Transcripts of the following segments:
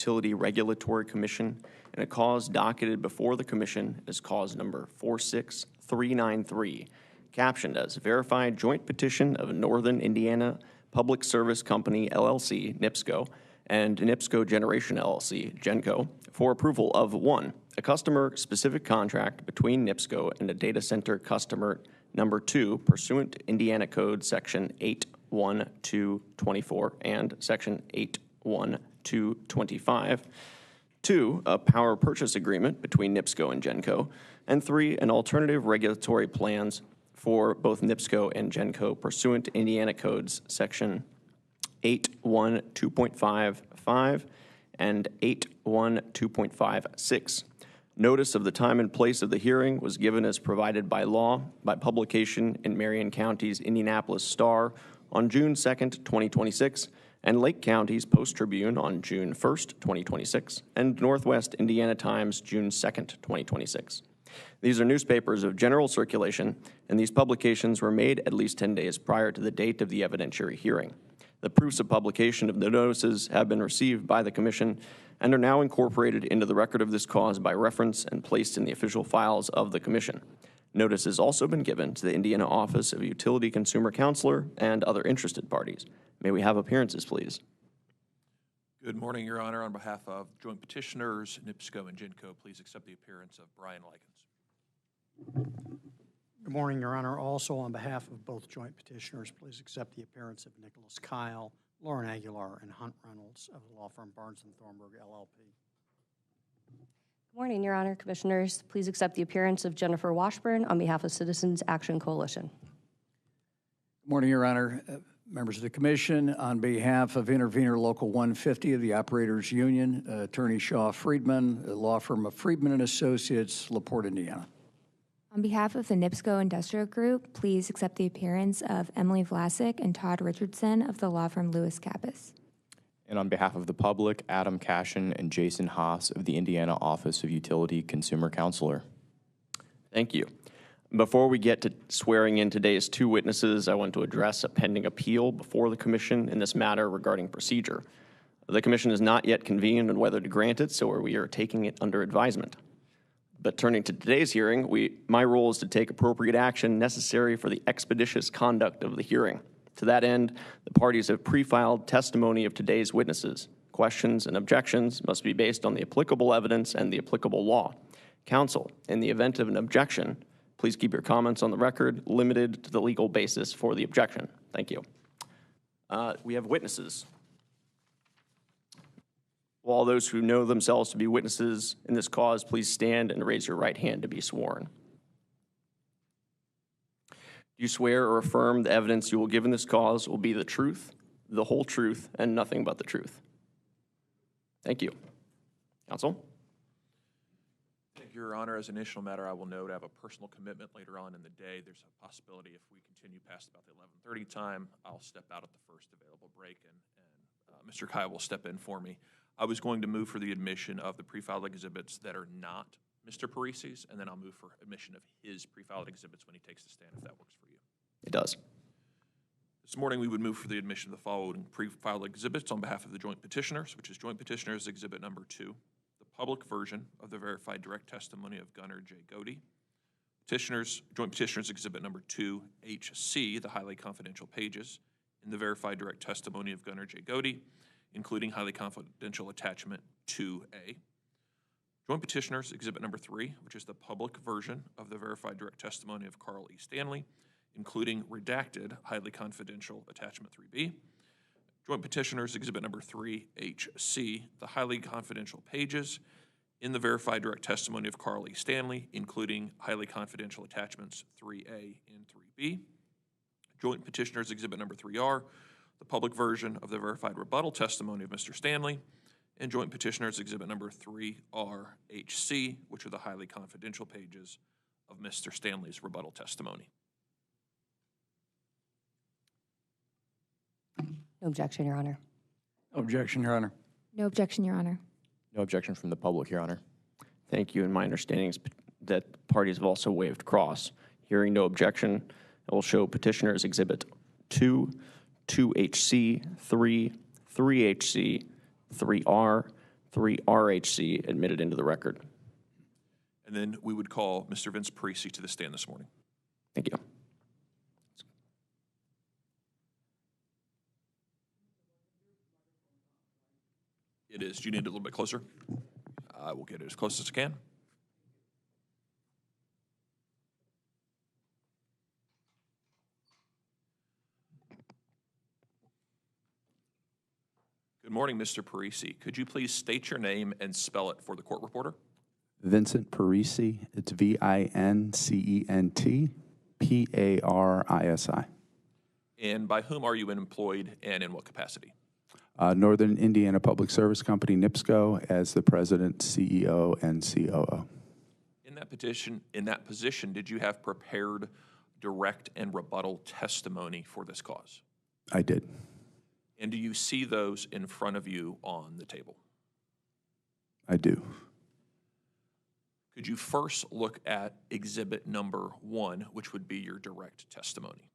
Utility Regulatory Commission in a cause docketed before the Commission as cause number 46393, captioned as Verified Joint Petition of Northern Indiana Public Service Company, LLC, Nipsco, and Nipsco Generation, LLC, GenCo, for approval of 1, a customer-specific contract between Nipsco and a data center customer number 2, pursuant to Indiana Code Section 81224 and Section 81225. 2, a power purchase agreement between Nipsco and GenCo. And 3, an alternative regulatory plans for both Nipsco and GenCo pursuant to Indiana Codes Section 812.55 and 812.56. Notice of the time and place of the hearing was given as provided by law by publication in Marion County's Indianapolis Star on June 2nd, 2026, and Lake County's Post-Tribune on June 1st, 2026, and Northwest Indiana Times June 2nd, 2026. These are newspapers of general circulation, and these publications were made at least 10 days prior to the date of the evidentiary hearing. The proofs of publication of the notices have been received by the Commission and are now incorporated into the record of this cause by reference and placed in the official files of the Commission. Notice has also been given to the Indiana Office of Utility Consumer Counselor and other interested parties. May we have appearances, please? Good morning, Your Honor. On behalf of joint petitioners, Nipsco and GenCo, please accept the appearance of Brian Likens. Good morning, Your Honor. Also on behalf of both joint petitioners, please accept the appearance of Nicholas Kyle, Lauren Aguilar, and Hunt Reynolds of the law firm Barnes & Thornburg, LLP. Good morning, Your Honor. Commissioners, please accept the appearance of Jennifer Washburn on behalf of Citizens Action Coalition. Good morning, Your Honor. Members of the Commission, on behalf of Intervenor Local 150 of the Operators Union, Attorney Shaw Friedman, the law firm of Friedman & Associates, LaPorte, Indiana. On behalf of the Nipsco Industrial Group, please accept the appearance of Emily Vlasic and Todd Richardson of the law firm Lewis Kappas. And on behalf of the public, Adam Cashin and Jason Haas of the Indiana Office of Utility Consumer Counselor. Thank you. Before we get to swearing in today's 2 witnesses, I want to address a pending appeal before the Commission in this matter regarding procedure. The Commission has not yet convened on whether to grant it, so we are taking it under advisement. But turning to today's hearing, my role is to take appropriate action necessary for the expeditious conduct of the hearing. To that end, the parties have pre-filed testimony of today's witnesses. Questions and objections must be based on the applicable evidence and the applicable law. Counsel, in the event of an objection, please keep your comments on the record limited to the legal basis for the objection. Thank you. We have witnesses. Will all those who know themselves to be witnesses in this cause please stand and raise your right hand to be sworn? Do you swear or affirm the evidence you will give in this cause will be the truth, the whole truth, and nothing but the truth? Thank you. Counsel? Your Honor, as an initial matter, I will note I have a personal commitment later on in the day. There's a possibility if we continue past about the 11:30 time, I'll step out at the first available break, and Mr. Kyle will step in for me. I was going to move for the admission of the pre-filed exhibits that are not Mr. Parisi's, and then I'll move for admission of his pre-filed exhibits when he takes the stand, if that works for you. It does. This morning, we would move for the admission of the following pre-filed exhibits on behalf of the joint petitioners, which is joint petitioners exhibit number 2. Public version of the verified direct testimony of Gunnar J. Godey. Joint petitioners exhibit number 2, HC, the highly confidential pages in the verified direct testimony of Gunnar J. Godey, including highly confidential attachment 2A. Joint petitioners exhibit number 3, which is the public version of the verified direct testimony of Carl E. Stanley, including redacted highly confidential attachment 3B. Joint petitioners exhibit number 3, HC, the highly confidential pages in the verified direct testimony of Carl E. Stanley, including highly confidential attachments 3A and 3B. Joint petitioners exhibit number 3R, the public version of the verified rebuttal testimony of Mr. Stanley, and joint petitioners exhibit number 3RHC, which are the highly confidential pages of Mr. Stanley's rebuttal testimony. No objection, Your Honor. No objection, Your Honor. No objection, Your Honor. No objection from the public, Your Honor. Thank you. And my understanding is that parties have also waived cross. Hearing no objection, I will show petitioners exhibit 2, 2HC, 3, 3HC, 3R, 3RHC admitted into the record. And then we would call Mr. Vince Parisi to the stand this morning. Thank you. It is. Do you need it a little bit closer? I will get it as close as I can. Good morning, Mr. Parisi. Could you please state your name and spell it for the court reporter? Vincent Parisi. It's VINCENT PARISI. And by whom are you employed and in what capacity? Northern Indiana Public Service Company, Nipsco, as the president, CEO, and COO. In that position, did you have prepared direct and rebuttal testimony for this cause? I did. And do you see those in front of you on the table? I do. Could you first look at exhibit number 1, which would be your direct testimony?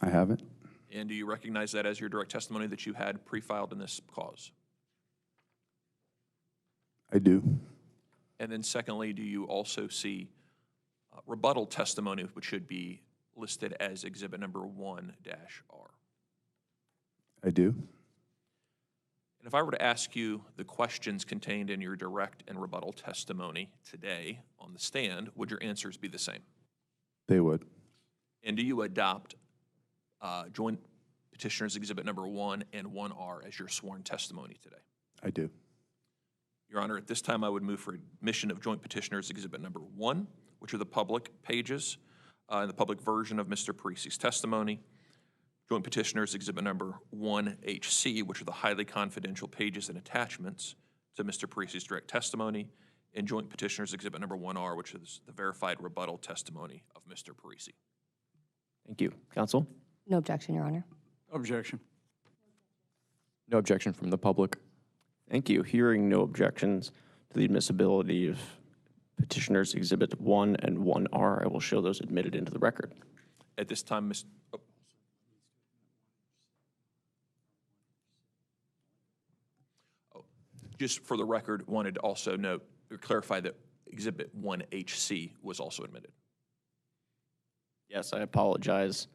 I have it. And do you recognize that as your direct testimony that you had pre-filed in this cause? I do. And then secondly, do you also see rebuttal testimony, which should be listed as exhibit number 1-R? I do. And if I were to ask you the questions contained in your direct and rebuttal testimony today on the stand, would your answers be the same? They would. And do you adopt Joint Petitioners Exhibit number 1 and 1R as your sworn testimony today? I do. Your Honor, at this time I would move for admission of Joint Petitioners Exhibit number 1, which are the public pages and the public version of Mr. Parisi's testimony. Joint Petitioners Exhibit number 1HC, which are the highly confidential pages and attachments to Mr. Parisi's direct testimony, and Joint Petitioners Exhibit number 1R, which is the verified rebuttal testimony of Mr. Parisi. Thank you. Counsel? No objection, Your Honor. Objection. No objection from the public. Thank you. Hearing no objections to the admissibility of Petitioners Exhibit 1 and 1R, I will show those admitted into the record. At this time, just for the record, wanted to also note or clarify that Exhibit 1HC was also admitted. Yes, I apologize.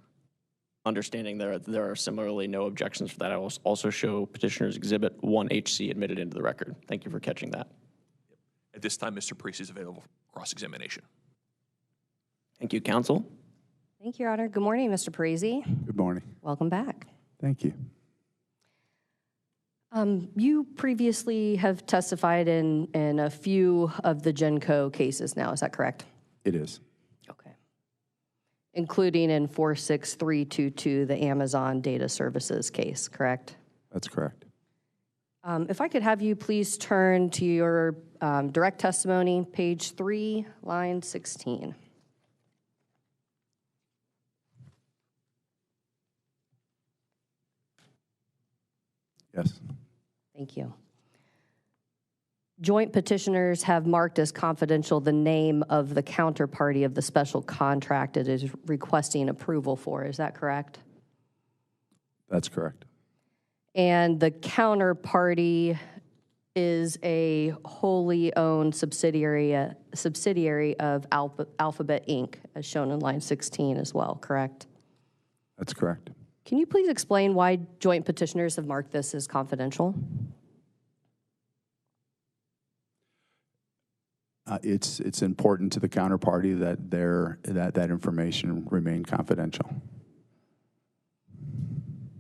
Understanding there are similarly no objections for that, I will also show Petitioners Exhibit 1HC admitted into the record. Thank you for catching that. At this time, Mr. Parisi is available for cross-examination. Thank you, counsel. Thank you, Your Honor. Good morning, Mr. Parisi. Good morning. Welcome back. Thank you. You previously have testified in a few of the GenCo cases now, is that correct? It is. Okay. Including in 46322, the Amazon Data Services case, correct? That's correct. If I could have you please turn to your direct testimony, page 3, line 16. Yes. Thank you. Joint petitioners have marked as confidential the name of the counterparty of the special contract it is requesting approval for. Is that correct? That's correct. And the counterparty is a wholly owned subsidiary of Alphabet Inc., as shown in line 16 as well, correct? That's correct. Can you please explain why joint petitioners have marked this as confidential? It's important to the counterparty that that information remain confidential.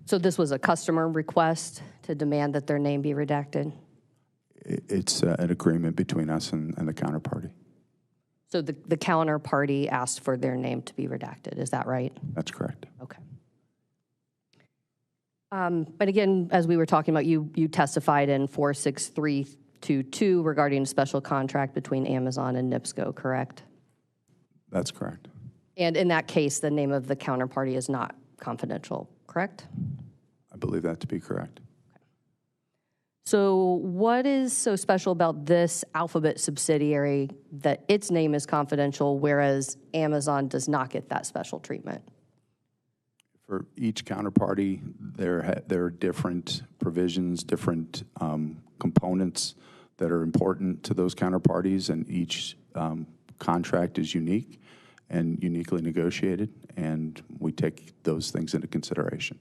So this was a customer request to demand that their name be redacted? It's an agreement between us and the counterparty. So the counterparty asked for their name to be redacted, is that right? That's correct. Okay. But again, as we were talking about, you testified in 46322 regarding a special contract between Amazon and Nipsco, correct? That's correct. And in that case, the name of the counterparty is not confidential, correct? I believe that to be correct. So what is so special about this Alphabet subsidiary that its name is confidential, whereas Amazon does not get that special treatment? For each counterparty, there are different provisions, different components that are important to those counterparties, and each contract is unique and uniquely negotiated, and we take those things into consideration.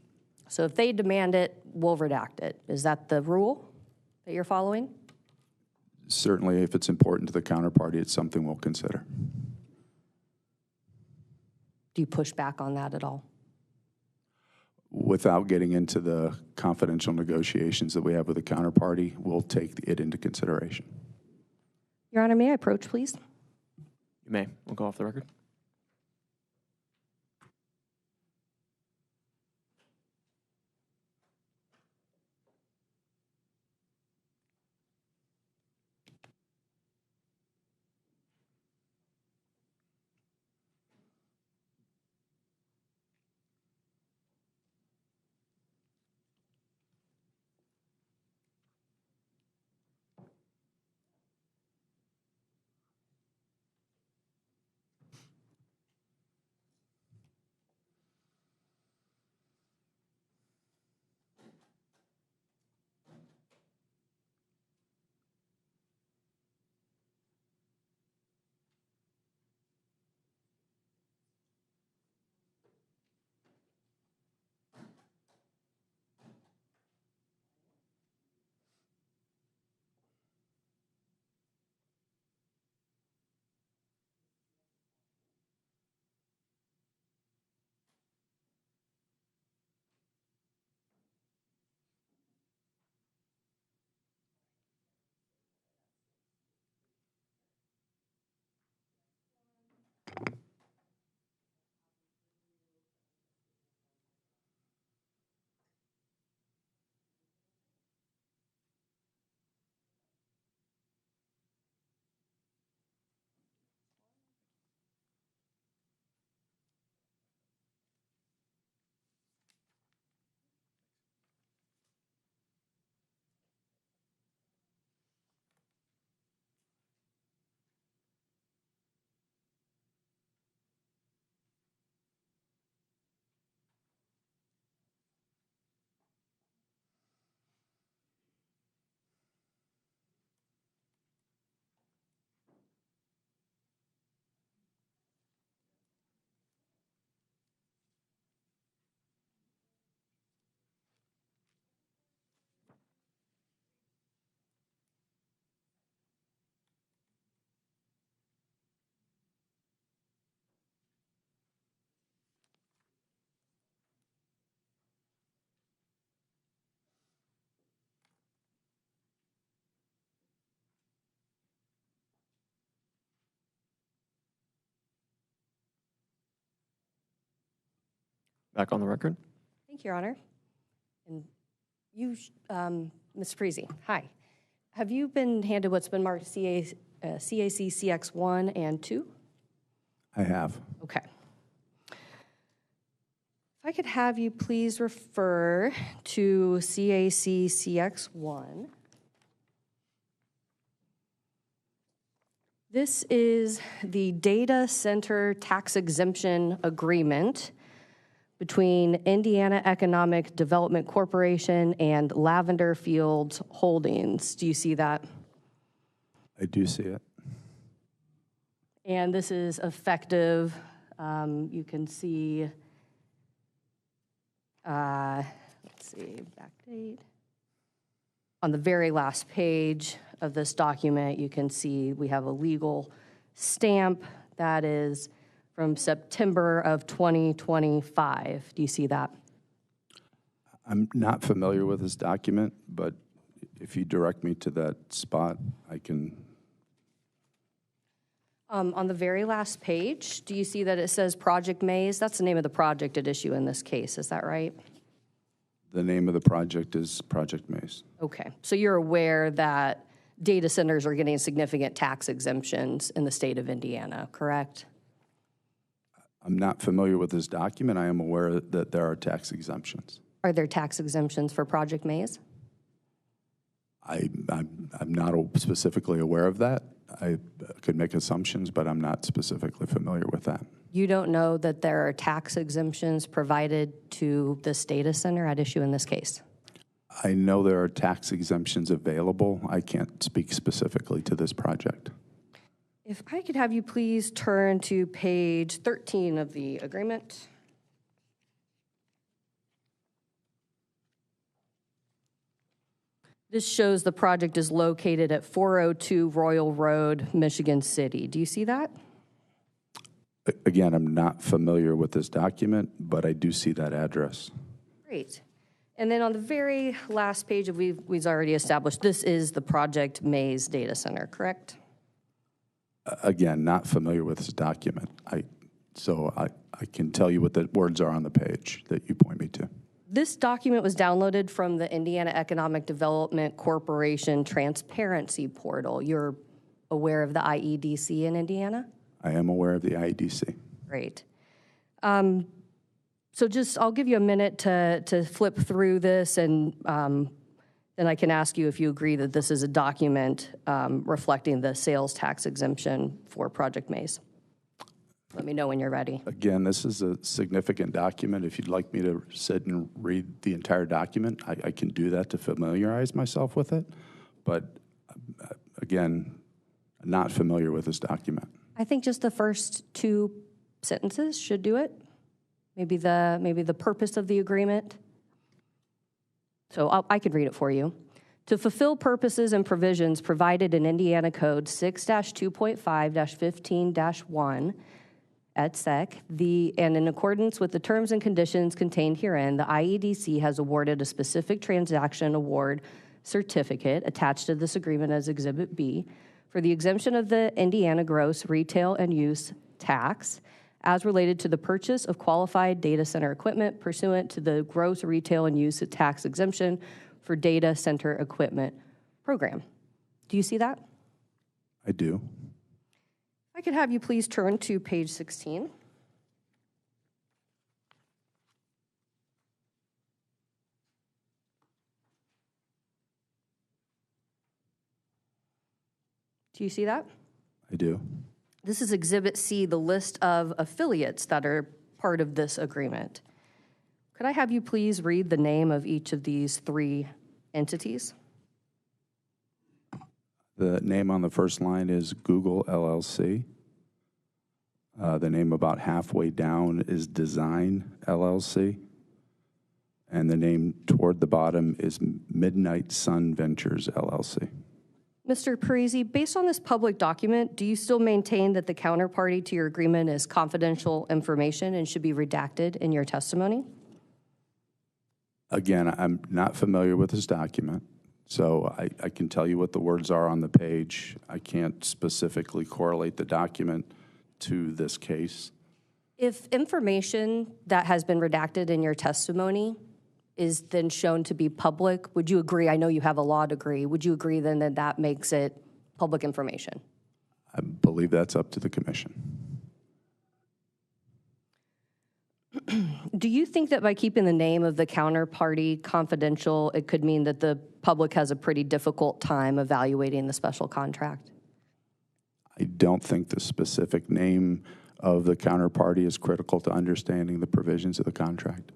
So if they demand it, we'll redact it. Is that the rule that you're following? Certainly, if it's important to the counterparty, it's something we'll consider. Do you push back on that at all? Without getting into the confidential negotiations that we have with the counterparty, we'll take it into consideration. Your Honor, may I approach, please? You may. We'll go off the record. Back on the record. Thank you, Your Honor. And you, Ms. Freese, hi. Have you been handed what's been marked CAC CX1 and 2? I have. Okay. If I could have you please refer to CAC CX1. This is the data center tax exemption agreement between Indiana Economic Development Corporation and Lavender Fields Holdings. Do you see that? I do see it. And this is effective. You can see, let's see, back date. On the very last page of this document, you can see we have a legal stamp that is from September of 2025. Do you see that? I'm not familiar with this document, but if you direct me to that spot, I can. On the very last page, do you see that it says Project Maze? That's the name of the project at issue in this case, is that right? The name of the project is Project Maze. Okay, so you're aware that data centers are getting significant tax exemptions in the state of Indiana, correct? I'm not familiar with this document. I am aware that there are tax exemptions. Are there tax exemptions for Project Maze? I'm not specifically aware of that. I could make assumptions, but I'm not specifically familiar with that. You don't know that there are tax exemptions provided to this data center at issue in this case? I know there are tax exemptions available. I can't speak specifically to this project. If I could have you please turn to page 13 of the agreement. This shows the project is located at 402 Royal Road, Michigan City. Do you see that? Again, I'm not familiar with this document, but I do see that address. Great. And then on the very last page, we've already established this is the Project Maze Data Center, correct? Again, not familiar with this document. So I can tell you what the words are on the page that you point me to. This document was downloaded from the Indiana Economic Development Corporation Transparency Portal. You're aware of the IEDC in Indiana? I am aware of the IEDC. Great. So I'll give you a minute to flip through this, and then I can ask you if you agree that this is a document reflecting the sales tax exemption for Project Maze. Let me know when you're ready. Again, this is a significant document. If you'd like me to sit and read the entire document, I can do that to familiarize myself with it. But again, not familiar with this document. I think just the first two sentences should do it. Maybe the purpose of the agreement. So I could read it for you. To fulfill purposes and provisions provided in Indiana Code 6-2.5-15-1 et sec, and in accordance with the terms and conditions contained herein, the IEDC has awarded a specific transaction award certificate attached to this agreement as Exhibit B for the exemption of the Indiana gross retail and use tax as related to the purchase of qualified data center equipment pursuant to the gross retail and use tax exemption for data center equipment program. Do you see that? I do. I could have you please turn to page 16. Do you see that? I do. This is Exhibit C, the list of affiliates that are part of this agreement. Could I have you please read the name of each of these three entities? The name on the first line is Google LLC. The name about halfway down is Design LLC. And the name toward the bottom is Midnight Sun Ventures LLC. Mr. Parisi, based on this public document, do you still maintain that the counterparty to your agreement is confidential information and should be redacted in your testimony? Again, I'm not familiar with this document, so I can tell you what the words are on the page. I can't specifically correlate the document to this case. If information that has been redacted in your testimony is then shown to be public, would you agree? I know you have a law degree. Would you agree then that that makes it public information? I believe that's up to the commission. Do you think that by keeping the name of the counterparty confidential, it could mean that the public has a pretty difficult time evaluating the special contract? I don't think the specific name of the counterparty is critical to understanding the provisions of the contract.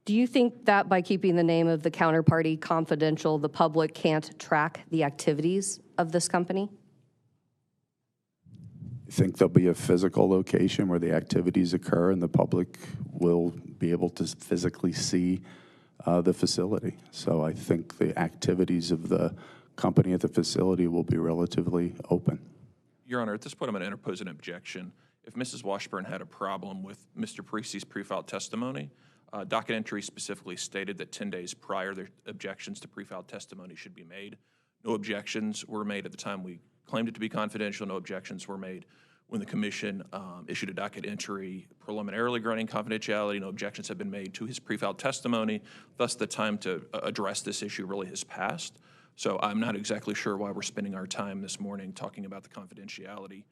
Do you think that by keeping the name of the counterparty confidential, the public can't track the activities of this company? I think there'll be a physical location where the activities occur and the public will be able to physically see the facility. So I think the activities of the company at the facility will be relatively open. Your Honor, at this point, I'm going to interpose an objection. If Mrs. Washburn had a problem with Mr. Parisi's pre-filed testimony, docket entry specifically stated that 10 days prior, their objections to pre-filed testimony should be made. No objections were made at the time we claimed it to be confidential. No objections were made when the commission issued a docket entry preliminarily granting confidentiality. No objections have been made to his pre-filed testimony. Thus, the time to address this issue really has passed. So I'm not exactly sure why we're spending our time this morning talking about the confidentiality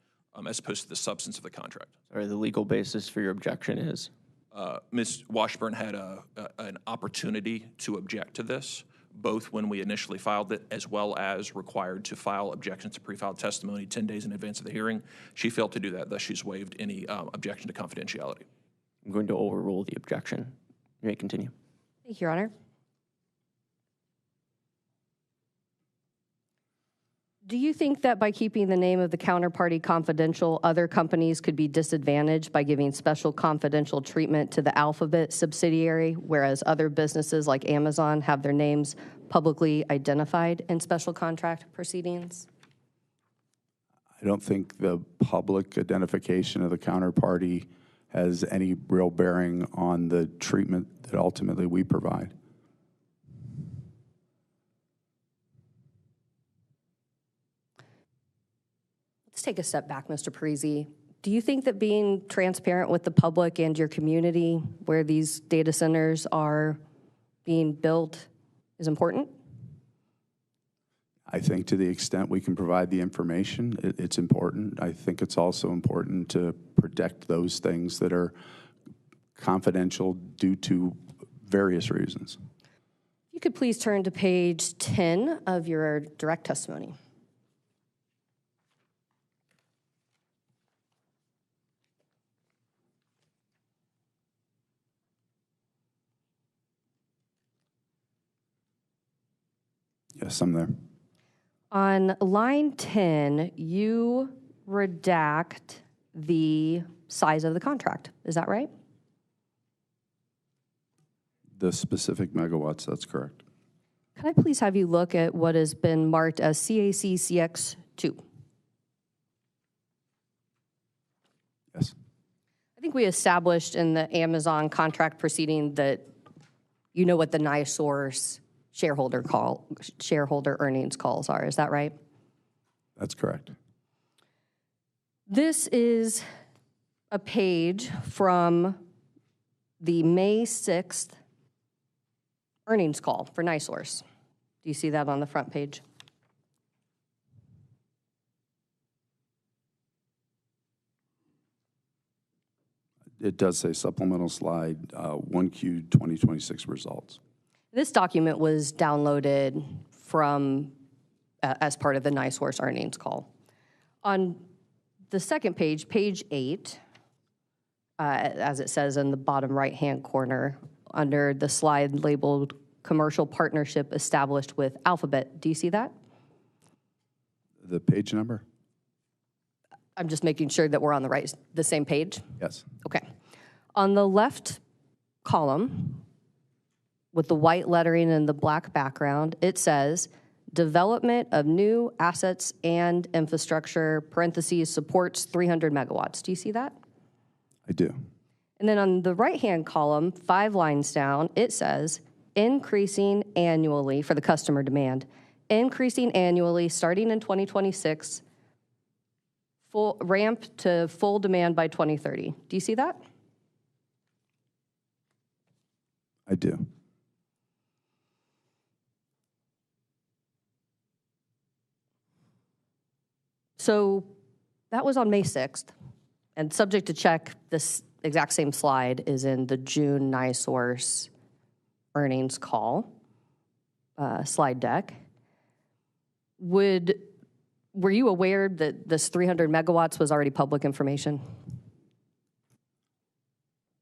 as opposed to the substance of the contract. Sorry, the legal basis for your objection is? Ms. Washburn had an opportunity to object to this, both when we initially filed it as well as required to file objections to pre-filed testimony 10 days in advance of the hearing. She failed to do that, thus she's waived any objection to confidentiality. I'm going to overrule the objection. You may continue. Thank you, Your Honor. Do you think that by keeping the name of the counterparty confidential, other companies could be disadvantaged by giving special confidential treatment to the Alphabet subsidiary, whereas other businesses like Amazon have their names publicly identified in special contract proceedings? I don't think the public identification of the counterparty has any real bearing on the treatment that ultimately we provide. Let's take a step back, Mr. Parisi. Do you think that being transparent with the public and your community where these data centers are being built is important? I think to the extent we can provide the information, it's important. I think it's also important to protect those things that are confidential due to various reasons. You could please turn to page 10 of your direct testimony. Yes, I'm there. On line 10, you redact the size of the contract. Is that right? The specific megawatts, that's correct. Can I please have you look at what has been marked as CAC CX2? Yes. I think we established in the Amazon contract proceeding that you know what the NiSource shareholder earnings calls are. Is that right? That's correct. This is a page from the May 6th earnings call for NiSource. Do you see that on the front page? It does say supplemental slide 1Q 2026 results. This document was downloaded from as part of the NiSource earnings call. On the second page, page 8, as it says in the bottom right-hand corner, under the slide labeled Commercial Partnership Established with Alphabet. Do you see that? The page number? I'm just making sure that we're on the same page. Yes. Okay. On the left column, with the white lettering and the black background, it says, development of new assets and infrastructure, parentheses, supports 300 megawatts. Do you see that? I do. And then on the right-hand column, 5 lines down, it says, increasing annually for the customer demand, increasing annually starting in 2026, full ramp to full demand by 2030. Do you see that? I do. So that was on May 6th, and subject to check, this exact same slide is in the June NiSource earnings call slide deck. Were you aware that this 300 megawatts was already public information?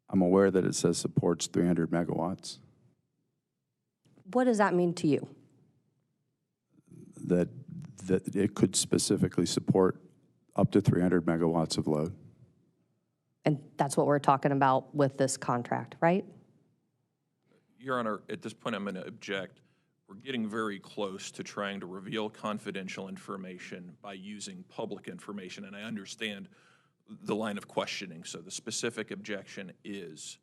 I'm aware that it says supports 300 megawatts. What does that mean to you? That it could specifically support up to 300 megawatts of load. And that's what we're talking about with this contract, right? Your Honor, at this point, I'm going to object. We're getting very close to trying to reveal confidential information by using public information, and I understand the line of questioning. So the specific objection is,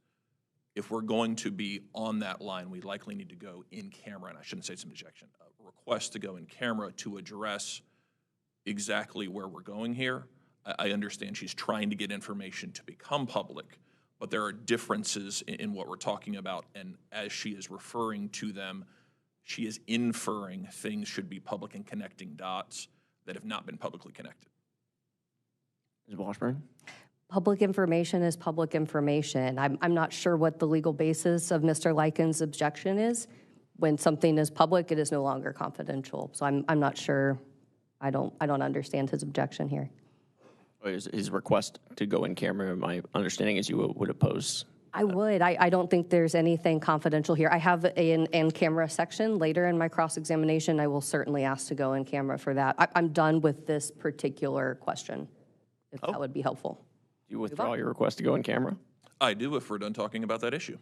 if we're going to be on that line, we likely need to go in camera, and I shouldn't say it's an objection, a request to go in camera to address exactly where we're going here. I understand she's trying to get information to become public, but there are differences in what we're talking about, and as she is referring to them, she is inferring things should be public and connecting dots that have not been publicly connected. Ms. Washburn? Public information is public information. I'm not sure what the legal basis of Mr. Lyken's objection is. when something is public, it is no longer confidential. So I'm not sure. I don't understand his objection here. His request to go in camera, my understanding is you would oppose. I would. I don't think there's anything confidential here. I have an in-camera section later in my cross-examination. I will certainly ask to go in camera for that. I'm done with this particular question, if that would be helpful. Do you withdraw your request to go in camera? I do if we're done talking about that issue.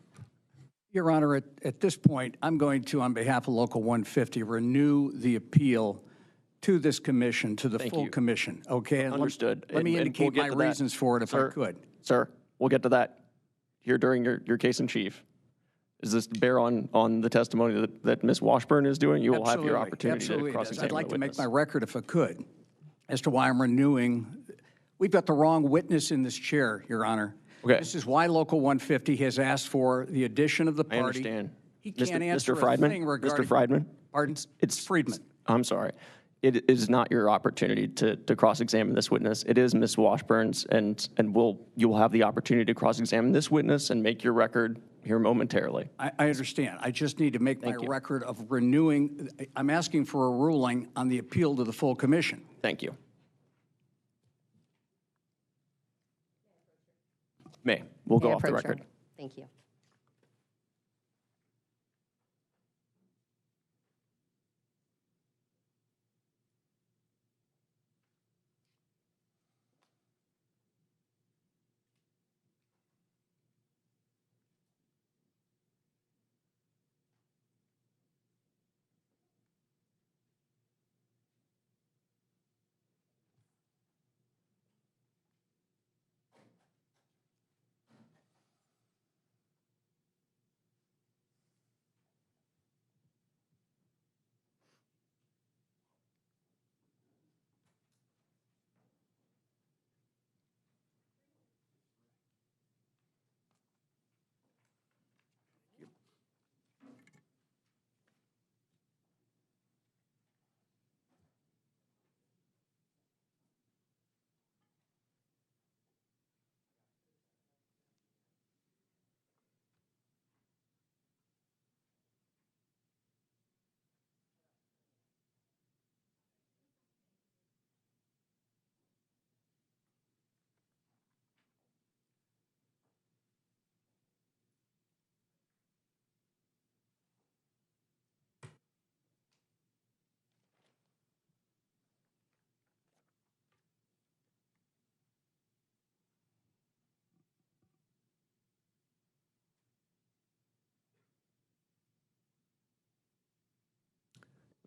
Your Honor, at this point, I'm going to, on behalf of Local 150, renew the appeal to this commission, to the full commission, okay? And Understood. Let me And indicate we'll get my to that. reasons for it if I could. Sir, we'll get to that here during your case in chief. Does this bear on the testimony that Ms. Washburn is doing? You will have your opportunity to Absolutely. cross-examine I'd like the to make witness. my record, if I could, as to why I'm renewing. We've got the wrong witness in this chair, Your Honor. Okay. This is why Local 150 has asked for the addition of the party. I understand. He can't answer Mr. a Friedman? thing regarding... Mr. Friedman? Pardon? It's Friedman. I'm sorry. It is not your opportunity to cross-examine this witness. It is Ms. Washburn's, and you will have the opportunity to cross-examine this witness and make your record here momentarily. I understand. I just need to make my record of renewing. I'm asking for a ruling on the appeal to the full commission. Thank you. May, we'll go May I off the approach, Your record. Honor? Thank you.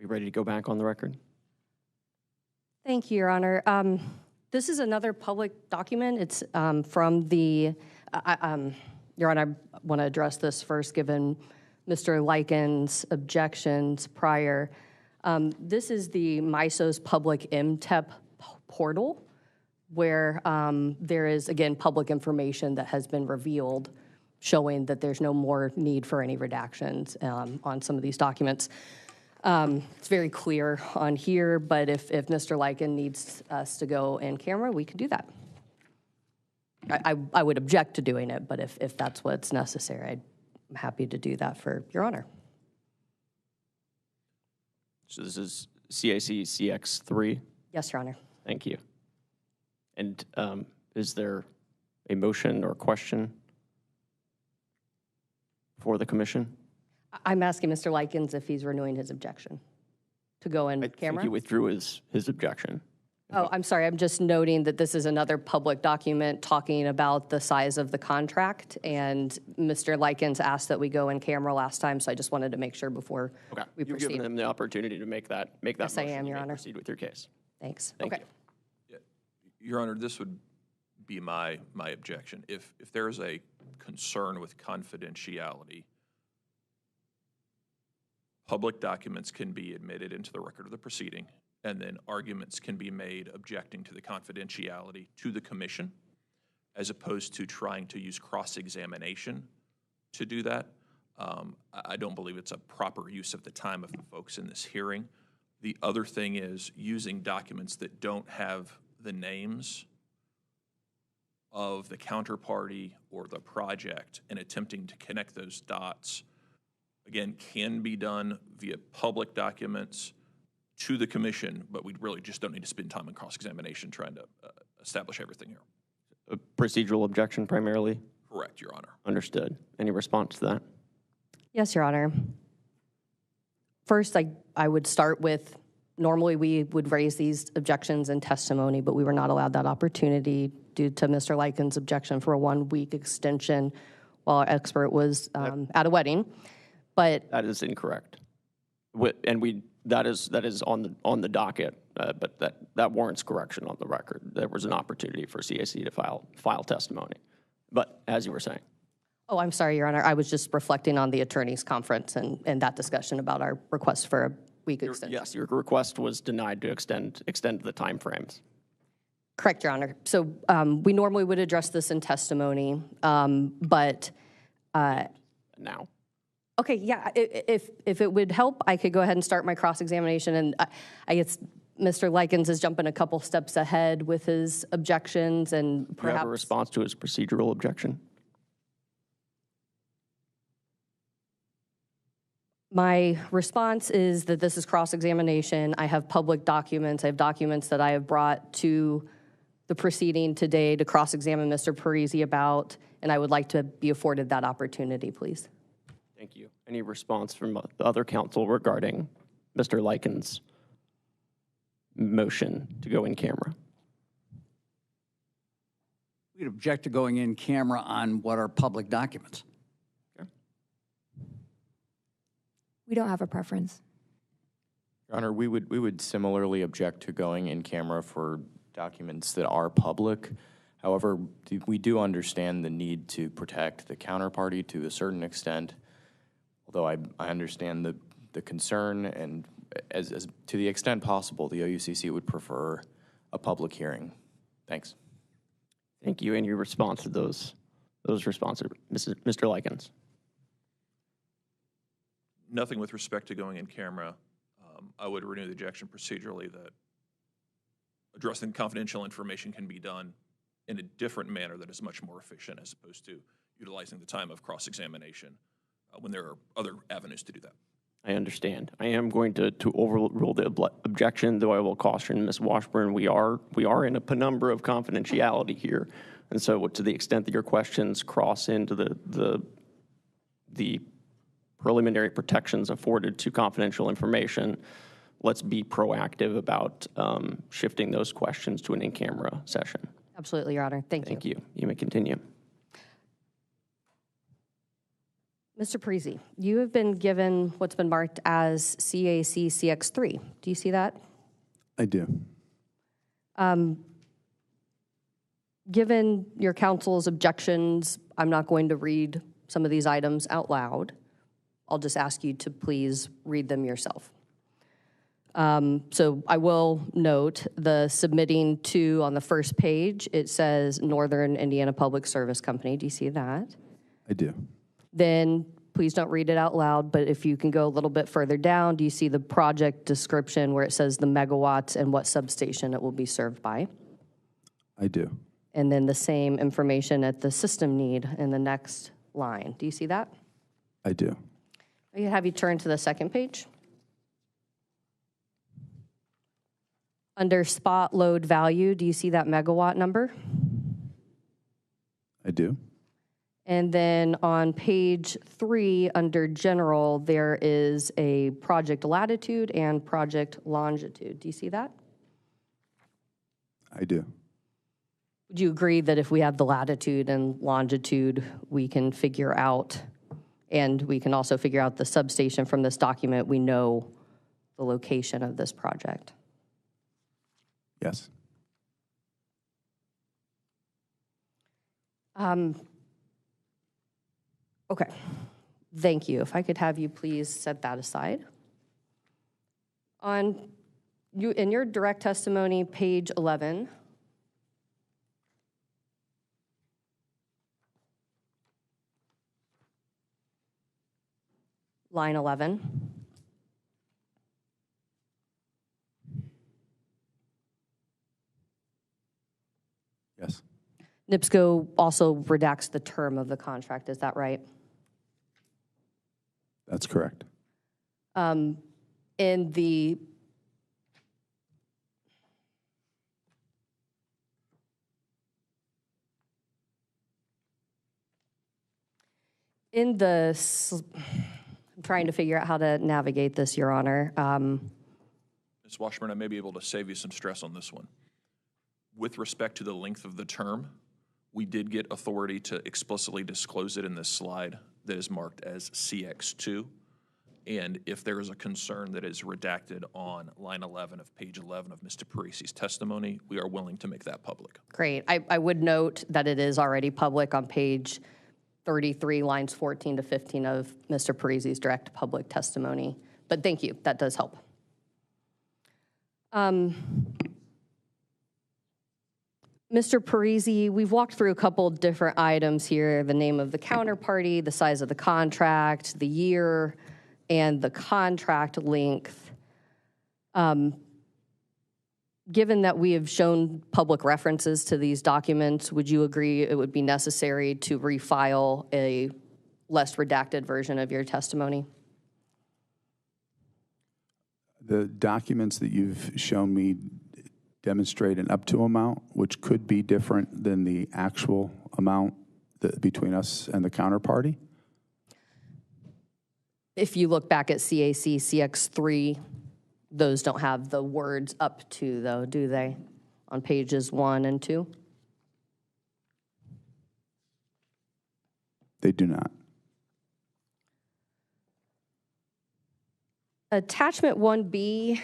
We ready to go back on the record? Thank you, Your Honor. This is another public document. It's from the, Your Honor, I want to address this first, given Mr. Lyken's objections prior. This is the MISO's public MTEP portal, where there is, again, public information that has been revealed showing that there's no more need for any redactions on some of these documents. It's very clear on here, but if Mr. Lyken needs us to go in camera, we can do that. I would object to doing it, but if that's what's necessary, I'm happy to do that for Your Honor. So this is CIC CX3. Yes, Your Honor. Thank you. And is there a motion or question for the commission? I'm asking Mr. Lykens if he's renewing his objection to go in I camera. think he withdrew his objection. Oh, I'm sorry. I'm just noting that this is another public document talking about the size of the contract, and Mr. Lykens asked that we go in camera last time, so I just wanted to make sure before we You've proceed. given him the opportunity to make that Yes, I motion. am, You Your may Honor. Proceed with your case. Thanks. Thank Okay. you. Your Honor, this would be my objection. If there is a concern with confidentiality, public documents can be admitted into the record of the proceeding, and then arguments can be made objecting to the confidentiality to the commission, as opposed to trying to use cross-examination to do that. I don't believe it's a proper use of the time of the folks in this hearing. The other thing is using documents that don't have the names of the counterparty or the project and attempting to connect those dots again, can be done via public documents to the commission, but we really just don't need to spend time on cross-examination trying to establish everything here. A procedural objection primarily? Correct, Your Honor. Understood. Any response to that? Yes, Your Honor. First, I would start with, normally we would raise these objections in testimony, but we were not allowed that opportunity due to Mr. Lyken's objection for a 1-week extension while our expert was at a wedding. But That is incorrect. That is on the docket, but that warrants correction on the record. There was an opportunity for CAC to file testimony. But as you were saying. oh, I'm sorry, Your Honor. I was just reflecting on the attorney's conference and that discussion about our request for a week extension. Yes, your request was denied to extend the timeframes. Correct, Your Honor. So we normally would address this in testimony, but Now. okay, yeah, if it would help, I could go ahead and start my cross-examination, and I guess Mr. Likens is jumping a couple steps ahead with his objections, and Do you perhaps... have a response to his procedural objection? My response is that this is cross-examination. I have public documents. I have documents that I have brought to the proceeding today to cross-examine Mr. Parisi about, and I would like to be afforded that opportunity, please. Thank you. Any response from the other counsel regarding Mr. Likens' motion to go in camera? We'd object to going in camera on what are public documents. We don't have a preference. Your Honor, we would similarly object to going in camera for documents that are public. However, we do understand the need to protect the counterparty to a certain extent, although I understand the concern, and as to the extent possible, the OUCC would prefer a public hearing. Thanks. Thank you. Any response to those responses, Mr. Likens? Nothing with respect to going in camera. I would renew the objection procedurally that addressing confidential information can be done in a different manner that is much more efficient as opposed to utilizing the time of cross-examination when there are other avenues to do that. I understand. I am going to overrule the objection, though I will caution Ms. Washburn, we are in a penumbra of confidentiality here. And so to the extent that your questions cross into the preliminary protections afforded to confidential information, let's be proactive about shifting those questions to an in-camera session. Absolutely, Your Honor. Thank you. Thank you. You may continue. Mr. Parisi, you have been given what's been marked as CAC CX3. Do you see that? I do. Given your counsel's objections, I'm not going to read some of these items out loud. I'll just ask you to please read them yourself. So I will note the submitting to on the first page, it says Northern Indiana Public Service Company. Do you see that? I do. Then please don't read it out loud, but if you can go a little bit further down, do you see the project description where it says the megawatts and what substation it will be served by? I do. And then the same information at the system need in the next line. Do you see that? I do. I can have you turn to the second page. Under spot load value, do you see that megawatt number? I do. And then on page 3, under general, there is a project latitude and project longitude. Do you see that? I do. Would you agree that if we have the latitude and longitude, we can figure out, and we can also figure out the substation from this document, we know the location of this project? Yes. Okay, thank you. If I could have you please set that aside. In your direct testimony, page 11, line 11. Yes. Nipsco also redacts the term of the contract, is that right? That's correct. In the I'm trying to figure out how to navigate this, Your Honor. Ms. Washburn, I may be able to save you some stress on this one. With respect to the length of the term, we did get authority to explicitly disclose it in this slide that is marked as CX2. And if there is a concern that is redacted on line 11 of page 11 of Mr. Parisi's testimony, we are willing to make that public. Great. I would note that it is already public on page 33, lines 14 to 15 of Mr. Parisi's direct public testimony. But thank you. That does help. Mr. Parisi, we've walked through a couple different items here, the name of the counterparty, the size of the contract, the year, and the contract length. Given that we have shown public references to these documents, would you agree it would be necessary to refile a less redacted version of your testimony? The documents that you've shown me demonstrate an up to amount, which could be different than the actual amount between us and the counterparty. If you look back at CAC CX3, those don't have the words up to, though, do they? On pages 1 and 2? They do not. Attachment 1B.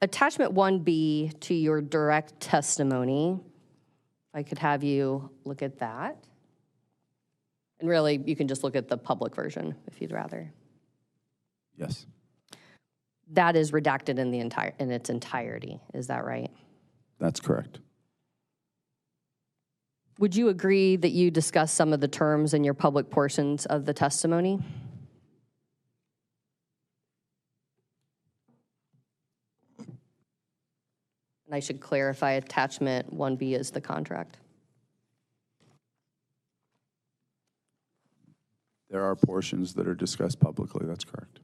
Attachment 1B to your direct testimony, I could have you look at that. And really, you can just look at the public version if you'd rather. Yes. That is redacted in its entirety. Is that right? That's correct. Would you agree that you discussed some of the terms in your public portions of the testimony? And I should clarify, attachment 1B is the contract. There are portions that are discussed publicly. That's correct.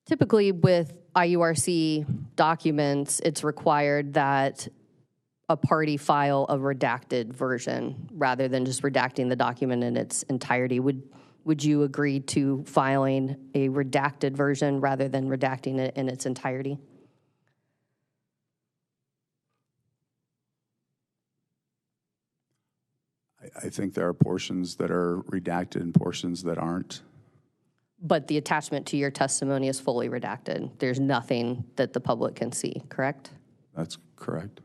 Typically with IURC documents, it's required that a party file a redacted version rather than just redacting the document in its entirety. Would you agree to filing a redacted version rather than redacting it in its entirety? I think there are portions that are redacted and portions that aren't. But the attachment to your testimony is fully redacted. There's nothing that the public can see, correct? That's correct.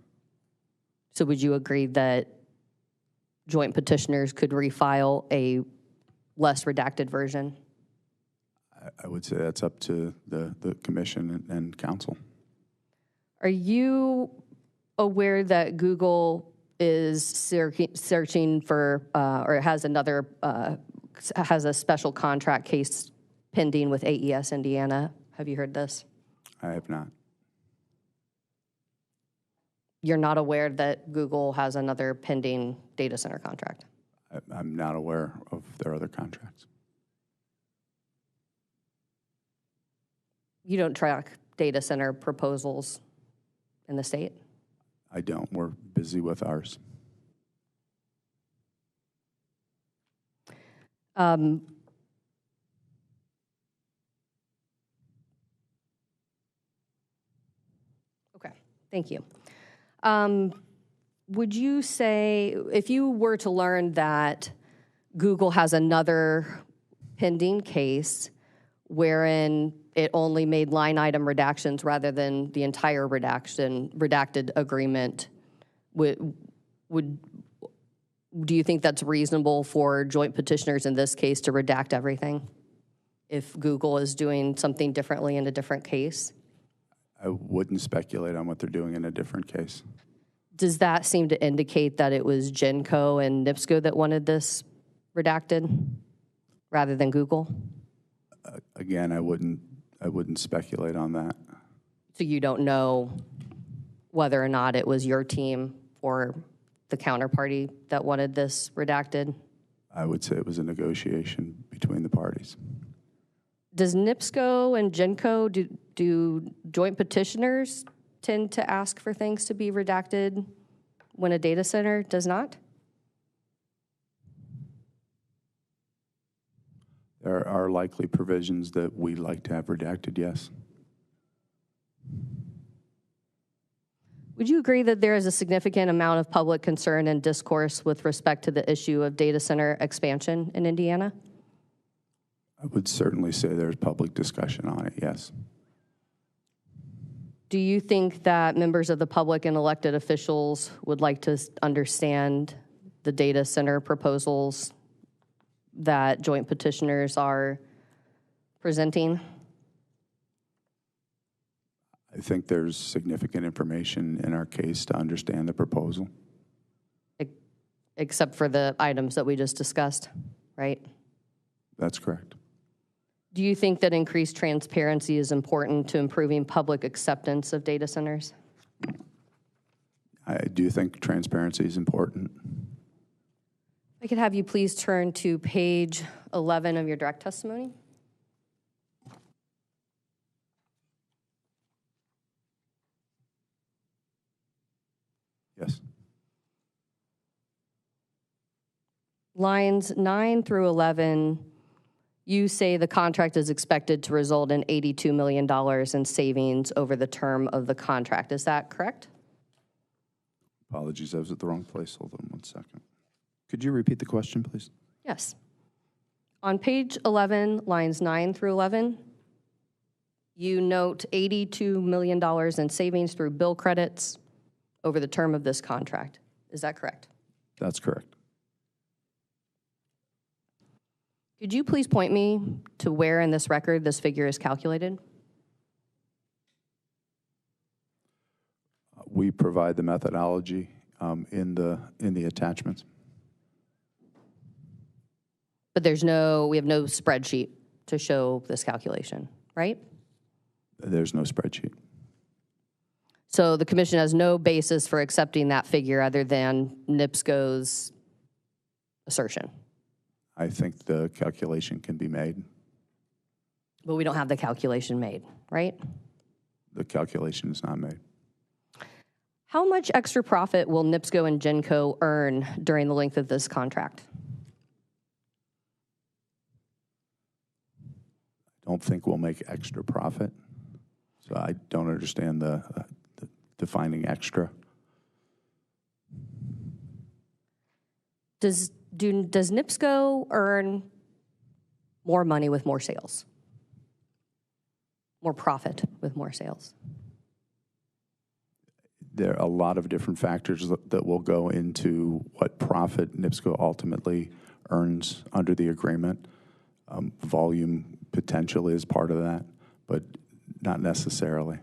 So would you agree that joint petitioners could refile a less redacted version? I would say that's up to the commission and council. Are you aware that Google is searching for, or has a special contract case pending with AES Indiana? Have you heard this? I have not. You're not aware that Google has another pending data center contract? I'm not aware of their other contracts. You don't track data center proposals in the state? I don't. We're busy with ours. Okay, thank you. Would you say, if you were to learn that Google has another pending case wherein it only made line item redactions rather than the entire redacted agreement, do you think that's reasonable for joint petitioners in this case to redact everything if Google is doing something differently in a different case? I wouldn't speculate on what they're doing in a different case. Does that seem to indicate that it was Genco and Nipsco that wanted this redacted rather than Google? Again, I wouldn't speculate on that. So you don't know whether or not it was your team or the counterparty that wanted this redacted? I would say it was a negotiation between the parties. Does Nipsco and Genco, do joint petitioners tend to ask for things to be redacted when a data center does not? There are likely provisions that we like to have redacted, yes. Would you agree that there is a significant amount of public concern and discourse with respect to the issue of data center expansion in Indiana? I would certainly say there's public discussion on it, yes. Do you think that members of the public and elected officials would like to understand the data center proposals that joint petitioners are presenting? I think there's significant information in our case to understand the proposal. Except for the items that we just discussed, right? That's correct. Do you think that increased transparency is important to improving public acceptance of data centers? I do think transparency is important. I could have you please turn to page 11 of your direct testimony. Yes. Lines 9 through 11, you say the contract is expected to result in $82 million in savings over the term of the contract. Is that correct? Apologies, I was at the wrong place. Hold on one second. Could you repeat the question, please? Yes. On page 11, lines 9 through 11, you note $82 million in savings through bill credits over the term of this contract. Is that correct? That's correct. Could you please point me to where in this record this figure is calculated? We provide the methodology in the attachments. But we have no spreadsheet to show this calculation, right? There's no spreadsheet. So the commission has no basis for accepting that figure other than Nipsco's assertion. I think the calculation can be made. But we don't have the calculation made, right? The calculation is not made. How much extra profit will Nipsco and Genco earn during the length of this contract? I don't think we'll make extra profit. So I don't understand the defining extra. Does Nipsco earn more money with more sales? More profit with more sales? There are a lot of different factors that will go into what profit Nipsco ultimately earns under the agreement. Volume potential is part of that, but not necessarily.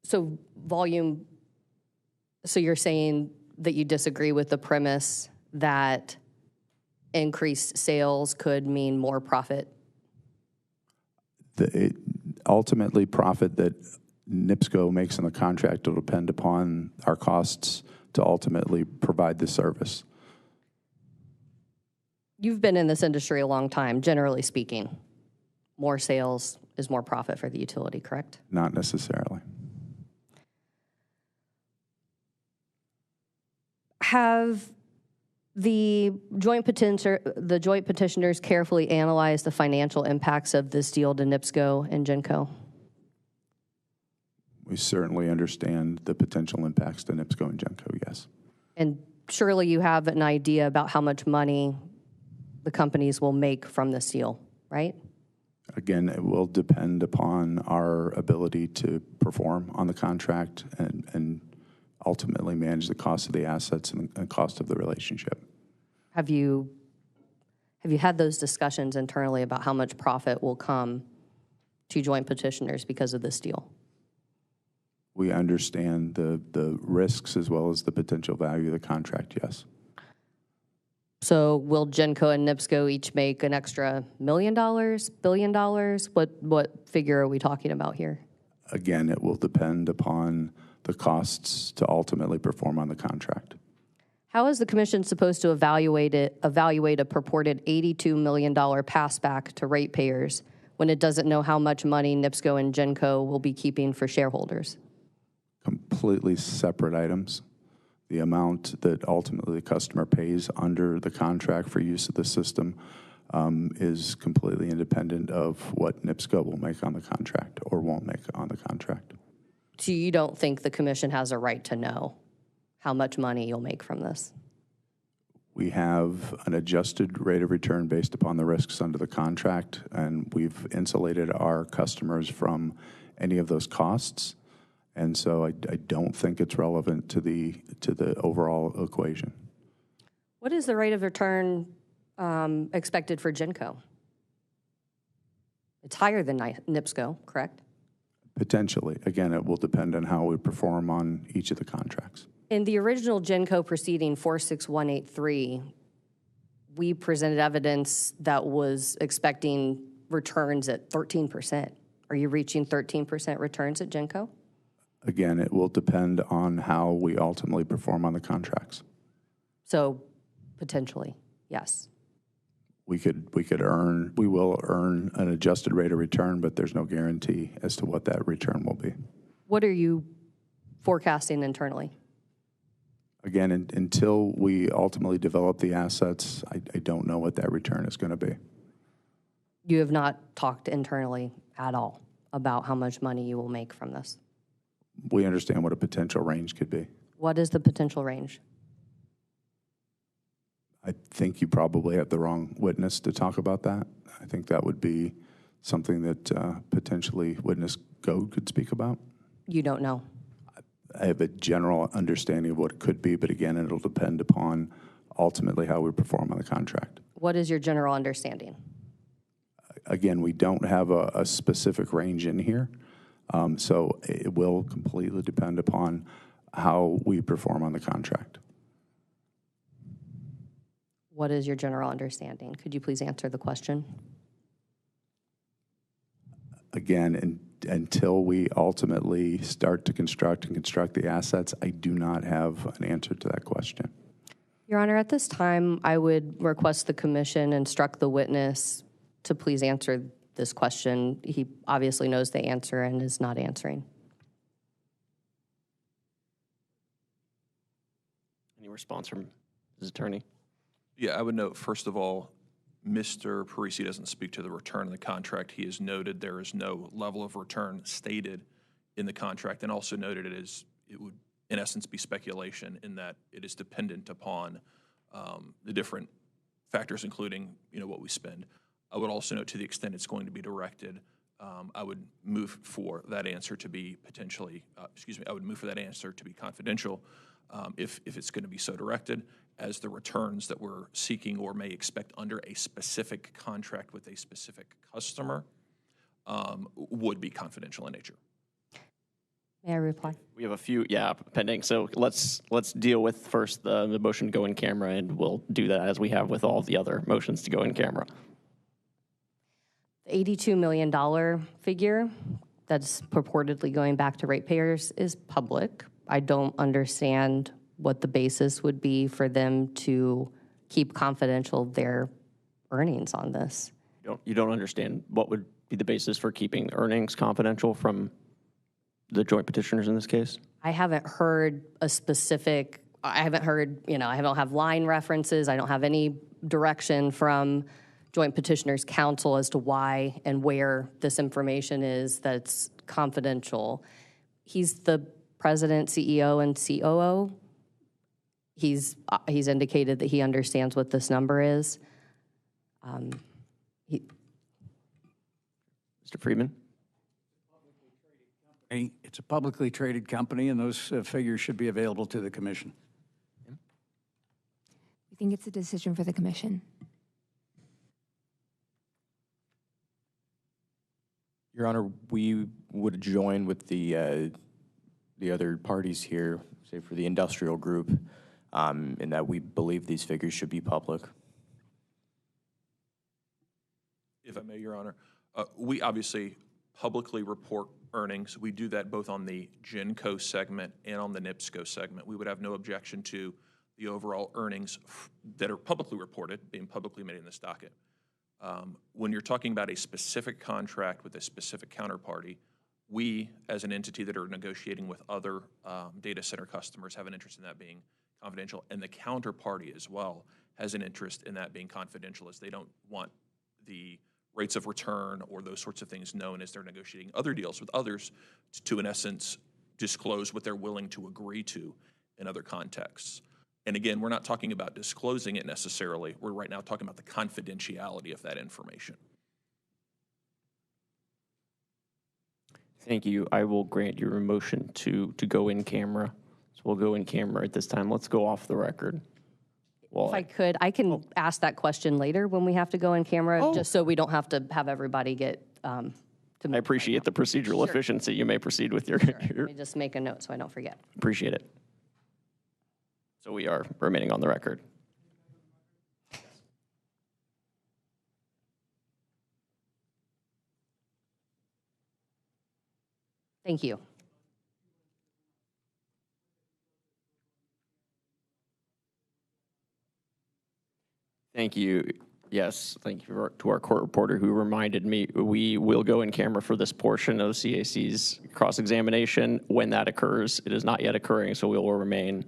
So volume, so you're saying that you disagree with the premise that increased sales could mean more profit? Ultimately, profit that Nipsco makes in the contract will depend upon our costs to ultimately provide the service. You've been in this industry a long time, generally speaking. More sales is more profit for the utility, correct? Not necessarily. Have the joint petitioners carefully analyzed the financial impacts of this deal to Nipsco and Genco? We certainly understand the potential impacts to Nipsco and Genco, yes. And surely you have an idea about how much money the companies will make from this deal, right? Again, it will depend upon our ability to perform on the contract and ultimately manage the cost of the assets and cost of the relationship. Have you had those discussions internally about how much profit will come to joint petitioners because of this deal? We understand the risks as well as the potential value of the contract, yes. So will Genco and Nipsco each make an extra $1 million, $1 billion? What figure are we talking about here? Again, it will depend upon the costs to ultimately perform on the contract. How is the commission supposed to evaluate a purported $82 million passback to ratepayers when it doesn't know how much money Nipsco and Genco will be keeping for shareholders? Completely separate items. The amount that ultimately the customer pays under the contract for use of the system is completely independent of what Nipsco will make on the contract or won't make on the contract. So you don't think the commission has a right to know how much money you'll make from this? We have an adjusted rate of return based upon the risks under the contract, and we've insulated our customers from any of those costs. And so I don't think it's relevant to the overall equation. What is the rate of return expected for Genco? It's higher than Nipsco, correct? Potentially. Again, it will depend on how we perform on each of the contracts. In the original Genco proceeding 46183, we presented evidence that was expecting returns at 13%. Are you reaching 13% returns at Genco? Again, it will depend on how we ultimately perform on the contracts. So potentially, yes. We will earn an adjusted rate of return, but there's no guarantee as to what that return will be. What are you forecasting internally? Again, until we ultimately develop the assets, I don't know what that return is going to be. You have not talked internally at all about how much money you will make from this? We understand what a potential range could be. What is the potential range? I think you probably have the wrong witness to talk about that. I think that would be something that potentially witness Goad could speak about. You don't know? I have a general understanding of what it could be, but again, it'll depend upon ultimately how we perform on the contract. What is your general understanding? Again, we don't have a specific range in here, so it will completely depend upon how we perform on the contract. What is your general understanding? Could you please answer the question? Again, until we ultimately start to construct the assets, I do not have an answer to that question. Your Honor, at this time, I would request the commission instruct the witness to please answer this question. He obviously knows the answer and is not answering. Any response from his attorney? Yeah, I would note, first of all, Mr. Parisi doesn't speak to the return of the contract. He has noted there is no level of return stated in the contract, and also noted it would, in essence, be speculation in that it is dependent upon the different factors, including what we spend. I would also note, to the extent it's going to be directed, I would move for that answer to be I would move for that answer to be confidential if it's going to be so directed, as the returns that we're seeking or may expect under a specific contract with a specific customer would be confidential in nature. May I reply? We have a few, pending. So let's deal with first the motion to go in camera, and we'll do that as we have with all the other motions to go in camera. The $82 million figure that's purportedly going back to ratepayers is public. I don't understand what the basis would be for them to keep confidential their earnings on this. You don't understand what would be the basis for keeping earnings confidential from the joint petitioners in this case? I haven't heard a specific, I don't have line references. I don't have any direction from joint petitioners counsel as to why and where this information is that's confidential. He's the president, CEO, and COO. He's indicated that he understands what this number is. Mr. Friedman? It's a publicly traded company, and those figures should be available to the commission. We think it's a decision for the commission. Your Honor, we would join with the other parties here, say for the industrial group, and that we believe these figures should be public. If I may, Your Honor, we obviously publicly report earnings. We do that both on the GenCo segment and on the Nipsco segment. We would have no objection to the overall earnings that are publicly reported being publicly made in this docket. When you're talking about a specific contract with a specific counterparty, we, as an entity that are negotiating with other data center customers, have an interest in that being confidential, and the counterparty as well has an interest in that being confidential, as they don't want the rates of return or those sorts of things known as they're negotiating other deals with others to, in essence, disclose what they're willing to agree to in other contexts. And again, we're not talking about disclosing it necessarily. We're right now talking about the confidentiality of that information. Thank you. I will grant your motion to go in camera. So we'll go in camera at this time. Let's go off the record. Well, If I could, I can ask that question later when we have to go in camera, just so we don't have to have everybody get to. I appreciate the procedural efficiency. You may proceed with your, Let me just make a note so I don't forget. appreciate it. So we are remaining on the record. Thank you. Thank you. Yes, thank you to our court reporter who reminded me we will go in camera for this portion of CAC's cross-examination. When that occurs, it is not yet occurring, so we will remain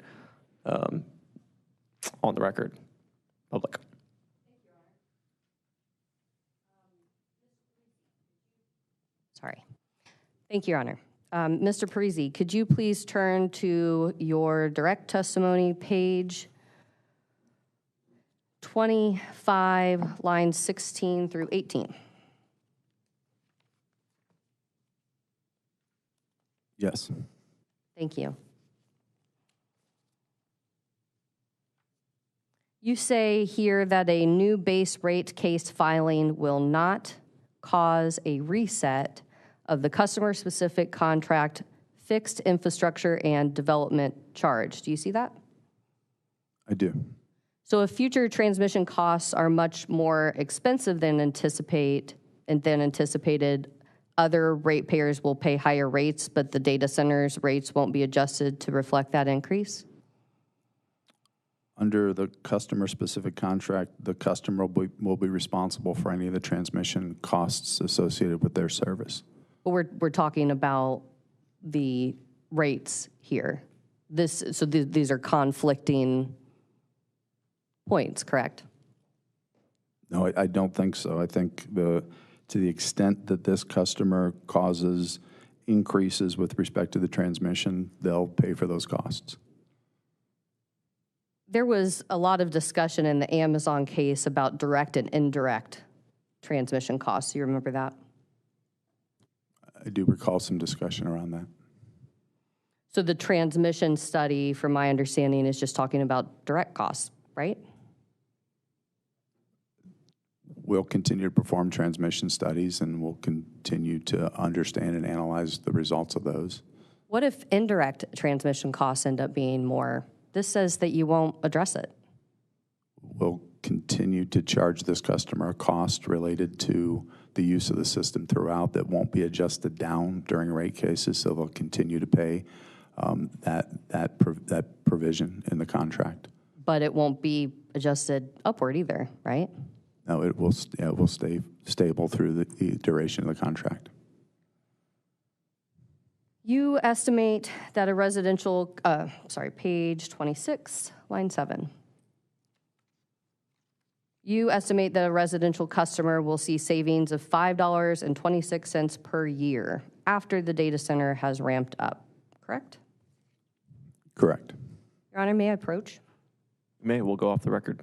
on the record, public. Sorry. Thank you, Your Honor. Mr. Parisi, could you please turn to your direct testimony page 25, lines 16 through 18. Yes. Thank you. You say here that a new base rate case filing will not cause a reset of the customer-specific contract fixed infrastructure and development charge. Do you see that? I do. So if future transmission costs are much more expensive than anticipated, other ratepayers will pay higher rates, but the data center's rates won't be adjusted to reflect that increase? Under the customer-specific contract, the customer will be responsible for any of the transmission costs associated with their service. But we're talking about the rates here. These are conflicting points, correct? No, I don't think so. I think to the extent that this customer causes increases with respect to the transmission, they'll pay for those costs. There was a lot of discussion in the Amazon case about direct and indirect transmission costs. Do you remember that? I do recall some discussion around that. So the transmission study, from my understanding, is just talking about direct costs, right? We'll continue to perform transmission studies, and we'll continue to understand and analyze the results of those. What if indirect transmission costs end up being more? This says that you won't address it. We'll continue to charge this customer a cost related to the use of the system throughout that won't be adjusted down during rate cases, so they'll continue to pay that provision in the contract. But it won't be adjusted upward either, right? No, it will stay stable through the duration of the contract. You estimate that a residential, page 26, line 7. You estimate that a residential customer will see savings of $5.26 per year after the data center has ramped up, correct? Correct. Your Honor, may I approach? May, we'll go off the record.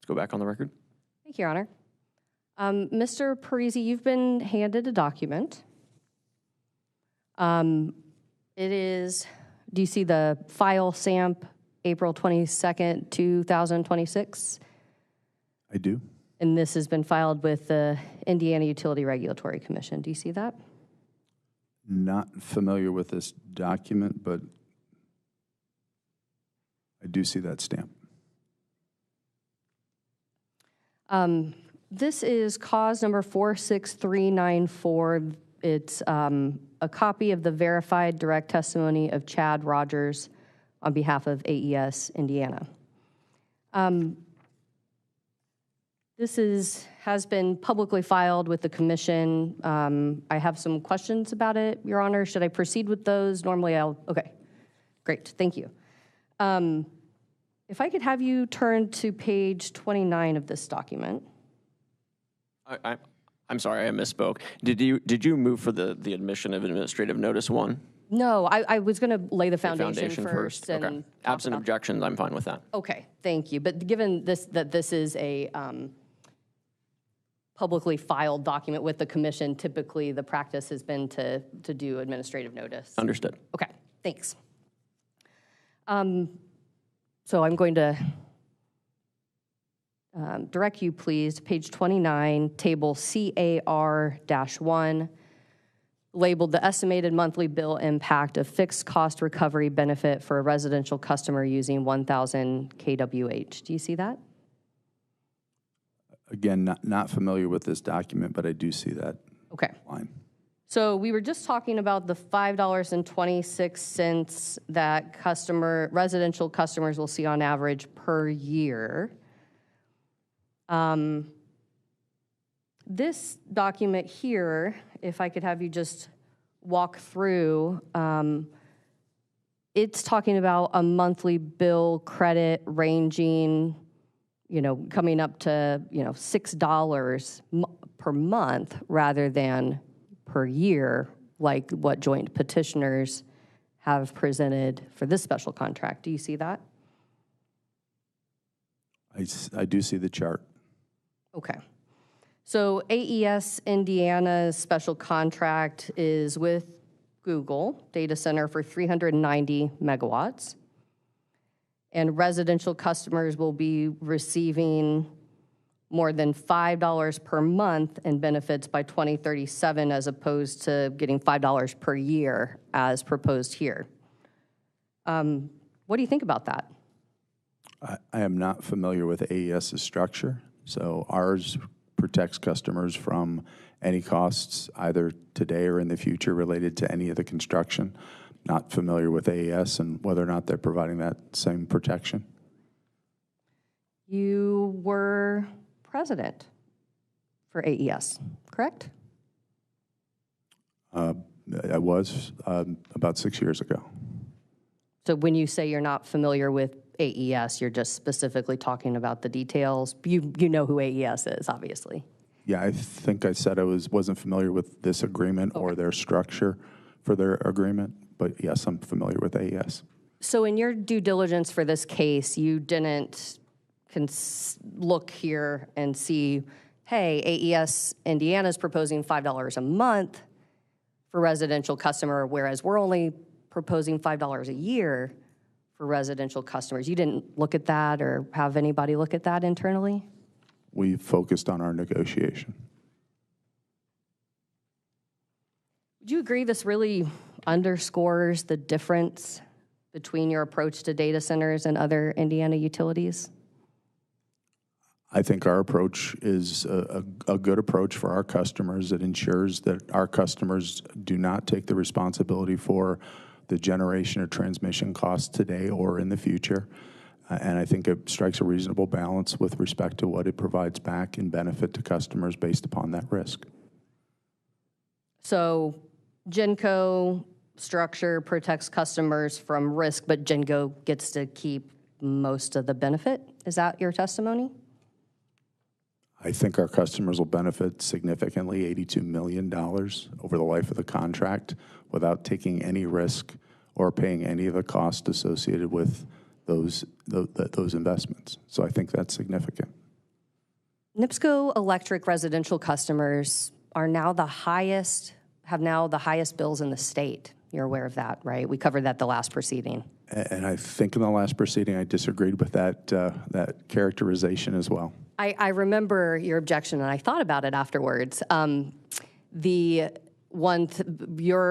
Let's go back on the record. Thank you, Your Honor. Mr. Parisi, you've been handed a document. It is, do you see the file SAMP April 22nd, 2026? I do. And this has been filed with the Indiana Utility Regulatory Commission. Do you see that? Not familiar with this document, but I do see that stamp. This is cause number 46394. It's a copy of the verified direct testimony of Chad Rogers on behalf of AES Indiana. This has been publicly filed with the commission. I have some questions about it, Your Honor. Should I proceed with those? Normally okay, great, thank you. If I could have you turn to page 29 of this document. I'm sorry, I misspoke. Did you move for the admission of administrative notice 1? No, I was going to lay the foundation first. Okay. And Absent objections, I'm fine with that. Okay, thank you. But given that this is a publicly filed document with the commission, typically the practice has been to do administrative notice. Understood. Okay, thanks. So I'm going to direct you, please, to page 29, table CAR-1, labeled the estimated monthly bill impact of fixed cost recovery benefit for a residential customer using 1,000 kWh. Do you see that? Again, not familiar with this document, but I do see that Okay. line. So we were just talking about the $5.26 that residential customers will see on average per year. This document here, if I could have you just walk through, it's talking about a monthly bill credit ranging, coming up to, $6 per month rather than per year, like what joint petitioners have presented for this special contract. Do you see that? I do see the chart. Okay. So AES Indiana's special contract is with Google Data Center for 390 megawatts. And residential customers will be receiving more than $5 per month in benefits by 2037, as opposed to getting $5 per year as proposed here. What do you think about that? I am not familiar with AES's structure, so ours protects customers from any costs either today or in the future related to any of the construction. Not familiar with AES and whether or not they're providing that same protection. You were president for AES, correct? I was about 6 years ago. So when you say you're not familiar with AES, you're just specifically talking about the details. You know who AES is, obviously. Yeah, I think I said I wasn't familiar with this agreement or their structure for their agreement, but yes, I'm familiar with AES. So in your due diligence for this case, you didn't look here and see, hey, AES Indiana is proposing $5 a month for residential customer, whereas we're only proposing $5 a year for residential customers. You didn't look at that or have anybody look at that internally? We focused on our negotiation. Would you agree this really underscores the difference between your approach to data centers and other Indiana utilities? I think our approach is a good approach for our customers. It ensures that our customers do not take the responsibility for the generation or transmission costs today or in the future. And I think it strikes a reasonable balance with respect to what it provides back in benefit to customers based upon that risk. So GenCo structure protects customers from risk, but GenCo gets to keep most of the benefit. Is that your testimony? I think our customers will benefit significantly, $82 million over the life of the contract without taking any risk or paying any of the costs associated with those investments. So I think that's significant. Nipsco electric residential customers are now have the highest bills in the state. You're aware of that, right? We covered that the last proceeding. And I think in the last proceeding, I disagreed with that characterization as well. I remember your objection, and I thought about it afterwards. Your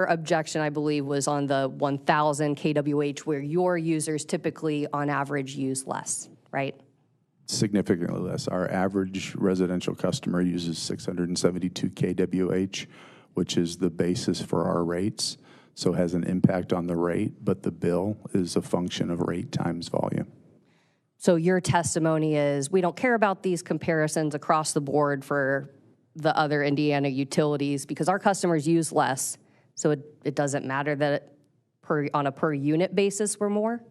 objection, I believe, was on the 1,000 kWh, where your users typically, on average, use less, right? Significantly less. Our average residential customer uses 672 kWh, which is the basis for our rates, so has an impact on the rate, but the bill is a function of rate times volume. So your testimony is, we don't care about these comparisons across the board for the other Indiana utilities because our customers use less, so it doesn't matter that on a per unit basis we're more?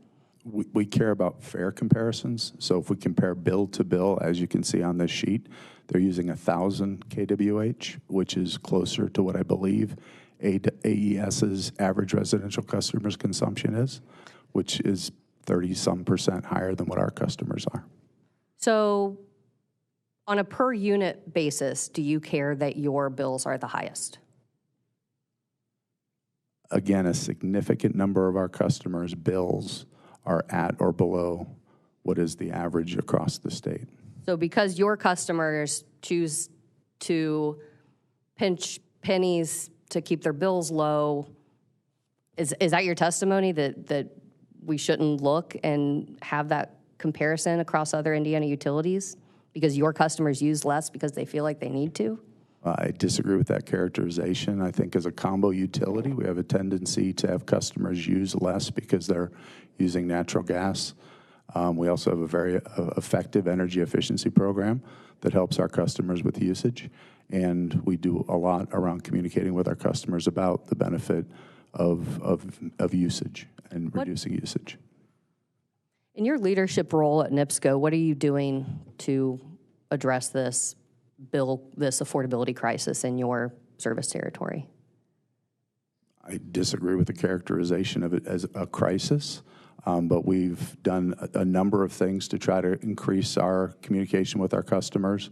We care about fair comparisons. So if we compare bill to bill, as you can see on this sheet, they're using 1,000 kWh, which is closer to what I believe AES's average residential customers' consumption is, which is 30-some% higher than what our customers are. So on a per unit basis, do you care that your bills are the highest? Again, a significant number of our customers' bills are at or below what is the average across the state. So because your customers choose to pinch pennies to keep their bills low, is that your testimony that we shouldn't look and have that comparison across other Indiana utilities because your customers use less because they feel like they need to? I disagree with that characterization. I think as a combo utility, we have a tendency to have customers use less because they're using natural gas. We also have a very effective energy efficiency program that helps our customers with usage. And we do a lot around communicating with our customers about the benefit of usage and reducing usage. In your leadership role at Nipsco, what are you doing to address this affordability crisis in your service territory? I disagree with the characterization of it as a crisis, but we've done a number of things to try to increase our communication with our customers.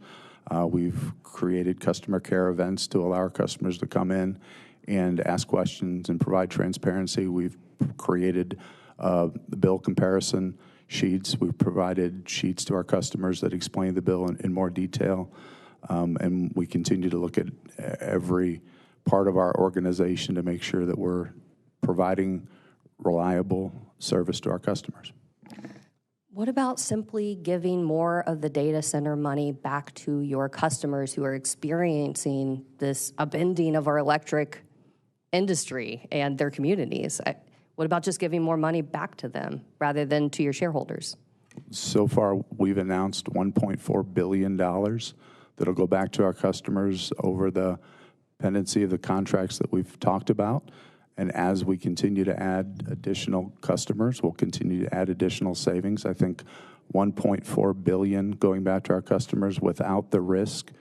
We've created customer care events to allow our customers to come in and ask questions and provide transparency. We've created the bill comparison sheets. We've provided sheets to our customers that explain the bill in more detail. And we continue to look at every part of our organization to make sure that we're providing reliable service to our customers. What about simply giving more of the data center money back to your customers who are experiencing this upending of our electric industry and their communities? What about just giving more money back to them rather than to your shareholders? So far, we've announced $1.4 billion that'll go back to our customers over the pendency of the contracts that we've talked about. And as we continue to add additional customers, we'll continue to add additional savings. I think $1.4 billion going back to our customers without the risk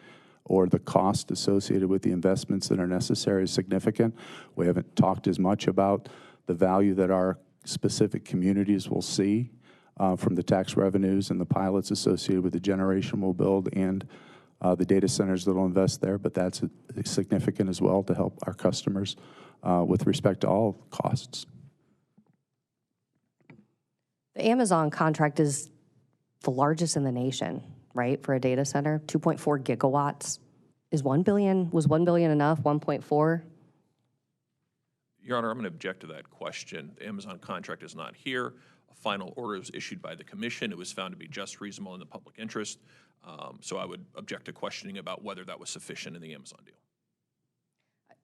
or the cost associated with the investments that are necessary is significant. We haven't talked as much about the value that our specific communities will see from the tax revenues and the pilots associated with the generation we'll build and the data centers that will invest there, but that's significant as well to help our customers with respect to all costs. The Amazon contract is the largest in the nation, right, for a data center, 2.4 gigawatts. Was $1 billion enough, 1.4? Your Honor, I'm going to object to that question. The Amazon contract is not here. A final order was issued by the commission. It was found to be just reasonable in the public interest. So I would object to questioning about whether that was sufficient in the Amazon deal.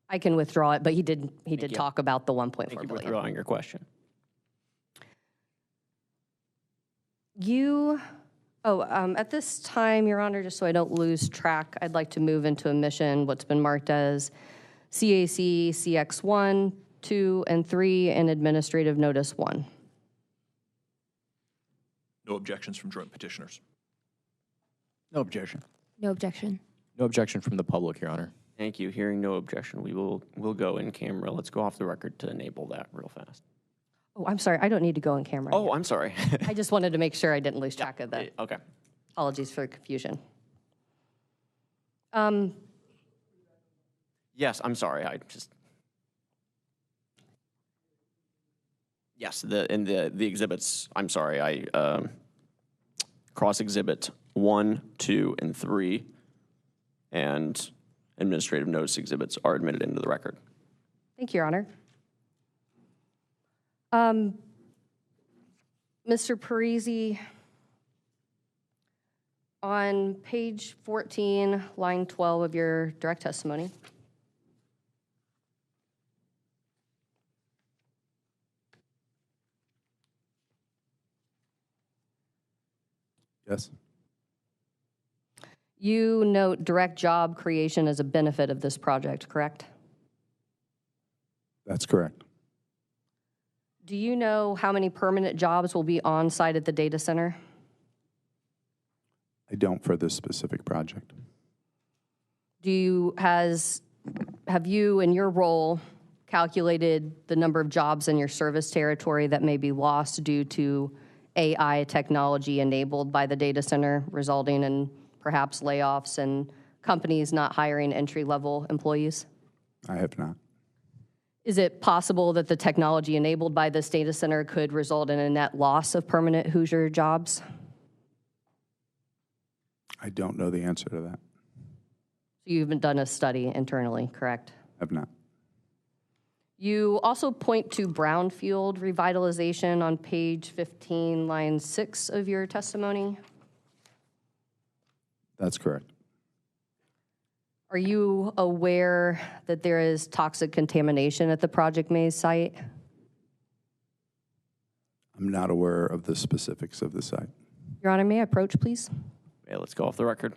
I can withdraw it, but he did talk about the 1.4 Thank you for billion. withdrawing your question. At this time, Your Honor, just so I don't lose track, I'd like to move into a mission, what's been marked as CAC CX1, 2, and 3, and Administrative Notice 1. No objections from joint petitioners. No objection. No objection. No objection from the public, Your Honor. Thank you. Hearing no objection, we'll go in camera. Let's go off the record to enable that real fast. Oh, I'm sorry. I don't need to go in camera. Oh, I'm sorry. I just wanted to make sure I didn't lose track of that. Okay. Apologies for the confusion. Yes, I'm sorry, yes, in the exhibits, I'm sorry, cross-exhibit 1, 2, and 3, and administrative notice exhibits are admitted into the record. Thank you, Your Honor. Mr. Parisi, on page 14, line 12 of your direct testimony, Yes? you note direct job creation as a benefit of this project, correct? That's correct. Do you know how many permanent jobs will be on site at the data center? I don't for this specific project. Have you, in your role, calculated the number of jobs in your service territory that may be lost due to AI technology enabled by the data center, resulting in perhaps layoffs and companies not hiring entry-level employees? I have not. Is it possible that the technology enabled by this data center could result in a net loss of permanent Hoosier jobs? I don't know the answer to that. You haven't done a study internally, correct? I've not. You also point to brownfield revitalization on page 15, line 6 of your testimony. That's correct. Are you aware that there is toxic contamination at the Project Maze site? I'm not aware of the specifics of the site. Your Honor, may I approach, please? Okay, let's go off the record.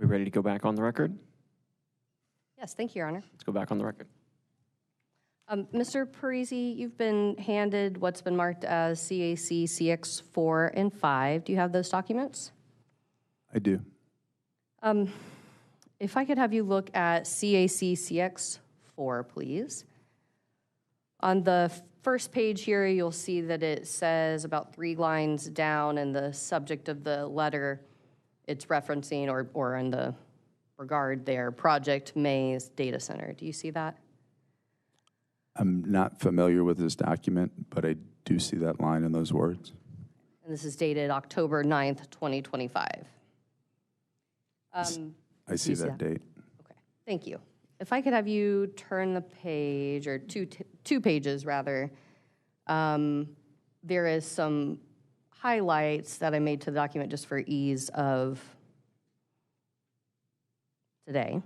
We ready to go back on the record? Yes, thank you, Your Honor. Let's go back on the record. Mr. Parisi, you've been handed what's been marked as CAC CX 4 and 5. Do you have those documents? I do. If I could have you look at CAC CX 4, please. On the first page here, you'll see that it says about 3 lines down in the subject of the letter, it's referencing or in the regard there, Project Maze Data Center. Do you see that? I'm not familiar with this document, but I do see that line in those words. And this is dated October 9th, 2025. I see you see that that? date. Okay, thank you. If I could have you turn the page, or two pages rather, there is some highlights that I made to the document just for ease of today.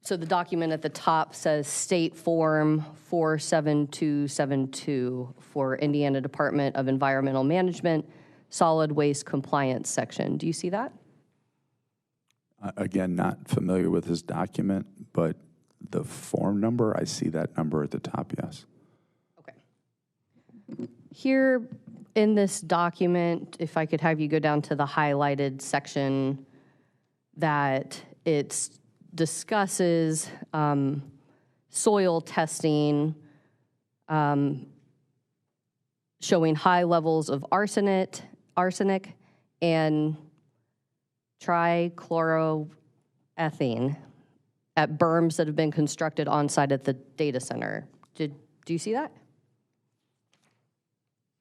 So the document at the top says State Form 47272 for Indiana Department of Environmental Management, Solid Waste Compliance Section. Do you see that? Again, not familiar with this document, but the form number, I see that number at the top, yes. Okay. Here in this document, if I could have you go down to the highlighted section that it discusses soil testing showing high levels of arsenic and trichloroethene at berms that have been constructed on site at the data center. Do you see that?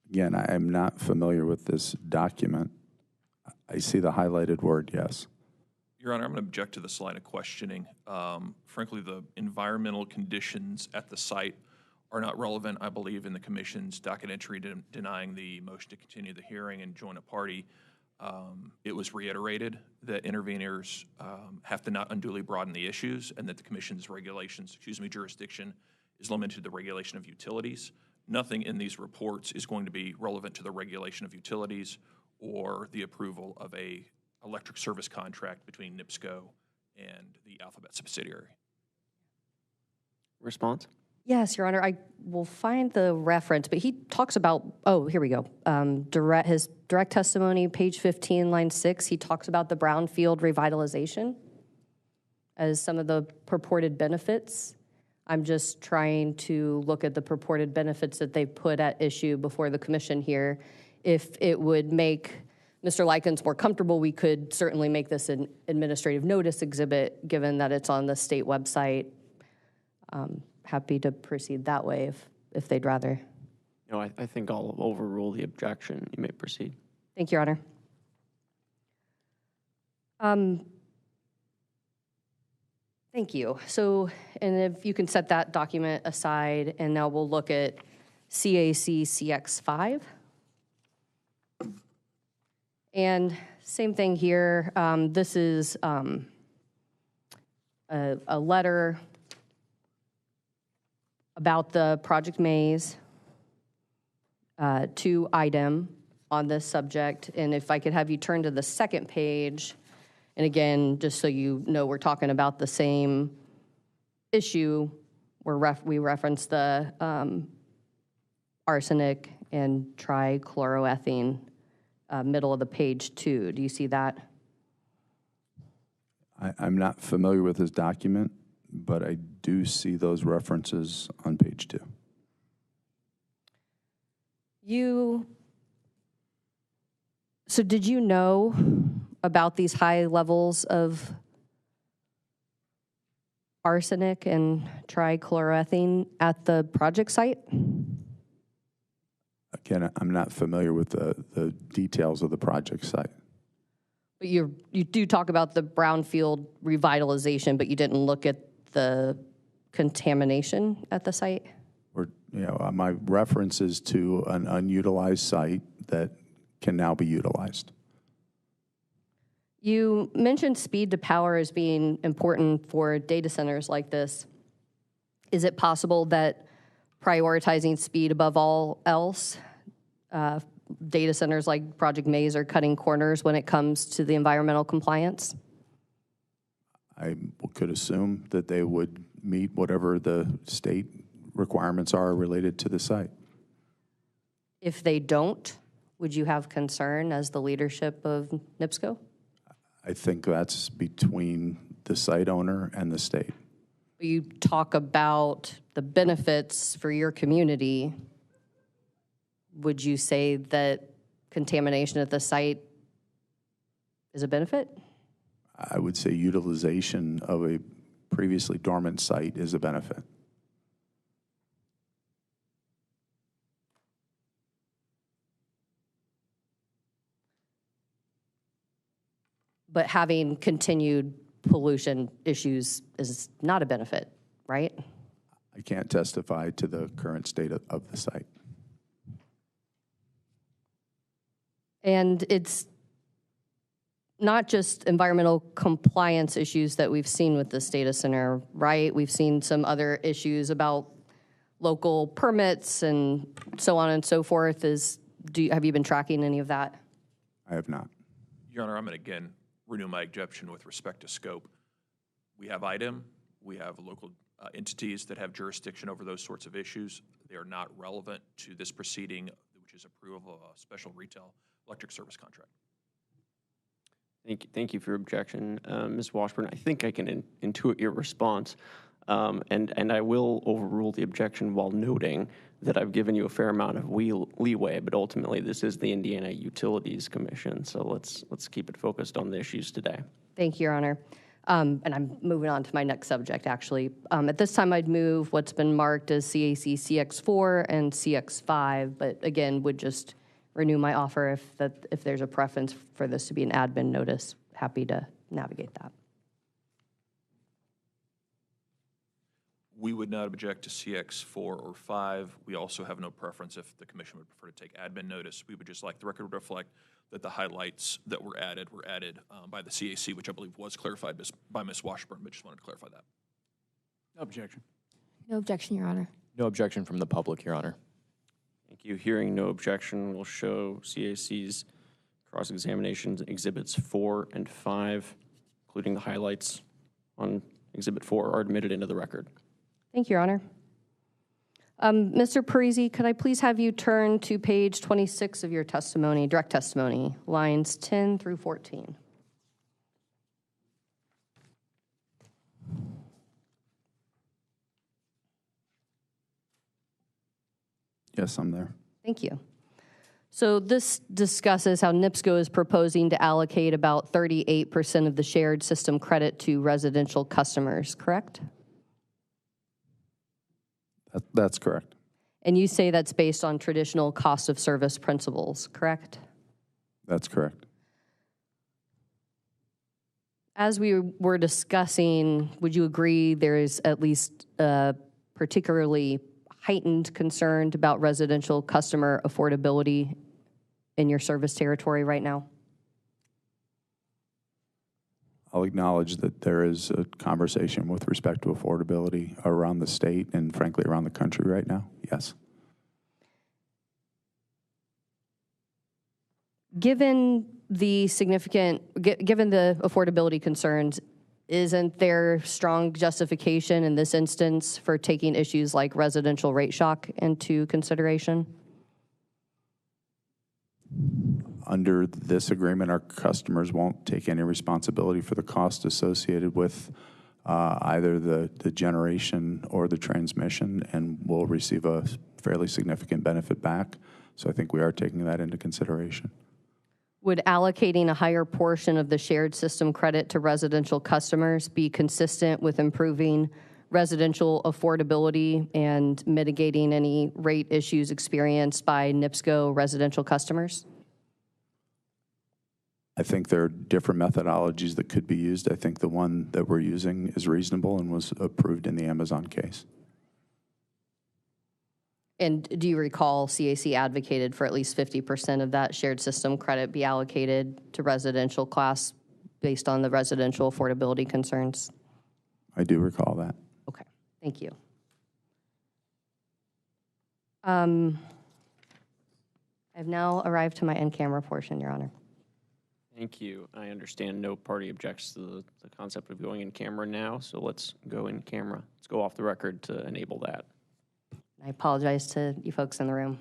Again, I am not familiar with this document. I see the highlighted word, yes. Your Honor, I'm going to object to this line of questioning. Frankly, the environmental conditions at the site are not relevant, I believe, in the Commission's docket entry denying the motion to continue the hearing and join a party. It was reiterated that interveners have to not unduly broaden the issues and that the Commission's jurisdiction is limited to the regulation of utilities. Nothing in these reports is going to be relevant to the regulation of utilities or the approval of a electric service contract between Nipsco and the Alphabet subsidiary. Response? Yes, Your Honor, I will find the reference, but he talks about, oh, here we go. His direct testimony, page 15, line 6, he talks about the brownfield revitalization as some of the purported benefits. I'm just trying to look at the purported benefits that they put at issue before the Commission here. If it would make Mr. Likens more comfortable, we could certainly make this an administrative notice exhibit, given that it's on the state website. Happy to proceed that way if they'd rather. No, I think I'll overrule the objection. You may proceed. Thank you, Your Honor. Thank you. So, and if you can set that document aside, and now we'll look at CAC CX5. And same thing here. This is a letter about the Project Maze to IDEM on this subject. And if I could have you turn to the second page, and again, just so you know, we're talking about the same issue. We reference the arsenic and trichloroethene, middle of the page 2. Do you see that? I'm not familiar with this document, but I do see those references on page 2. So did you know about these high levels of arsenic and trichloroethene at the project site? Again, I'm not familiar with the details of the project site. But you do talk about the brownfield revitalization, but you didn't look at the contamination at the site? My reference is to an unutilized site that can now be utilized. You mentioned speed to power as being important for data centers like this. Is it possible that prioritizing speed above all else, data centers like Project Maze are cutting corners when it comes to the environmental compliance? I could assume that they would meet whatever the state requirements are related to the site. If they don't, would you have concern as the leadership of Nipsco? I think that's between the site owner and the state. You talk about the benefits for your community. Would you say that contamination at the site is a benefit? I would say utilization of a previously dormant site is a benefit. But having continued pollution issues is not a benefit, right? I can't testify to the current state of the site. And it's not just environmental compliance issues that we've seen with this data center, right? We've seen some other issues about local permits and so on and so forth. Have you been tracking any of that? I have not. Your Honor, I'm going to again renew my objection with respect to scope. We have IDEM, we have local entities that have jurisdiction over those sorts of issues. They are not relevant to this proceeding, which is approval of a special retail electric service contract. Thank you for your objection, Ms. Washburn. I think I can intuit your response, and I will overrule the objection while noting that I've given you a fair amount of leeway, but ultimately this is the Indiana Utilities Commission, so let's keep it focused on the issues today. Thank you, Your Honor. And I'm moving on to my next subject, actually. At this time, I'd move what's been marked as CAC CX4 and CX5, but again, would just renew my offer if there's a preference for this to be an admin notice. Happy to navigate that. We would not object to CX4 or 5. We also have no preference if the commission would prefer to take admin notice. We would just like the record to reflect that the highlights that were added by the CAC, which I believe was clarified by Ms. Washburn, but just wanted to clarify that. No objection. No objection, Your Honor. No objection from the public, Your Honor. Thank you. Hearing no objection, we'll show CAC's cross-examinations exhibits 4 and 5, including the highlights on exhibit 4, are admitted into the record. Thank you, Your Honor. Mr. Parisi, could I please have you turn to page 26 of your testimony, direct testimony, lines 10 through 14. Yes, I'm there. Thank you. So this discusses how Nipsco is proposing to allocate about 38% of the shared system credit to residential customers, correct? That's correct. And you say that's based on traditional cost of service principles, correct? That's correct. As we were discussing, would you agree there is at least a particularly heightened concern about residential customer affordability in your service territory right now? I'll acknowledge that there is a conversation with respect to affordability around the state and frankly around the country right now. Yes. Given the affordability concerns, isn't there strong justification in this instance for taking issues like residential rate shock into consideration? Under this agreement, our customers won't take any responsibility for the cost associated with either the generation or the transmission, and will receive a fairly significant benefit back. So I think we are taking that into consideration. Would allocating a higher portion of the shared system credit to residential customers be consistent with improving residential affordability and mitigating any rate issues experienced by Nipsco residential customers? I think there are different methodologies that could be used. I think the one that we're using is reasonable and was approved in the Amazon case. And do you recall CAC advocated for at least 50% of that shared system credit be allocated to residential class based on the residential affordability concerns? I do recall that. Okay, thank you. I've now arrived to my in-camera portion, Your Honor. Thank you. I understand no party objects to the concept of going in camera now, so let's go in camera. Let's go off the record to enable that. I apologize to you folks in the room.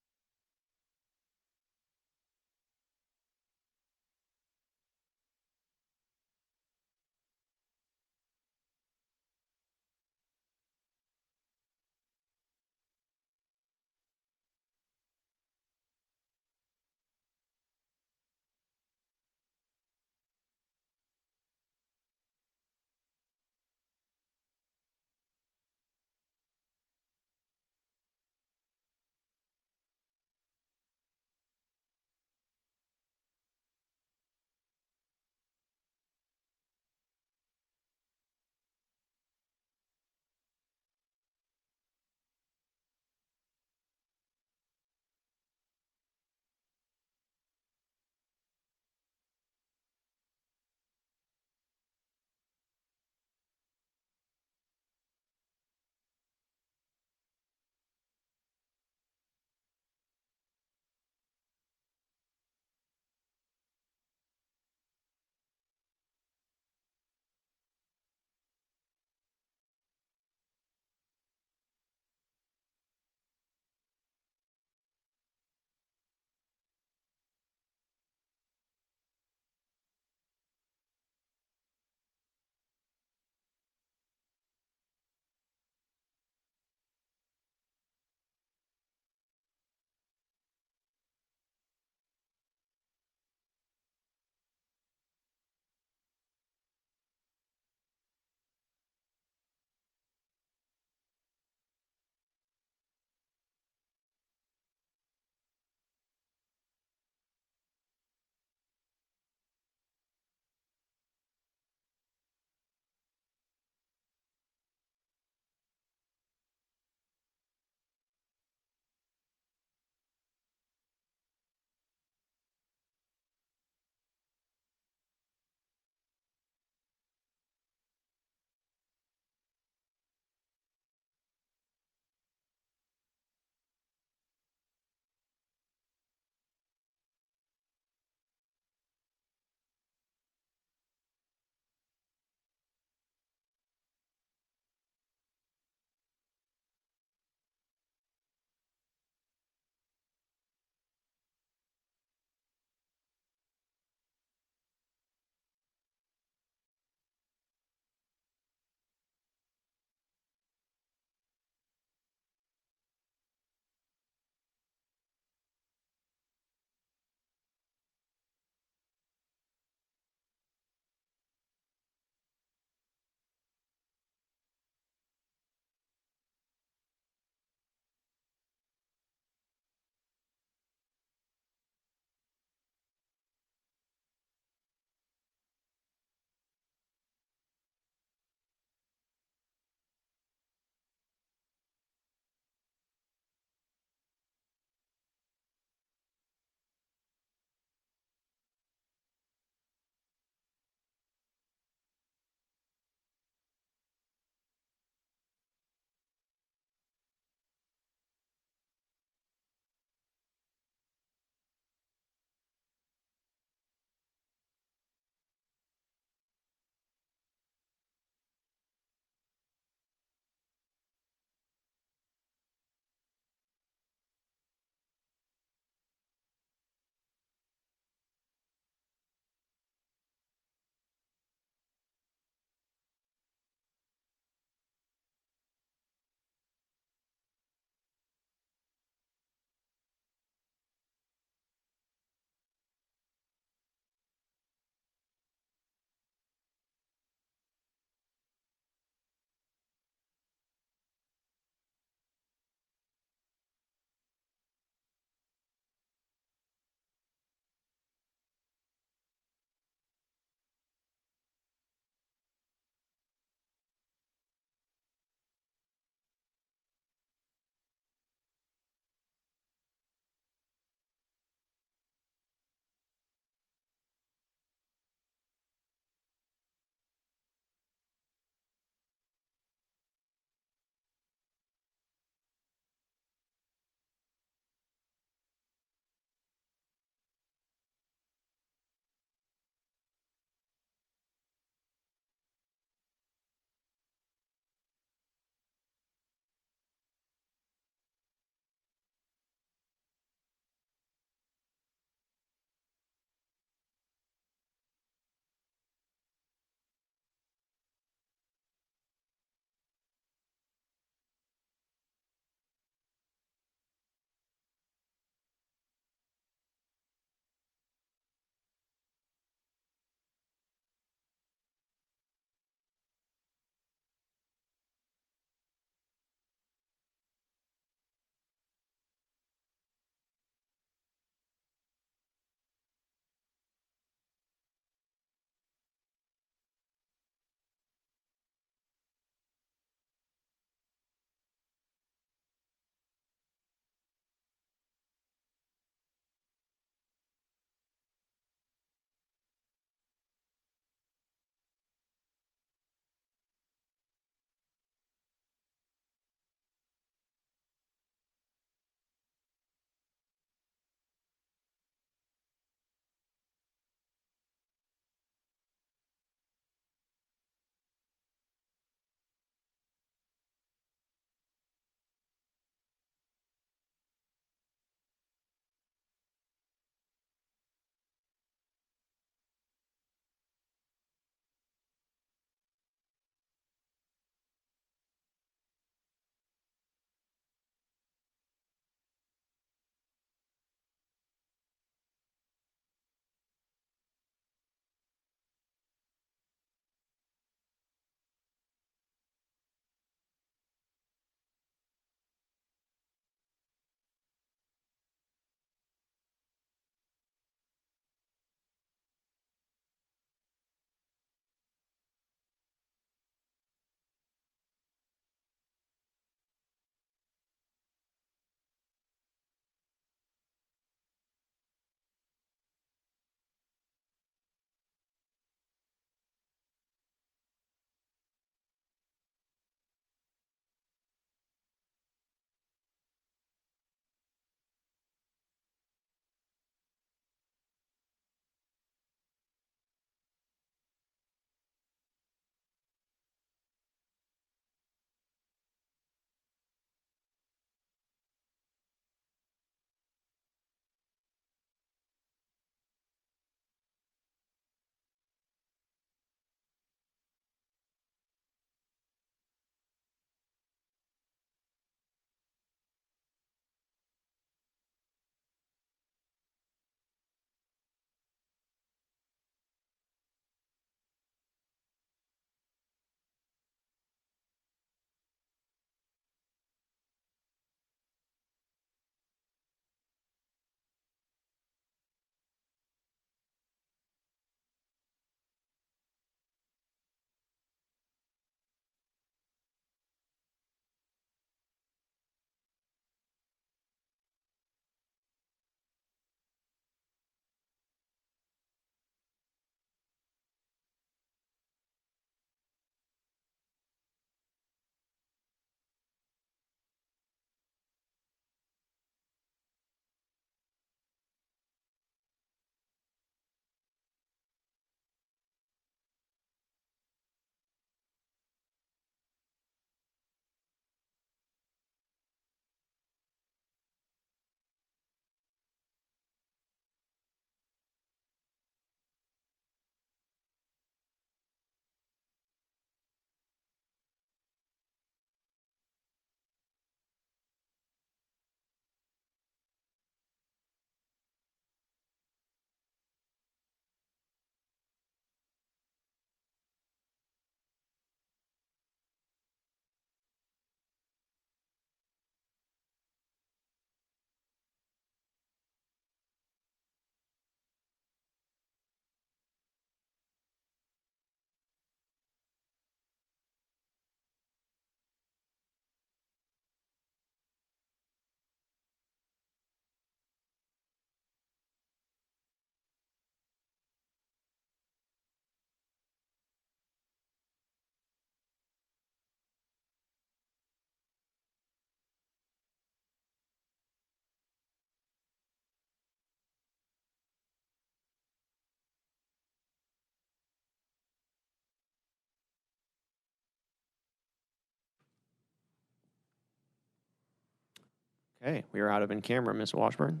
Okay, we are out of in camera. Ms. Washburn?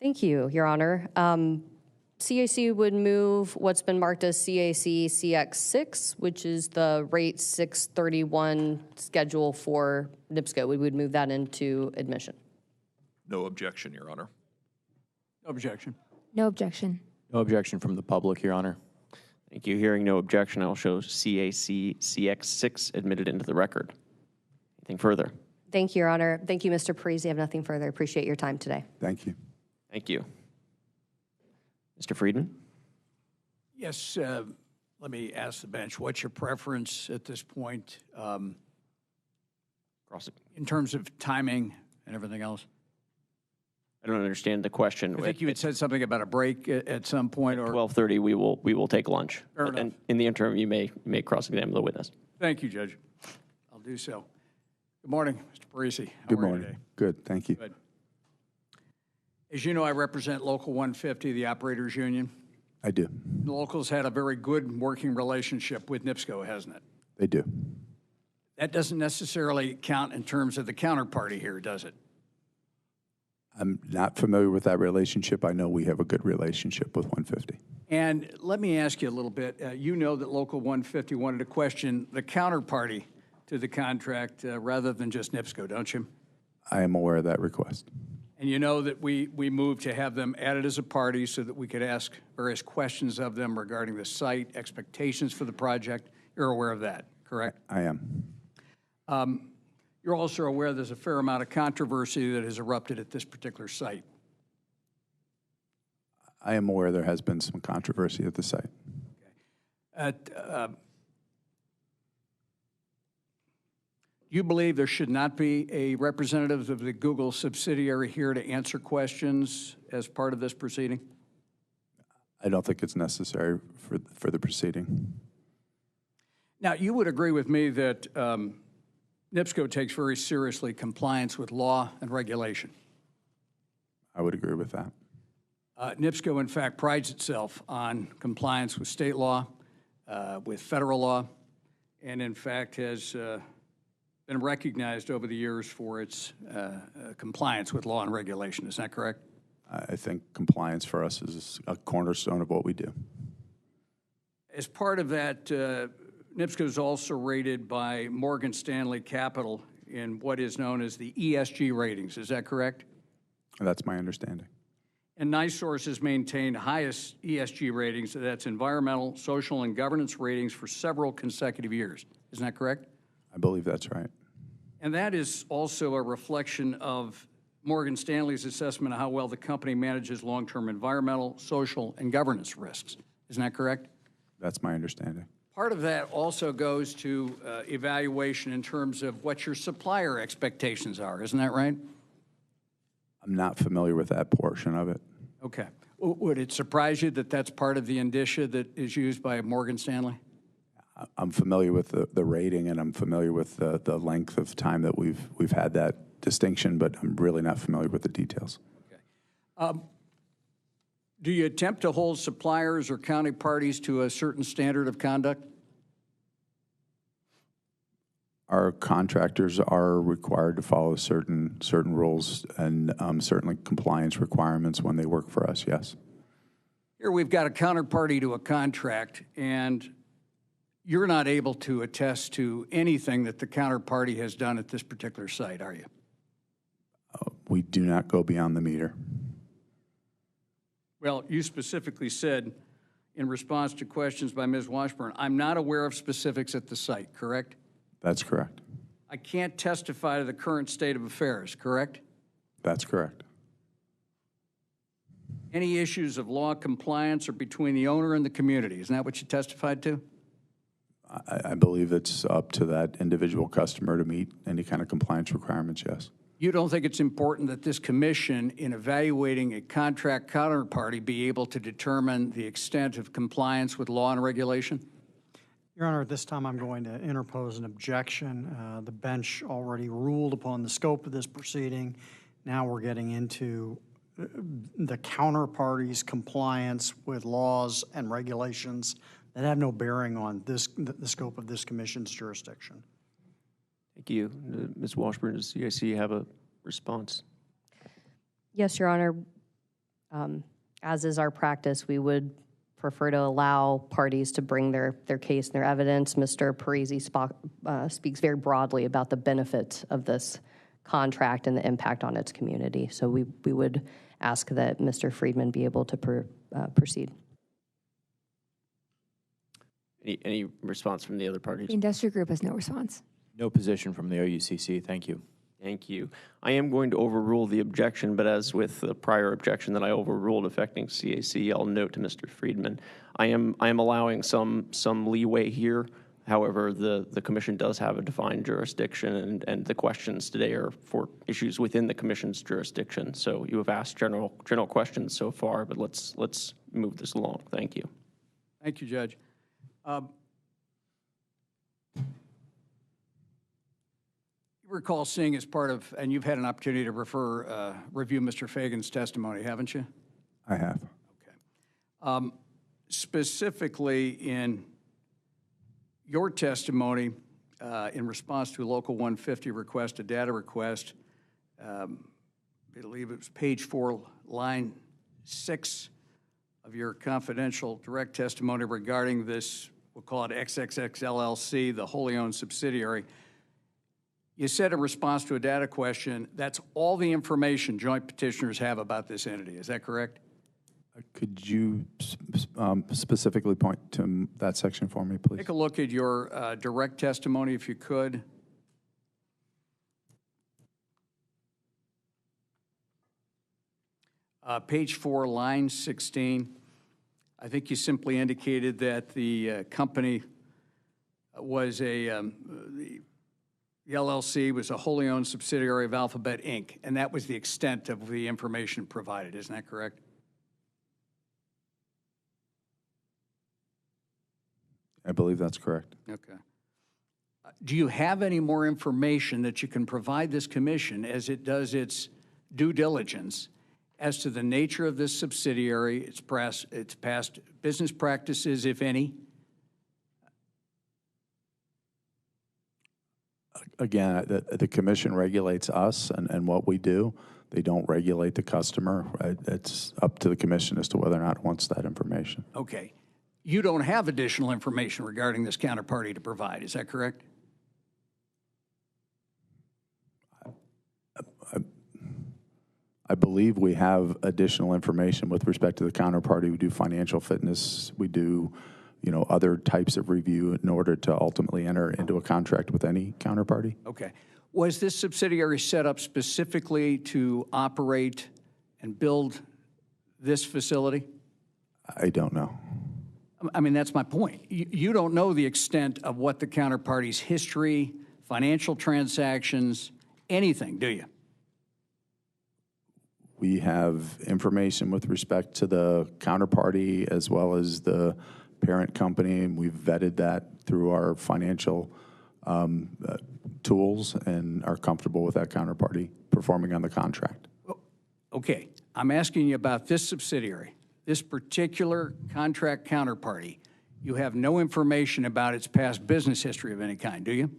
Thank you, Your Honor. CAC would move what's been marked as CAC CX6, which is the rate 631 schedule for Nipsco. We would move that into admission. No objection, Your Honor. No objection. No objection. No objection from the public, Your Honor. Thank you. Hearing no objection, I'll show CAC CX6 admitted into the record. Anything further? Thank you, Your Honor. Thank you, Mr. Parisi. I have nothing further. Appreciate your time today. Thank you. Thank you. Mr. Friedman? Yes, let me ask the bench, what's your preference at this point Cross it. in terms of timing and everything else? I don't understand the question. I think you had said something about a break at some point, or 12:30, we will take lunch. Fair enough. And in the interim, you may cross-examine the witness. Thank you, Judge. I'll do so. Good morning, Mr. Parisi. How Good are you morning. today? Good, thank you. Good. As you know, I represent Local 150, the Operators Union. I do. The locals had a very good working relationship with Nipsco, hasn't it? They do. That doesn't necessarily count in terms of the counterparty here, does it? I'm not familiar with that relationship. I know we have a good relationship with 150. And let me ask you a little bit. You know that Local 150 wanted to question the counterparty to the contract rather than just Nipsco, don't you? I am aware of that request. And you know that we moved to have them added as a party so that we could ask various questions of them regarding the site, expectations for the project. You're aware of that, correct? I am. You're also aware there's a fair amount of controversy that has erupted at this particular site. I am aware there has been some controversy at the site. Do you believe there should not be a representative of the Google subsidiary here to answer questions as part of this proceeding? I don't think it's necessary for the proceeding. Now, you would agree with me that Nipsco takes very seriously compliance with law and regulation. I would agree with that. Nipsco, in fact, prides itself on compliance with state law, with federal law, and in fact has been recognized over the years for its compliance with law and regulation. Is that correct? I think compliance for us is a cornerstone of what we do. As part of that, Nipsco is also rated by Morgan Stanley Capital in what is known as the ESG ratings. Is that correct? That's my understanding. And NiSource has maintained highest ESG ratings, that's environmental, social, and governance ratings for several consecutive years. Isn't that correct? I believe that's right. And that is also a reflection of Morgan Stanley's assessment of how well the company manages long-term environmental, social, and governance risks. Isn't that correct? That's my understanding. Part of that also goes to evaluation in terms of what your supplier expectations are. Isn't that right? I'm not familiar with that portion of it. Okay. Would it surprise you that that's part of the indicia that is used by Morgan Stanley? I'm familiar with the rating, and I'm familiar with the length of time that we've had that distinction, but I'm really not familiar with the details. Okay. Do you attempt to hold suppliers or counterparties to a certain standard of conduct? Our contractors are required to follow certain rules and certainly compliance requirements when they work for us, yes. Here we've got a counterparty to a contract, and you're not able to attest to anything that the counterparty has done at this particular site, are you? We do not go beyond the meter. Well, you specifically said in response to questions by Ms. Washburn, I'm not aware of specifics at the site, correct? That's correct. I can't testify to the current state of affairs, correct? That's correct. Any issues of law compliance are between the owner and the community. Isn't that what you testified to? I believe it's up to that individual customer to meet any kind of compliance requirements, yes. You don't think it's important that this commission, in evaluating a contract counterparty, be able to determine the extent of compliance with law and regulation? Your Honor, at this time, I'm going to interpose an objection. The bench already ruled upon the scope of this proceeding. Now we're getting into the counterparty's compliance with laws and regulations that have no bearing on the scope of this commission's jurisdiction. Thank you. Ms. Washburn, does CIC have a response? Yes, Your Honor. As is our practice, we would prefer to allow parties to bring their case and their evidence. Mr. Parisi speaks very broadly about the benefits of this contract and the impact on its community. So we would ask that Mr. Friedman be able to proceed. Any response from the other The parties? industrial group has no response. No position from the OUCC. Thank you. Thank you. I am going to overrule the objection, but as with the prior objection that I overruled affecting CAC, I'll note to Mr. Friedman, I am allowing some leeway here. However, the commission does have a defined jurisdiction, and the questions today are for issues within the commission's jurisdiction. So you have asked general questions so far, but let's move this along. Thank you. Thank you, Judge. You recall seeing as part of, and you've had an opportunity to review Mr. Fagan's testimony, haven't you? I have. Okay. Specifically in your testimony, in response to a Local 150 request, a data request, I believe it was page 4, line 6 of your confidential direct testimony regarding this, we'll call it XXX LLC, the wholly owned subsidiary. You said in response to a data question, that's all the information joint petitioners have about this entity. Is that correct? Could you specifically point to that section for me, please? Take a look at your direct testimony, if you could. Page 4, line 16. I think you simply indicated that the company was the LLC was a wholly owned subsidiary of Alphabet, Inc., and that was the extent of the information provided. Isn't that correct? I believe that's correct. Okay. Do you have any more information that you can provide this commission as it does its due diligence as to the nature of this subsidiary, its past business practices, if any? Again, the commission regulates us and what we do. They don't regulate the customer. It's up to the commission as to whether or not it wants that information. Okay. You don't have additional information regarding this counterparty to provide, is that correct? I believe we have additional information with respect to the counterparty. We do financial fitness. We do, other types of review in order to ultimately enter into a contract with any counterparty. Okay. Was this subsidiary set up specifically to operate and build this facility? I don't know. I mean, that's my point. You don't know the extent of what the counterparty's history, financial transactions, anything, do you? We have information with respect to the counterparty as well as the parent company, and we've vetted that through our financial tools and are comfortable with that counterparty performing on the contract. Okay. I'm asking you about this subsidiary. This particular contract counterparty, you have no information about its past business history of any kind, do you?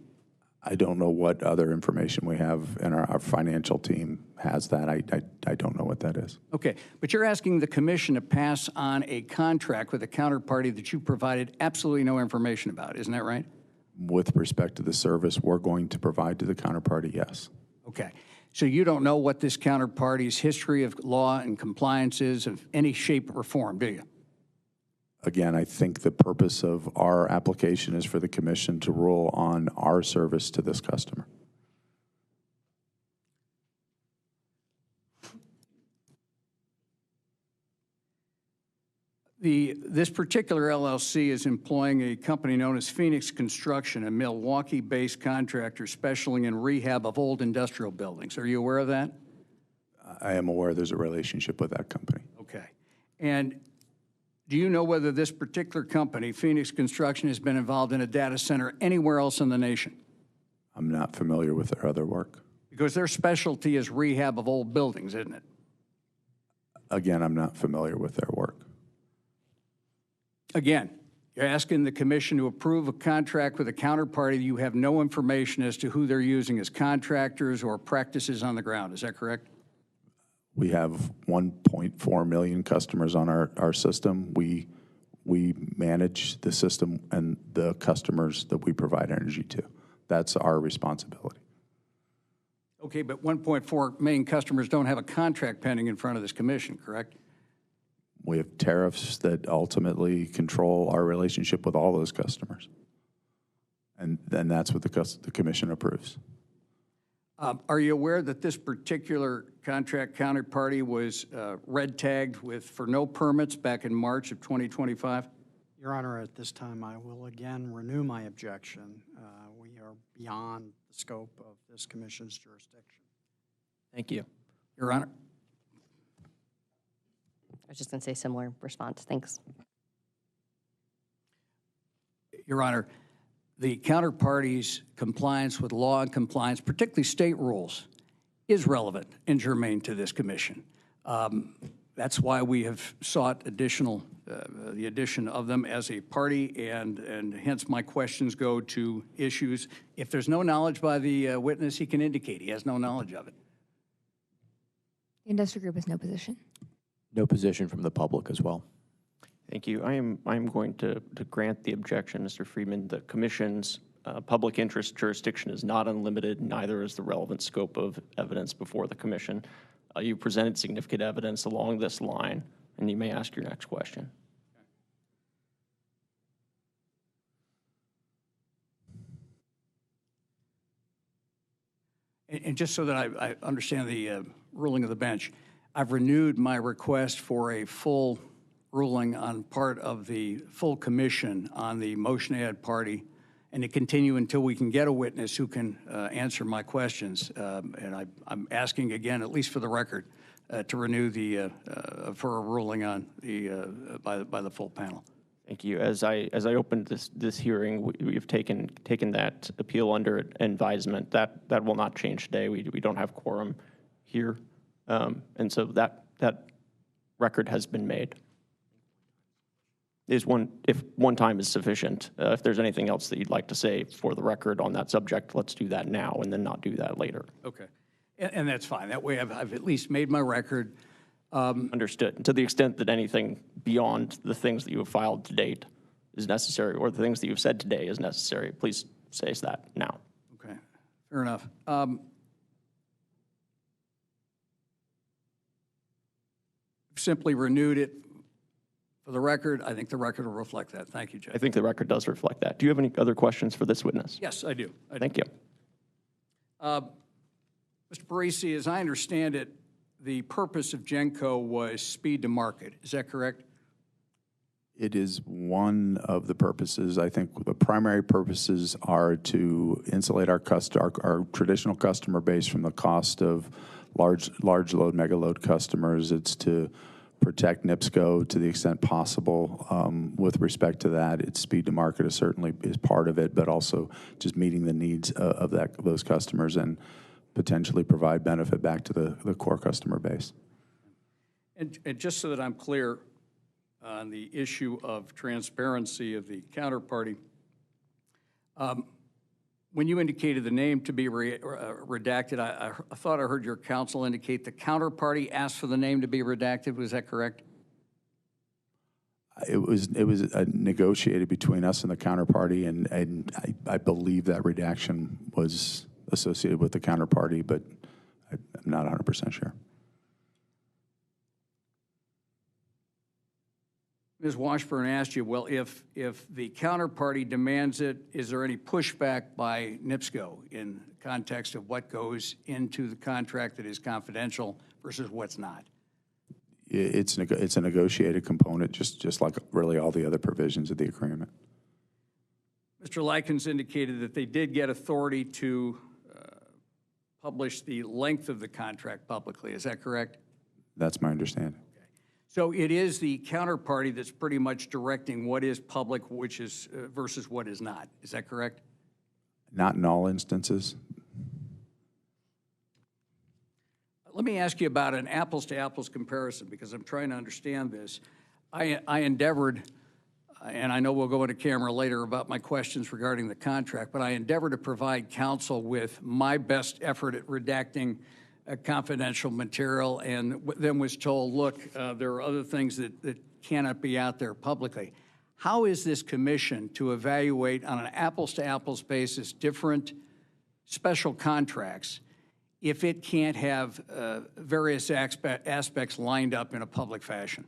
I don't know what other information we have, and our financial team has that. I don't know what that is. Okay, but you're asking the commission to pass on a contract with a counterparty that you provided absolutely no information about, isn't that right? With respect to the service we're going to provide to the counterparty, yes. Okay, so you don't know what this counterparty's history of law and compliance is of any shape or form, do you? Again, I think the purpose of our application is for the commission to rule on our service to this customer. This particular LLC is employing a company known as Phoenix Construction, a Milwaukee-based contractor specializing in rehab of old industrial buildings. Are you aware of that? I am aware there's a relationship with that company. Okay. And do you know whether this particular company, Phoenix Construction, has been involved in a data center anywhere else in the nation? I'm not familiar with their other work. Because their specialty is rehab of old buildings, isn't it? Again, I'm not familiar with their work. Again, You're asking the commission to approve a contract with a counterparty. You have no information as to who they're using as contractors or practices on the ground. Is that correct? We have 1.4 million customers on our system. We manage the system and the customers that we provide energy to. That's our responsibility. Okay, but 1.4 million customers don't have a contract pending in front of this commission, correct? We have tariffs that ultimately control our relationship with all those customers. And then that's what the commission approves. Are you aware that this particular contract counterparty was red tagged for no permits back in March of 2025? Your Honor, at this time, I will again renew my objection. We are beyond the scope of this commission's jurisdiction. Thank you. Your Honor. I was just going to say similar response. Thanks. Your Honor, the counterparty's compliance with law and compliance, particularly state rules, is relevant and germane to this commission. That's why we have sought the addition of them as a party, and hence my questions go to issues. If there's no knowledge by the witness, he can indicate he has no knowledge of it. The industrial group has no position. No position from the public as well. Thank you. I am going to grant the objection, Mr. Friedman. The commission's public interest jurisdiction is not unlimited, neither is the relevant scope of evidence before the commission. You presented significant evidence along this line, and you may ask your next question. And just so that I understand the ruling of the bench, I've renewed my request for a full ruling on part of the full commission on the motion ad party, and to continue until we can get a witness who can answer my questions. And I'm asking again, at least for the record, to renew for a ruling on by the full panel. Thank you. As I opened this hearing, we have taken that appeal under advisement. That will not change today. We don't have quorum here, and so that record has been made. If one time is sufficient, if there's anything else that you'd like to say for the record on that subject, let's do that now and then not do that later. Okay, and that's fine. That way, I've at least made my record. Understood. To the extent that anything beyond the things that you have filed to date is necessary, or the things that you've said today is necessary, please say that now. Okay, fair enough. Simply renewed it. For the record, I think the record will reflect that. Thank you, Judge. I think the record does reflect that. Do you have any other questions for this witness? Yes, I do. Thank you. Mr. Parisi, as I understand it, the purpose of GenCo was speed to market. Is that correct? It is one of the purposes. I think the primary purposes are to insulate our traditional customer base from the cost of large load, mega load customers. It's to protect Nipsco to the extent possible. With respect to that, its speed to market is certainly part of it, but also just meeting the needs of those customers and potentially provide benefit back to the core customer base. And just so that I'm clear on the issue of transparency of the counterparty, when you indicated the name to be redacted, I thought I heard your counsel indicate the counterparty asked for the name to be redacted. Was that correct? It was negotiated between us and the counterparty, and I believe that redaction was associated with the counterparty, but I'm not 100% sure. Ms. Washburn asked you, well, if the counterparty demands it, is there any pushback by Nipsco in context of what goes into the contract that is confidential versus what's not? It's a negotiated component, just like really all the other provisions of the agreement. Mr. Likens indicated that they did get authority to publish the length of the contract publicly. Is that correct? That's my understanding. So it is the counterparty that's pretty much directing what is public, which is versus what is not. Is that correct? Not in all instances. Let me ask you about an apples to apples comparison because I'm trying to understand this. I endeavored and I know we'll go into camera later about my questions regarding the contract, but I endeavor to provide counsel with my best effort at redacting confidential material, and then was told, look, there are other things that cannot be out there publicly. How is this commission to evaluate on an apples-to-apples basis different special contracts if it can't have various aspects lined up in a public fashion?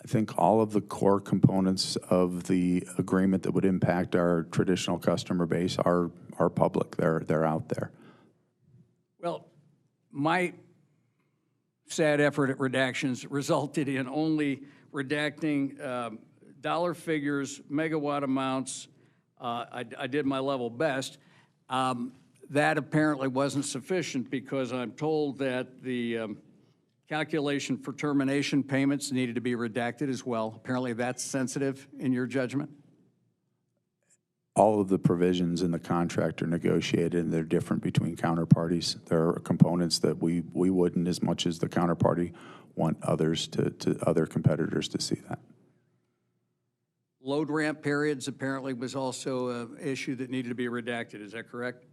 I think all of the core components of the agreement that would impact our traditional customer base are public. They're out there. Well, my sad effort at redactions resulted in only redacting dollar figures, megawatt amounts. I did my level best. That apparently wasn't sufficient because I'm told that the calculation for termination payments needed to be redacted as well. Apparently that's sensitive in your judgment? All of the provisions in the contract are negotiated, and they're different between counterparties. There are components that we wouldn't, as much as the counterparty, want others to other competitors to see that. Load ramp periods apparently was also an issue that needed to be redacted. Is that correct?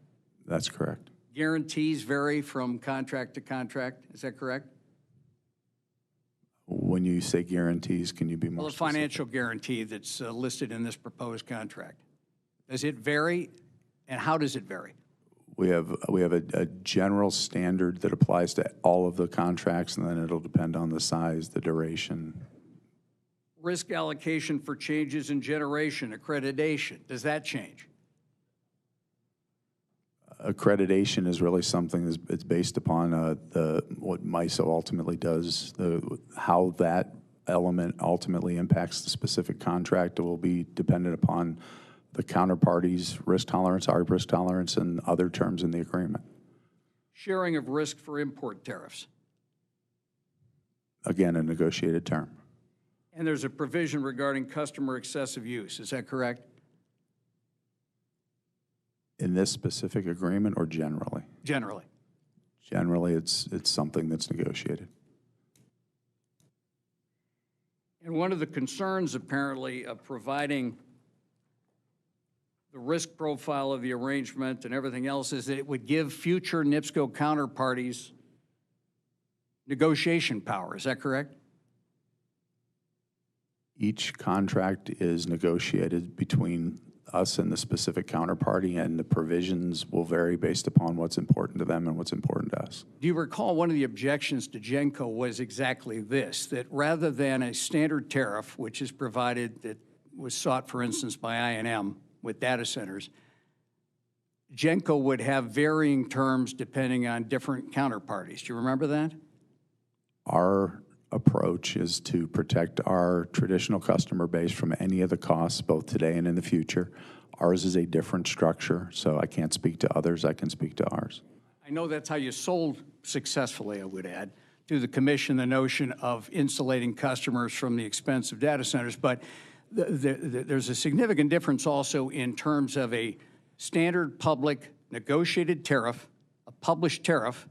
That's correct. Guarantees vary from contract to contract. Is that correct? When you say guarantees, can you be more Well, the specific? financial guarantee that's listed in this proposed contract. Does it vary, and how does it vary? We have a general standard that applies to all of the contracts, and then it'll depend on the size, the duration. Risk allocation for changes in generation, accreditation, does that change? Accreditation is really something that's based upon what MISO ultimately does. How that element ultimately impacts the specific contract will be dependent upon the counterparty's risk tolerance, our risk tolerance, and other terms in the agreement. Sharing of risk for import tariffs. Again, a negotiated term. And there's a provision regarding customer excessive use, is that correct? In this specific agreement or generally? Generally. Generally, it's something that's negotiated. And one of the concerns, apparently, of providing the risk profile of the arrangement and everything else is that it would give future Nipsco counterparties negotiation power. Is that correct? Each contract is negotiated between us and the specific counterparty, and the provisions will vary based upon what's important to them and what's important to us. Do you recall one of the objections to GENCO was exactly this, that rather than a standard tariff, which is provided, that was sought, for instance, by I&M with data centers, GENCO would have varying terms depending on different counterparties. Do you remember that? Our approach is to protect our traditional customer base from any of the costs, both today and in the future. Ours is a different structure, so I can't speak to others. I can speak to ours. I know that's how you sold successfully, I would add, to the commission the notion of insulating customers from the expense of data centers, but there's a significant difference also in terms of a standard public negotiated tariff, a published tariff,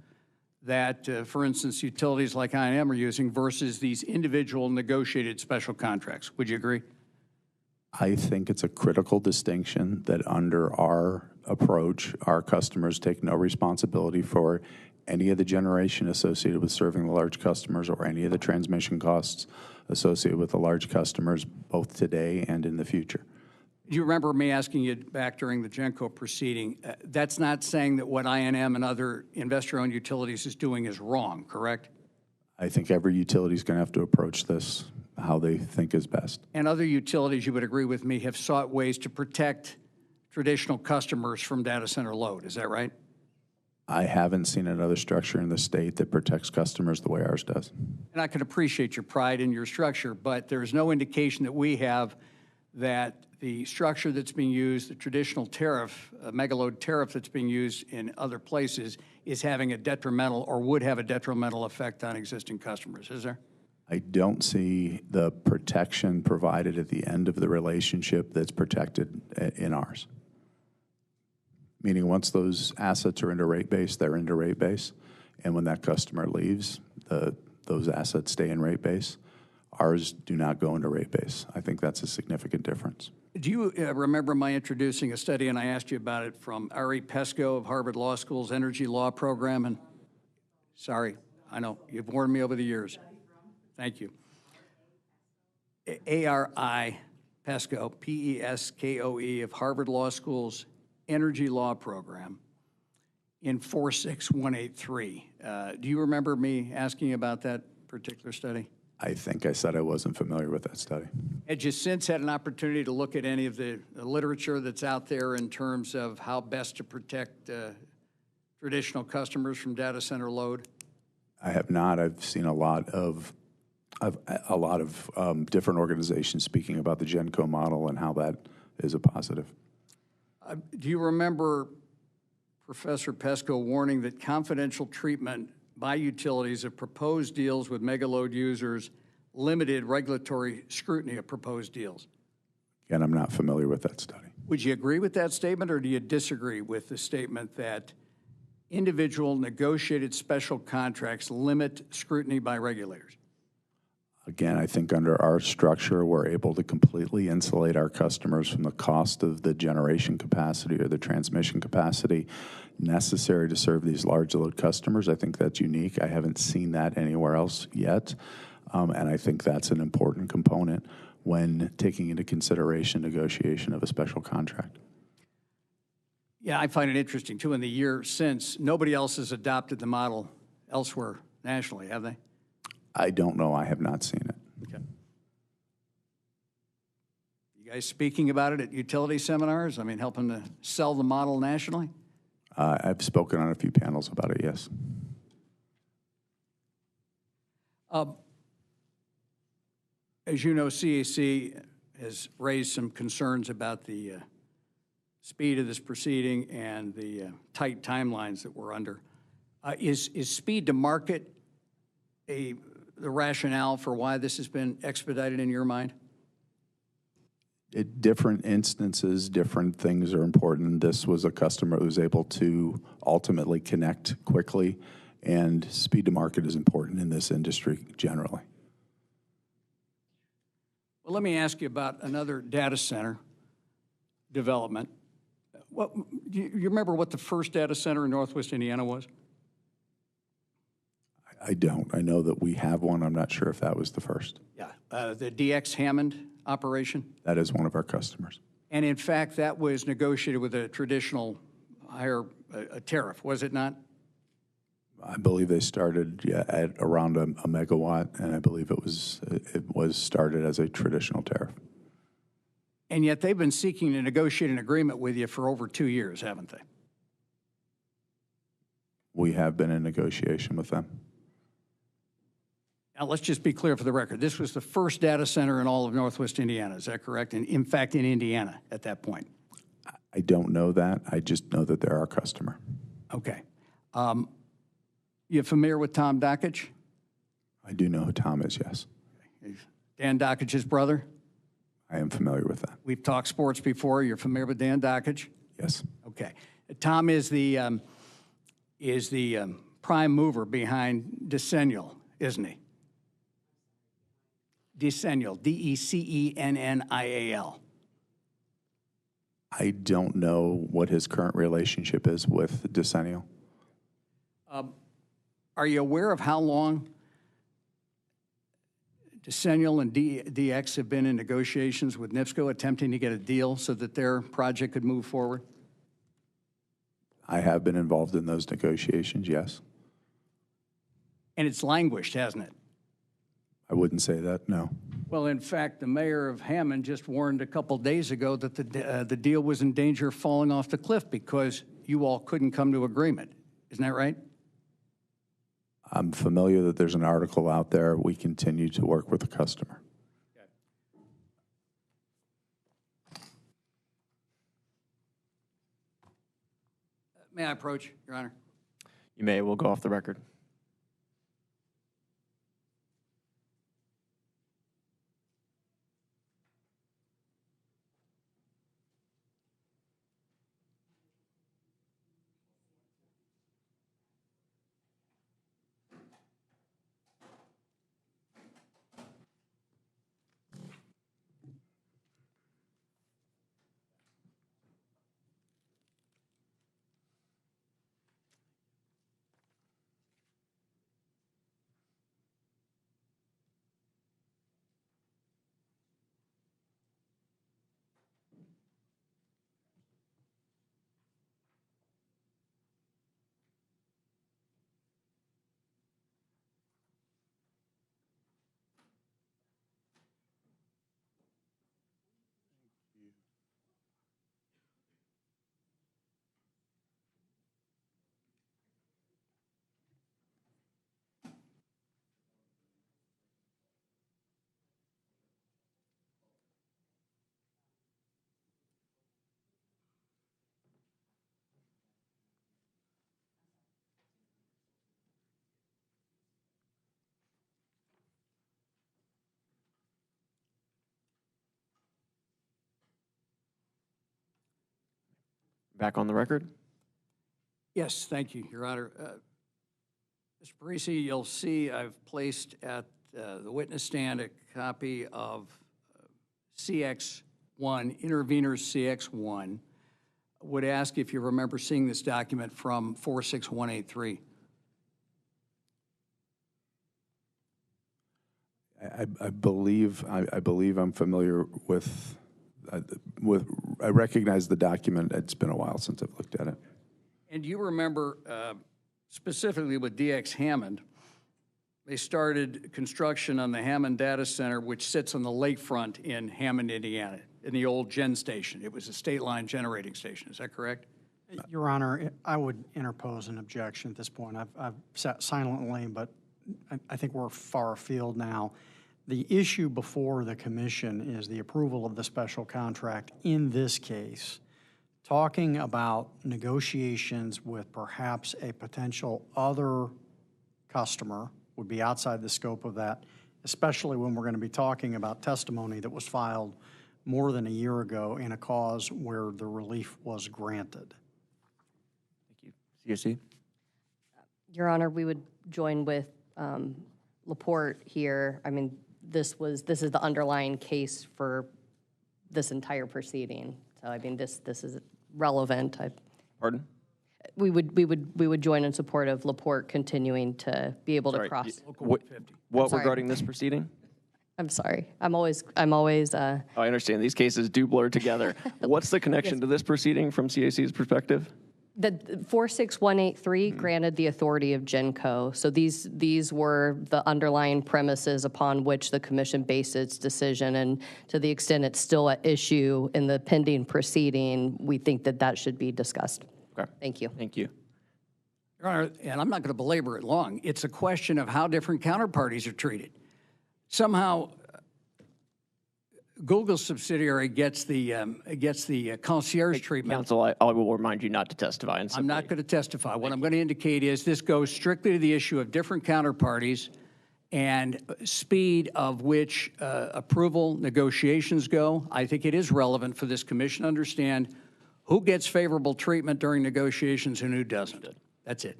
that, for instance, utilities like I&M are using versus these individual negotiated special contracts. Would you agree? I think it's a critical distinction that under our approach, our customers take no responsibility for any of the generation associated with serving the large customers or any of the transmission costs associated with the large customers, both today and in the future. Do you remember me asking you back during the GENCO proceeding, that's not saying that what I&M and other investor-owned utilities is doing is wrong, correct? I think every utility is going to have to approach this how they think is best. And other utilities, you would agree with me, have sought ways to protect traditional customers from data center load. Is that right? I haven't seen another structure in the state that protects customers the way ours does. And I can appreciate your pride in your structure, but there's no indication that we have that the structure that's being used, the traditional tariff, megaload tariff that's being used in other places is having a detrimental or would have a detrimental effect on existing customers, is there? I don't see the protection provided at the end of the relationship that's protected in ours. Meaning once those assets are into rate base, they're into rate base. And when that customer leaves, those assets stay in rate base. Ours do not go into rate base. I think that's a significant difference. Do you remember my introducing a study, and I asked you about it, from Ari Pesco of Harvard Law School's Energy Law Program? And sorry, I know, you've warned me over the years. Thank you. ARI Pesco, P-E-S-K-O-E, of Harvard Law School's Energy Law Program in 46183. Do you remember me asking about that particular study? I think I said I wasn't familiar with that study. Had you since had an opportunity to look at any of the literature that's out there in terms of how best to protect traditional customers from data center load? I have not. I've seen a lot of different organizations speaking about the GenCo model and how that is a positive. Do you remember Professor Pesco warning that confidential treatment by utilities of proposed deals with megaload users limited regulatory scrutiny of proposed deals? Again, I'm not familiar with that study. Would you agree with that statement, or do you disagree with the statement that individual negotiated special contracts limit scrutiny by regulators? Again, I think under our structure, we're able to completely insulate our customers from the cost of the generation capacity or the transmission capacity necessary to serve these large load customers. I think that's unique. I haven't seen that anywhere else yet, and I think that's an important component when taking into consideration negotiation of a special contract. Yeah, I find it interesting, too. In the year since, nobody else has adopted the model elsewhere nationally, have they? I don't know. I have not seen it. Okay. You guys speaking about it at utility seminars? I mean, helping to sell the model nationally? I've spoken on a few panels about it, yes. As you know, CAC has raised some concerns about the speed of this proceeding and the tight timelines that we're under. Is speed to market the rationale for why this has been expedited in your mind? At different instances, different things are important. This was a customer who was able to ultimately connect quickly, and speed to market is important in this industry generally. Well, let me ask you about another data center development. You remember what the first data center in Northwest Indiana was? I don't. I know that we have one. I'm not sure if that was the first. Yeah, the DX Hammond operation. That is one of our customers. And in fact, that was negotiated with a traditional higher tariff, was it not? I believe they started at around a megawatt, and I believe it was started as a traditional tariff. And yet they've been seeking to negotiate an agreement with you for over 2 years, haven't they? We have been in negotiation with them. Now, let's just be clear for the record. This was the first data center in all of Northwest Indiana, is that correct? And in fact, in Indiana at that point. I don't know that. I just know that they're our customer. Okay. You familiar with Tom Dockich? I do know who Tom is, yes. Dan Dockich's brother? I am familiar with that. We've talked sports before. You're familiar with Dan Dockich? Yes. Okay. Tom is the prime mover behind Decennial, isn't he? Decennial, D-E-C-E-N-N-I-A-L. I don't know what his current relationship is with Decennial. Are you aware of how long Decennial and DX have been in negotiations with Nipsco, attempting to get a deal so that their project could move forward? I have been involved in those negotiations, yes. And it's languished, hasn't it? I wouldn't say that, no. Well, in fact, the mayor of Hammond just warned a couple days ago that the deal was in danger of falling off the cliff because you all couldn't come to agreement. Isn't that right? I'm familiar that there's an article out there. We continue to work with the customer. May I approach, Your Honor? You may. We'll go off the record. Back on the record. Yes, thank you, Your Honor. Mr. Parisi, you'll see I've placed at the witness stand a copy of CX1, Intervenors CX1. Would ask if you remember seeing this document from 46183. I believe I'm familiar with, I recognize the document. It's been a while since I've looked at it. And you remember specifically with DX Hammond, they started construction on the Hammond Data Center, which sits on the lakefront in Hammond, Indiana, in the old gen station. It was a state line generating station. Is that correct? Your Honor, I would interpose an objection at this point. I've sat silently, but I think we're far afield now. The issue before the commission is the approval of the special contract in this case. Talking about negotiations with perhaps a potential other customer would be outside the scope of that, especially when we're going to be talking about testimony that was filed more than a year ago in a cause where the relief was granted. Thank you. CSC? Your Honor, we would join with Laporte here. I mean, this is the underlying case for this entire proceeding. So I mean, this is relevant. Pardon? We would join in support of Laporte continuing to be able to Sorry, cross. What sorry. regarding this proceeding? I'm sorry. I'm always. I understand these cases do blur together. What's the connection to this proceeding from CAC's perspective? The 46183 granted the authority of GenCo. So these were the underlying premises upon which the commission based its decision. And to the extent it's still at issue in the pending proceeding, we think that should be discussed. Okay. Thank you. Thank you. Your Honor, and I'm not going to belabor it long. It's a question of how different counterparties are treated. Somehow, Google's subsidiary gets the concierge treatment. Counsel, I will remind you not to testify. I'm not going to testify. What I'm going to indicate is this goes strictly to the issue of different counterparties and speed of which approval negotiations go. I think it is relevant for this commission to understand who gets favorable treatment during negotiations and who doesn't. That's it.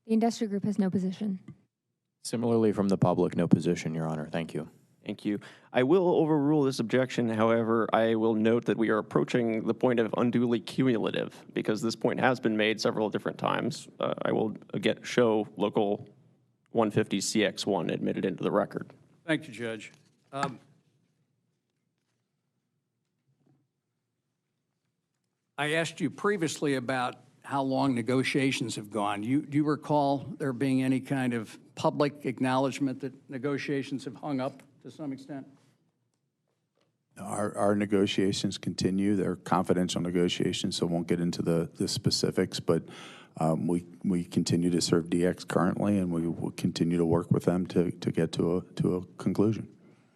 The industrial group has no position. Similarly, from the public, no position, Your Honor. Thank you. Thank you. I will overrule this objection. However, I will note that we are approaching the point of unduly cumulative because this point has been made several different times. I will again show Local 150 CX1 admitted into the record. Thank you, Judge. I asked you previously about how long negotiations have gone. Do you recall there being any kind of public acknowledgement that negotiations have hung up to some extent? Our negotiations continue. They're confidential negotiations, so won't get into the specifics, but we continue to serve DX currently, and we will continue to work with them to get to a conclusion.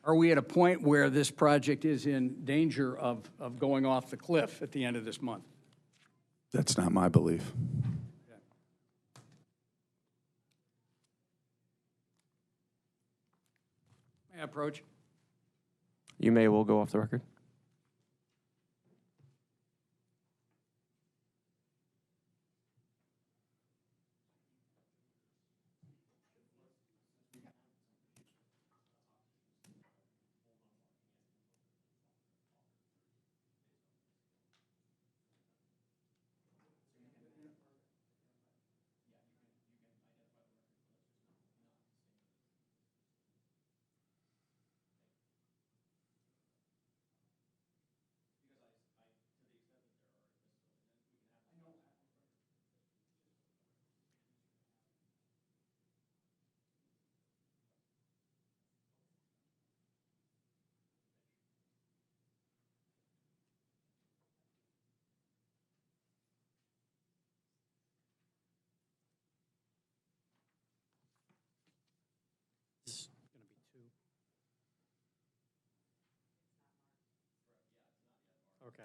Are we at a point where this project is in danger of going off the cliff at the end of this month? That's not my belief. May I approach? You may will go off the record. Okay.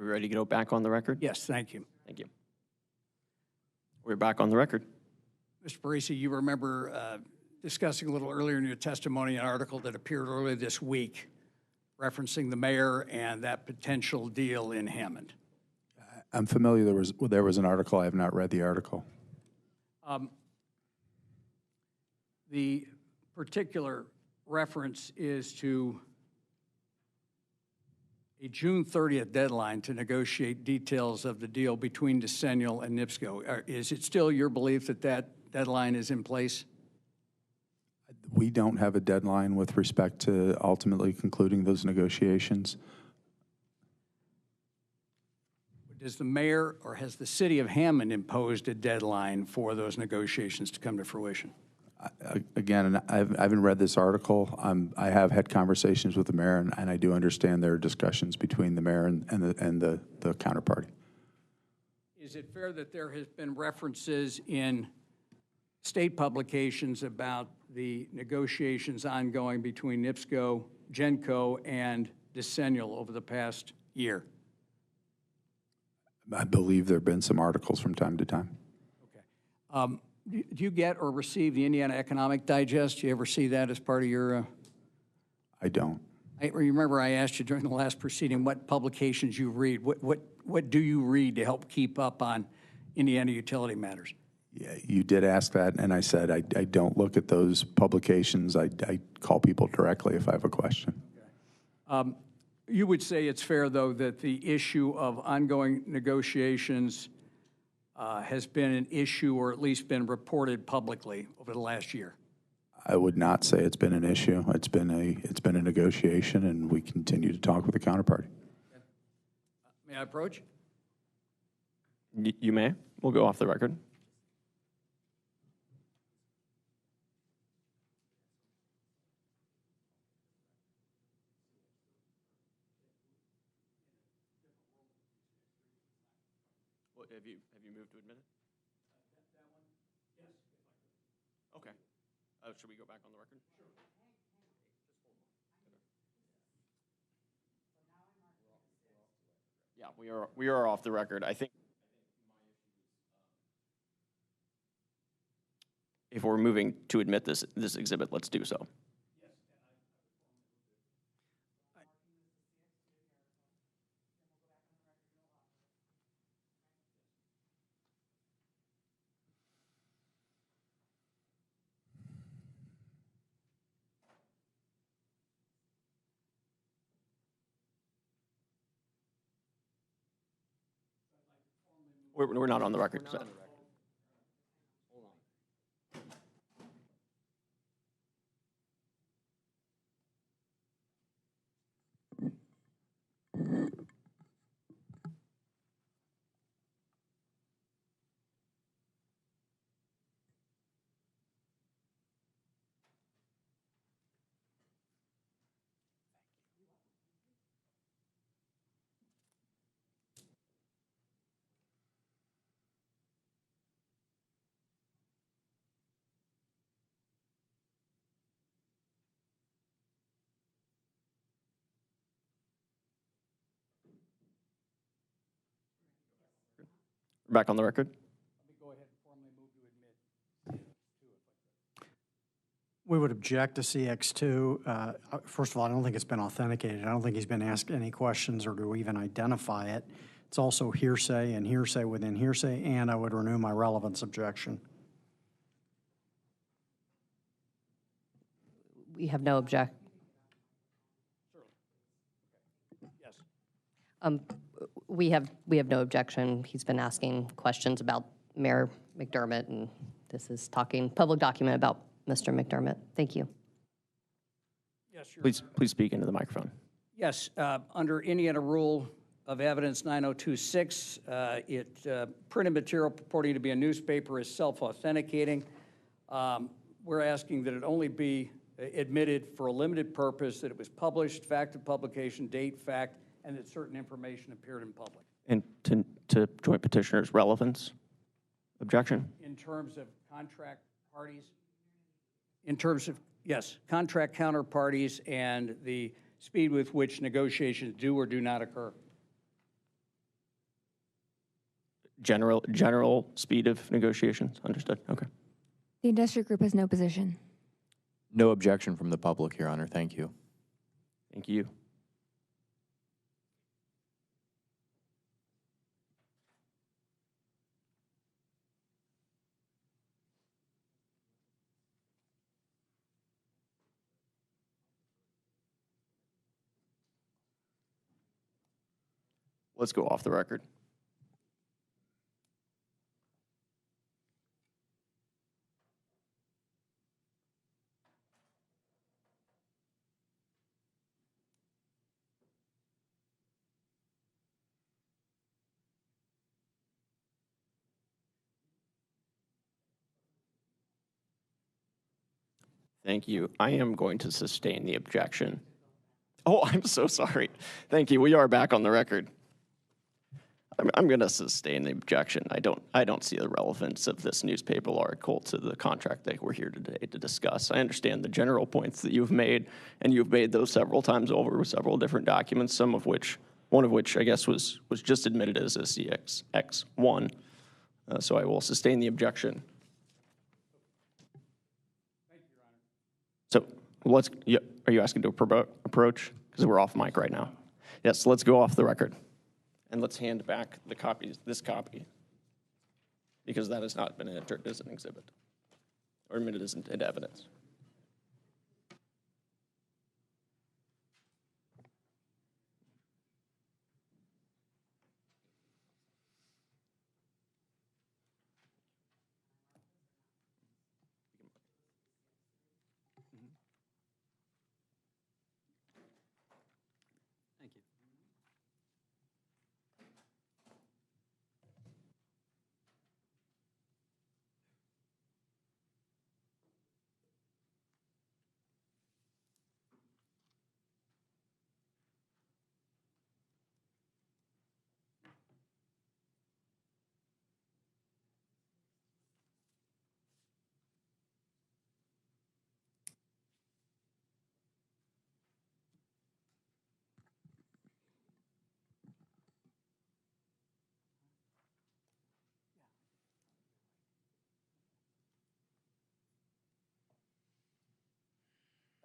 Are we ready to go back on the record? Yes, thank you. Thank you. We're back on the record. Mr. Parisi, you remember discussing a little earlier in your testimony an article that appeared earlier this week referencing the mayor and that potential deal in Hammond. I'm familiar, there was an article, I have not read the article. The particular reference is to a June 30th deadline to negotiate details of the deal between Decennial and Nipsco. Is it still your belief that that deadline is in place? We don't have a deadline with respect to ultimately concluding those negotiations. Does the mayor or has the city of Hammond imposed a deadline for those negotiations to come to fruition? Again, I haven't read this article. I have had conversations with the mayor, and I do understand there are discussions between the mayor and the counterparty. Is it fair that there has been references in state publications about the negotiations ongoing between Nipsco, Genco, and Decennial over the past year? I believe there have been some articles from time to time. Okay. Do you get or receive the Indiana Economic Digest? Do you ever see that as part of your? I don't. I remember I asked you during the last proceeding what publications you read. What do you read to help keep up on Indiana utility matters? Yeah, you did ask that, and I said I don't look at those publications. I call people directly if I have a question. Okay. You would say it's fair, though, that the issue of ongoing negotiations has been an issue, or at least been reported publicly over the last year? I would not say it's been an issue. It's been a negotiation, and we continue to talk with the counterparty. Okay. May I approach? You may. We'll go off the record. Have you moved to admit it? That one? Yes. Okay. Should we go back on the record? Sure. Yeah, we are off the record. I think if we're moving to admit this exhibit, let's do so. We're not on the record. So. Back on the record. Let me go ahead and formally move to admit. We would object to CX2. First of all, I don't think it's been authenticated. I don't think he's been asked any questions or to even identify it. It's also hearsay and hearsay within hearsay, and I would renew my relevance objection. We have no objection. Yes. We have no objection. He's been asking questions about Mayor McDermott, and this is talking public document about Mr. McDermott. Thank you. Yes, Please speak into the microphone. Yes, under Indiana Rule of Evidence 9026, printed material purporting to be a newspaper is self-authenticating. We're asking that it only be admitted for a limited purpose, that it was published, fact of publication, date, fact, and that certain information appeared in public. And to joint petitioner's relevance objection? In terms of contract parties? In terms of, yes, contract counterparties and the speed with which negotiations do or do not occur. General speed of negotiations, understood, okay. The industrial group has no position. No objection from the public, Your Honor. Thank you. Thank you. Let's go off the record. Thank you. I am going to sustain the objection. Oh, I'm so sorry. Thank you. We are back on the record. I'm going to sustain the objection. I don't see the relevance of this newspaper article to the contract that we're here today to discuss. I understand the general points that you've made, and you've made those several times over with several different documents, one of which I guess was just admitted as a CXX1. So I will sustain the objection. So are you asking to approach? Because we're off mic right now. Yes, let's go off the record. And let's hand back the copies, this copy, because that has not been entered as an exhibit or admitted as into evidence. Thank you.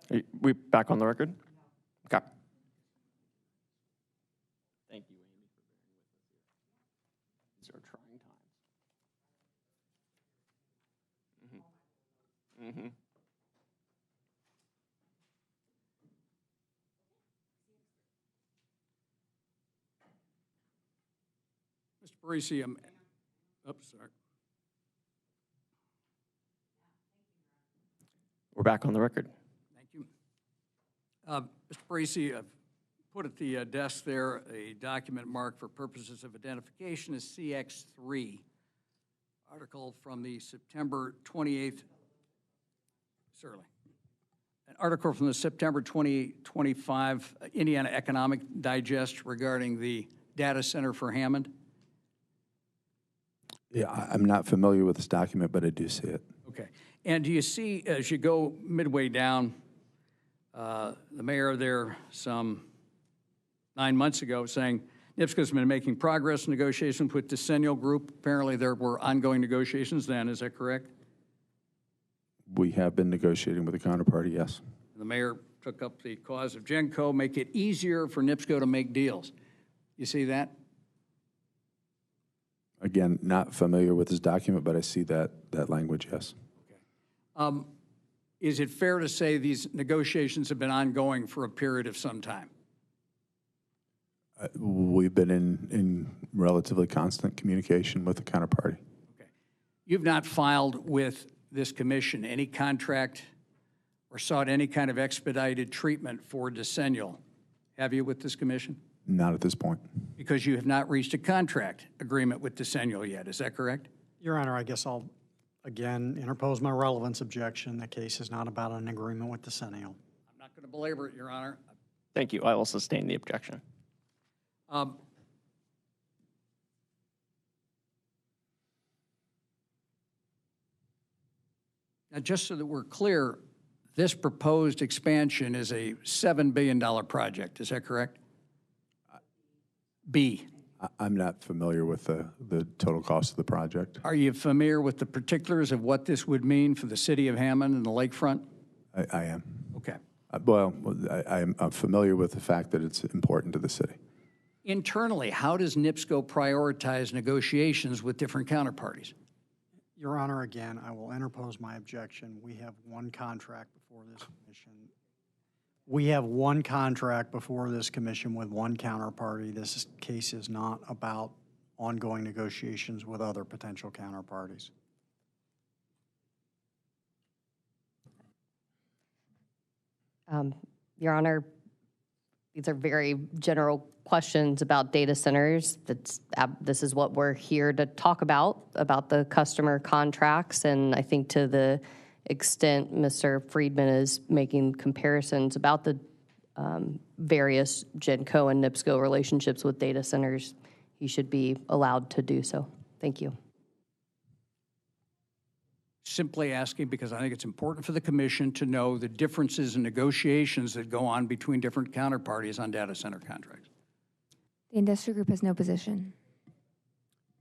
Are we back on the record? Okay. Thank you, Amy, for bearing with us here. These are trying times. Mm-hmm. Mr. Parisi, sorry. We're back on the record. Thank you. Mr. Parisi, I've put at the desk there a document marked for purposes of identification as CX3, article from the September 28th, certainly. An article from the September 2025 Indiana Economic Digest regarding the data center for Hammond. Yeah, I'm not familiar with this document, but I do see it. Okay. And do you see, as you go midway down, the mayor there some 9 months ago saying, Nipsco's been making progress in negotiations with Decennial Group. Apparently there were ongoing negotiations then, is that correct? We have been negotiating with the counterparty, yes. The mayor took up the cause of Genco, make it easier for Nipsco to make deals. You see that? Again, not familiar with this document, but I see that language, yes. Okay. Is it fair to say these negotiations have been ongoing for a period of some time? We've been in relatively constant communication with the counterparty. Okay. You've not filed with this commission any contract or sought any kind of expedited treatment for Decennial, have you, with this commission? Not at this point. Because you have not reached a contract agreement with Decennial yet, is that correct? Your Honor, I guess I'll again interpose my relevance objection. The case is not about an agreement with Decennial. I'm not going to belabor it, Your Honor. Thank you. I will sustain the objection. Now, just so that we're clear, this proposed expansion is a $7 billion project, is that correct? B. I'm not familiar with the total cost of the project. Are you familiar with the particulars of what this would mean for the city of Hammond and the lakefront? I am. Okay. Well, I'm familiar with the fact that it's important to the city. Internally, how does Nipsco prioritize negotiations with different counterparties? Your Honor, again, I will interpose my objection. We have one contract before this commission. We have one contract before this commission with one counterparty. This case is not about ongoing negotiations with other potential counterparties. Your Honor, these are very general questions about data centers. This is what we're here to talk about the customer contracts. And I think to the extent Mr. Friedman is making comparisons about the various GenCo and Nipsco relationships with data centers, he should be allowed to do so. Thank you. Simply asking because I think it's important for the commission to know the differences in negotiations that go on between different counterparties on data center contracts. The industrial group has no position.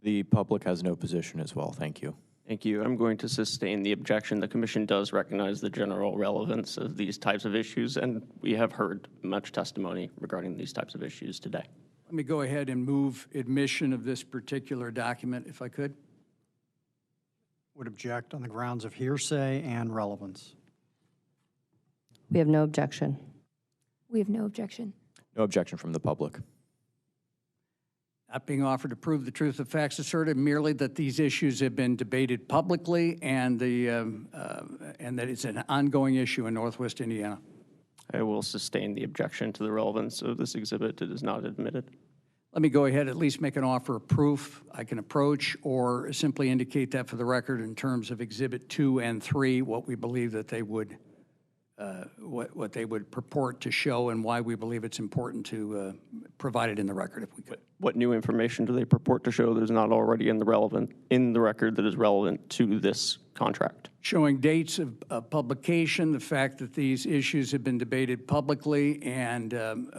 The public has no position as well. Thank you. Thank you. I'm going to sustain the objection. The commission does recognize the general relevance of these types of issues, and we have heard much testimony regarding these types of issues today. Let me go ahead and move admission of this particular document, if I could. Would object on the grounds of hearsay and relevance. We have no objection. We have no objection. No objection from the public. Not being offered to prove the truth of facts asserted, merely that these issues have been debated publicly and that it's an ongoing issue in Northwest Indiana. I will sustain the objection to the relevance of this exhibit. It is not admitted. Let me go ahead, at least make an offer of proof I can approach, or simply indicate that for the record in terms of Exhibit 2 and 3, what we believe that they would, what they would purport to show and why we believe it's important to provide it in the record if we could. What new information do they purport to show that is not already in the record that is relevant to this contract? Showing dates of publication, the fact that these issues have been debated publicly, and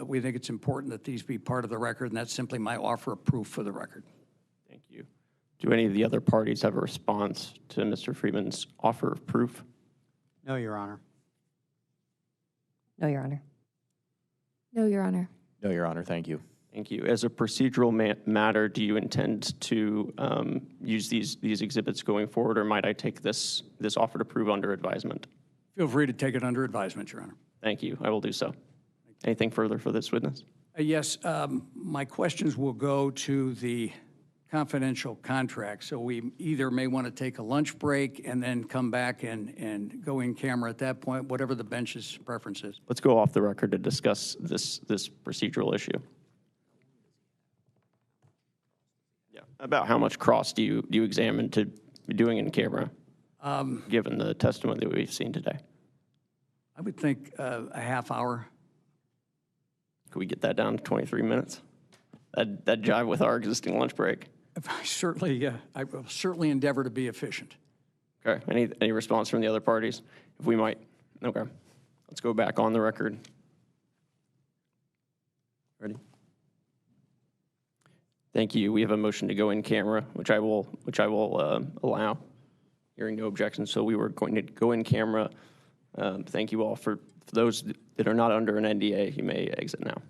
we think it's important that these be part of the record, and that's simply my offer of proof for the record. Thank you. Do any of the other parties have a response to Mr. Freeman's offer of proof? No, Your Honor. No, Your Honor. No, Your Honor. No, Your Honor. Thank you. Thank you. As a procedural matter, do you intend to use these exhibits going forward, or might I take this offer to prove under advisement? Feel free to take it under advisement, Your Honor. Thank you. I will do so. Anything further for this witness? Yes, my questions will go to the confidential contract. So we either may want to take a lunch break and then come back and go in camera at that point, whatever the bench's preference is. Let's go off the record to discuss this procedural issue. Yeah. About how much cross do you examine to be doing in camera, given the testimony that we've seen today? I would think a half hour. Could we get that down to 23 minutes? That jive with our existing lunch break. I will certainly endeavor to be efficient. Okay. Any response from the other parties? If we might. Okay. Let's go back on the record. Ready? Thank you. We have a motion to go in camera, which I will allow. Hearing no objections, so we were going to go in camera. Thank you all. For those that are not under an NDA, you may exit now.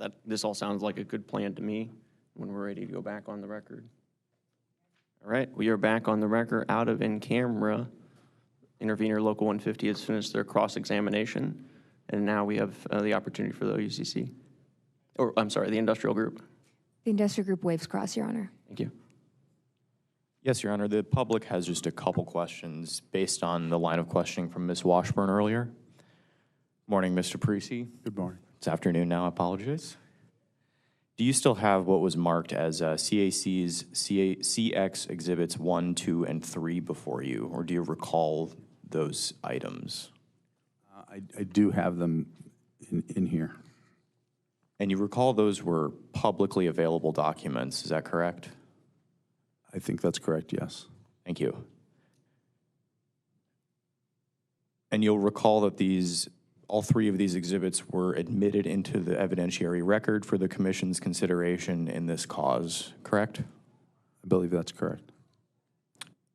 Yeah, this all sounds like a good plan to me when we're ready to go back on the record. All right, we are back on the record out of in camera. Intervenor Local 150 has finished their cross-examination, and now we have the opportunity for the OUCC, or I'm sorry, the industrial group. The industrial group waives cross, Your Honor. Thank you. Yes, Your Honor. The public has just a couple questions based on the line of questioning from Ms. Washburn earlier. Morning, Mr. Parisi. Good morning. It's afternoon now, I apologize. Do you still have what was marked as CAC's CX Exhibits 1, 2, and 3 before you, or do you recall those items? I do have them in here. And you recall those were publicly available documents, is that correct? I think that's correct, yes. Thank you. And you'll recall that all three of these exhibits were admitted into the evidentiary record for the commission's consideration in this cause, correct? I believe that's correct.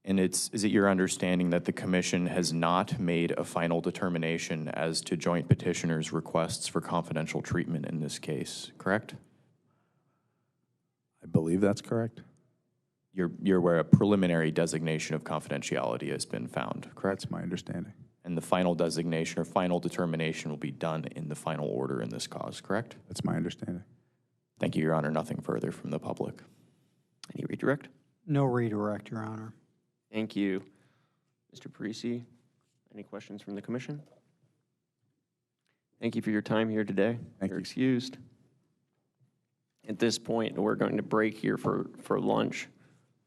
And is it your understanding that the commission has not made a final determination as to joint petitioners' requests for confidential treatment in this case, correct? I believe that's correct. You're aware a preliminary designation of confidentiality has been found, correct? That's my understanding. And the final designation or final determination will be done in the final order in this cause, correct? That's my understanding. Thank you, Your Honor. Nothing further from the public. Any redirect? No redirect, Your Honor. Thank you. Mr. Parisi, any questions from the commission? Thank you for your time here today. Thank You're you. excused. At this point, we're going to break here for lunch.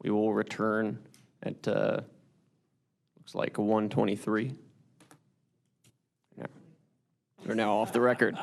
We will return at, looks like 1:23. Yeah. We're now off the record.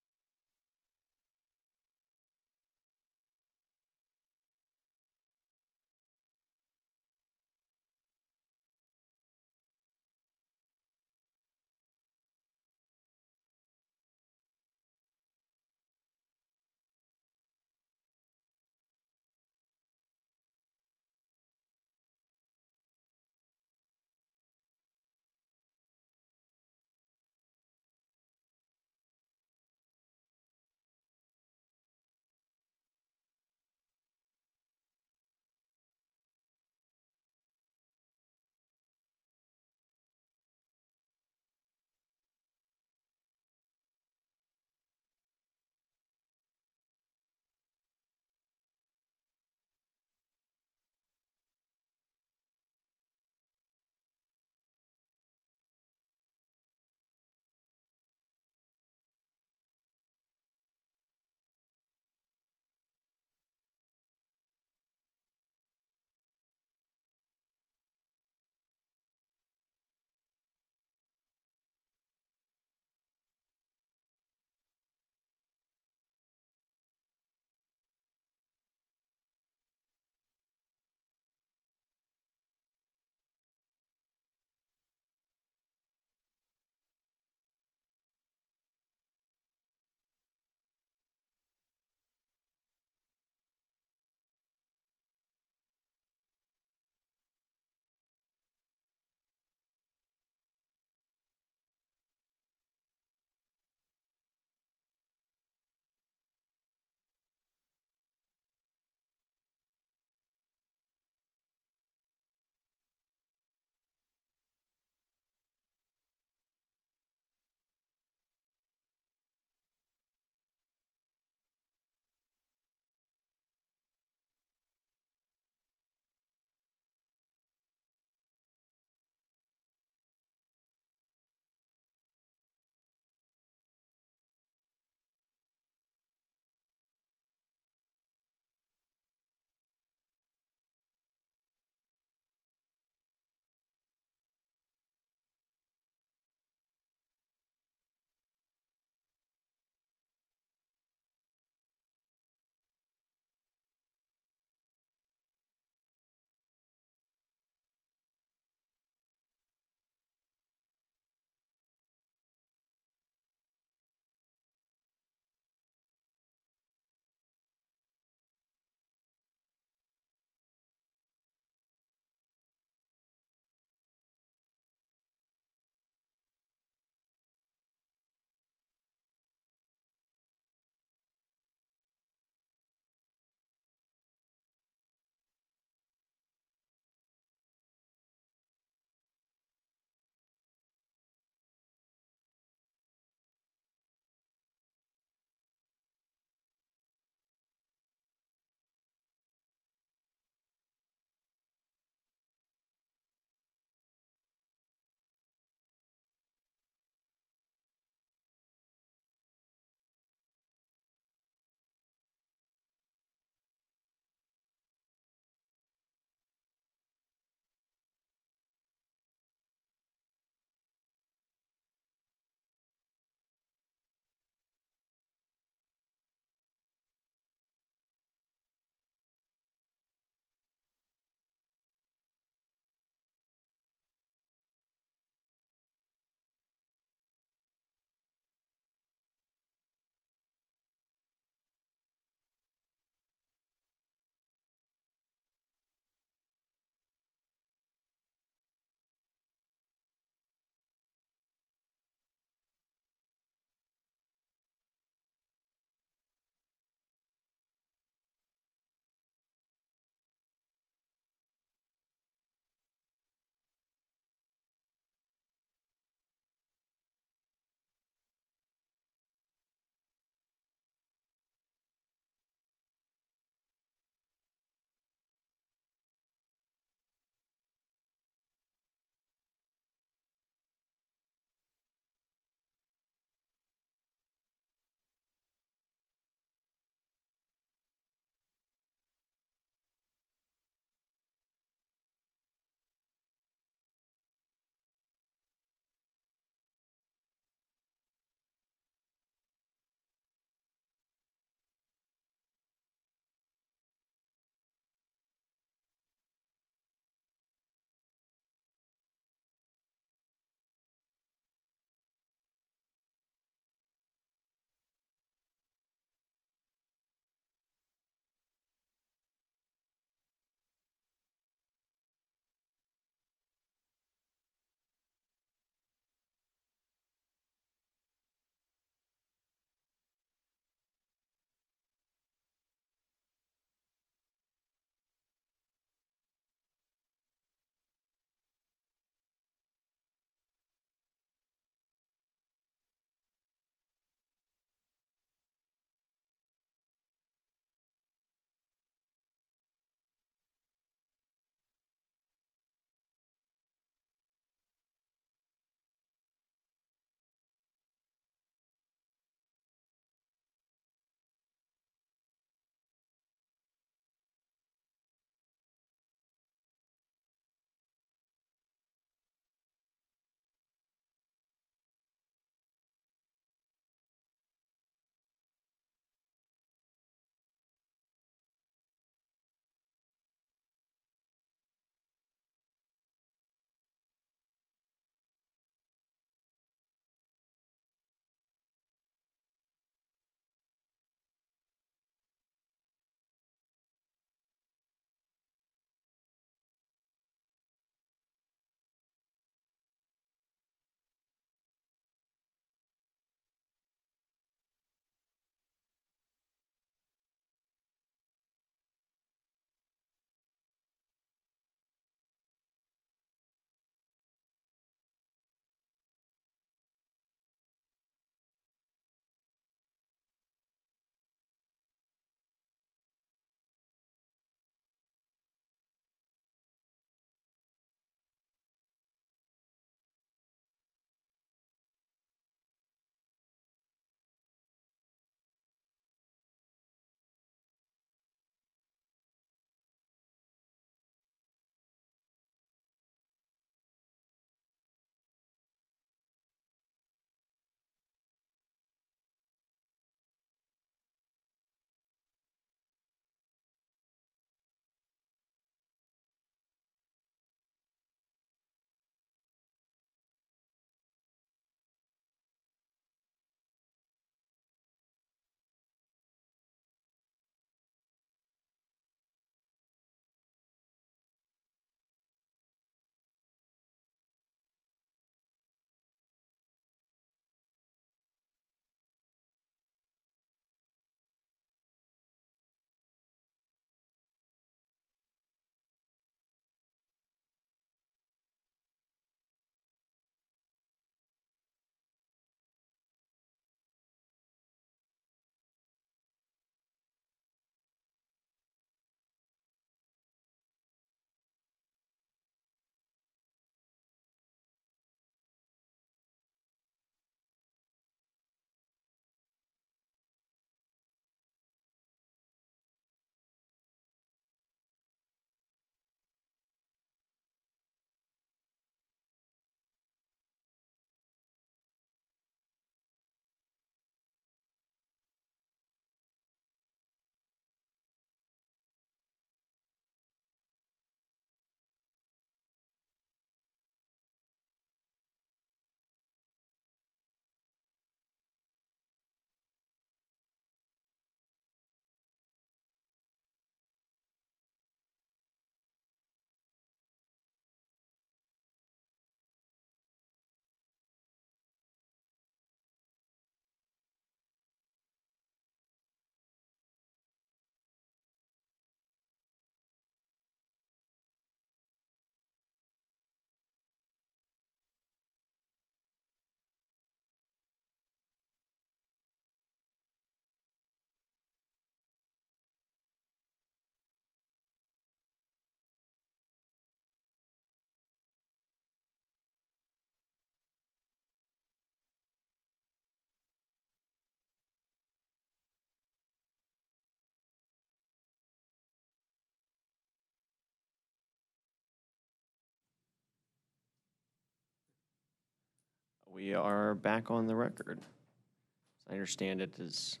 We are back on the record. As I understand it is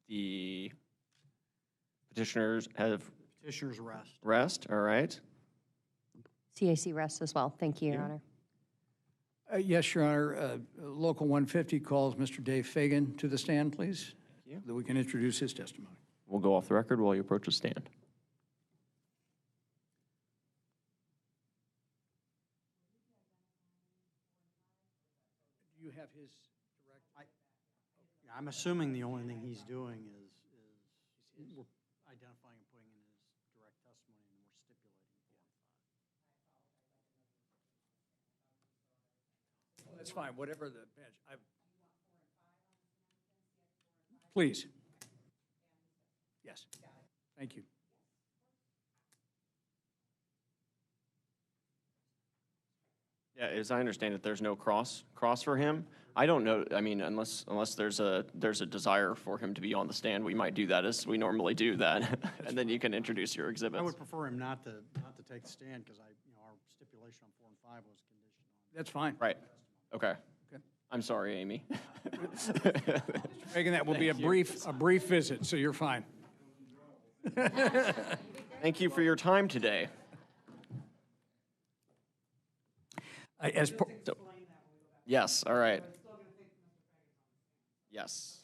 the petitioners have Petitioner's rest. rest, all right? CAC rests as well. Thank you, Your Honor. Yes, Your Honor. Local 150 calls Mr. Dave Fagan to the stand, please, you. that we can introduce his testimony. We'll go off the record while you approach the stand. Do you have his direct? Yeah, I'm assuming the only thing he's doing is we're identifying and putting in his direct testimony, and we're stipulating for. That's fine, whatever the bench. Please. Yes. Thank you. Yeah, as I understand it, there's no cross for him. I don't know, I mean, unless there's a desire for him to be on the stand, we might do that as we normally do that. And then you can introduce your exhibits. I would prefer him not to take the stand, because our stipulation on 4 and 5 was conditioned on. That's fine. Right, okay. Okay. I'm sorry, Amy. Fagan, that will be a brief visit, so you're fine. Thank you for your time today. Yes, all right. Yes.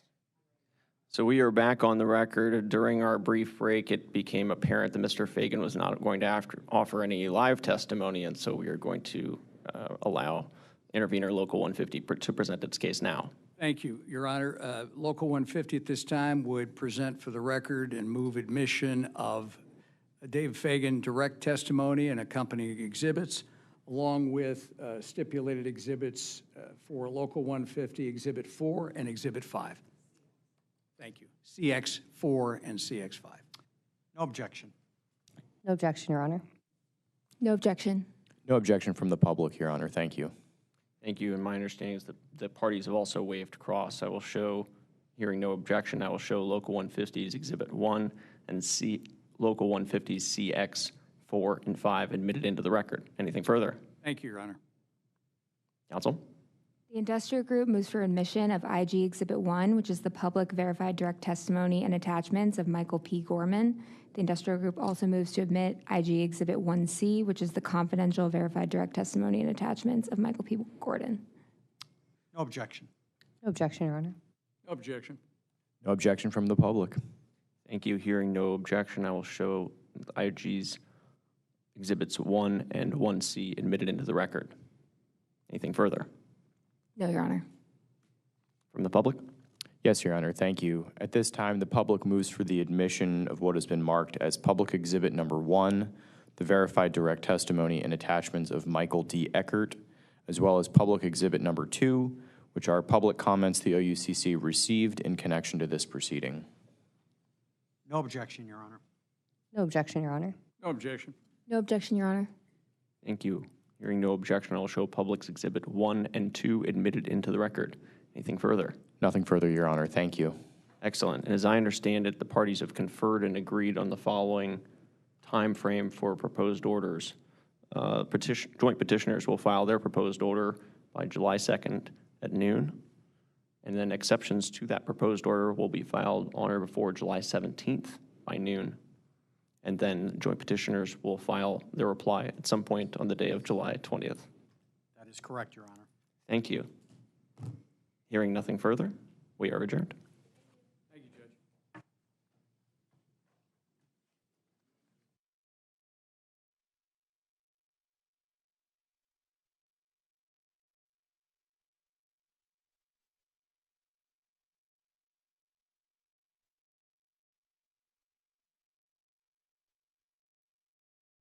So we are back on the record. During our brief break, it became apparent that Mr. Fagan was not going to offer any live testimony, and so we are going to allow Intervenor Local 150 to present its case now. Thank you, Your Honor. Local 150 at this time would present for the record and move admission of Dave Fagan direct testimony and accompanying exhibits, along with stipulated exhibits for Local 150, Exhibit 4 and Exhibit 5. Thank you. CX4 and CX5. No objection. No objection, Your Honor. No objection. No objection from the public, Your Honor. Thank you. Thank you, and my understanding is that the parties have also waived cross. I will show, hearing no objection, I will show Local 150's Exhibit 1 and Local 150's CX 4 and 5 admitted into the record. Anything further? Thank you, Your Honor. Counsel? The industrial group moves for admission of IG Exhibit 1, which is the public verified direct testimony and attachments of Michael P. Gorman. The industrial group also moves to admit IG Exhibit 1C, which is the confidential verified direct testimony and attachments of Michael P. Gordon. No objection. No objection, Your Honor. No objection. No objection from the public. Thank you. Hearing no objection, I will show IG's Exhibits 1 and 1C admitted into the record. Anything further? No, Your Honor. From the public? Yes, Your Honor. Thank you. At this time, the public moves for the admission of what has been marked as Public Exhibit Number 1, the verified direct testimony and attachments of Michael D. Eckert, as well as Public Exhibit Number 2, which are public comments the OUCC received in connection to this proceeding. No objection, Your Honor. No objection, Your Honor. No objection. No objection, Your Honor. Thank you. Hearing no objection, I will show Public's Exhibit 1 and 2 admitted into the record. Anything further? Nothing further, Your Honor. Thank you. Excellent. And as I understand it, the parties have conferred and agreed on the following time frame for proposed orders. Joint petitioners will file their proposed order by July 2nd at noon, and then exceptions to that proposed order will be filed on or before July 17th by noon. And then joint petitioners will file their reply at some point on the day of July 20th. That is correct, Your Honor. Thank you. Hearing nothing further, we are adjourned.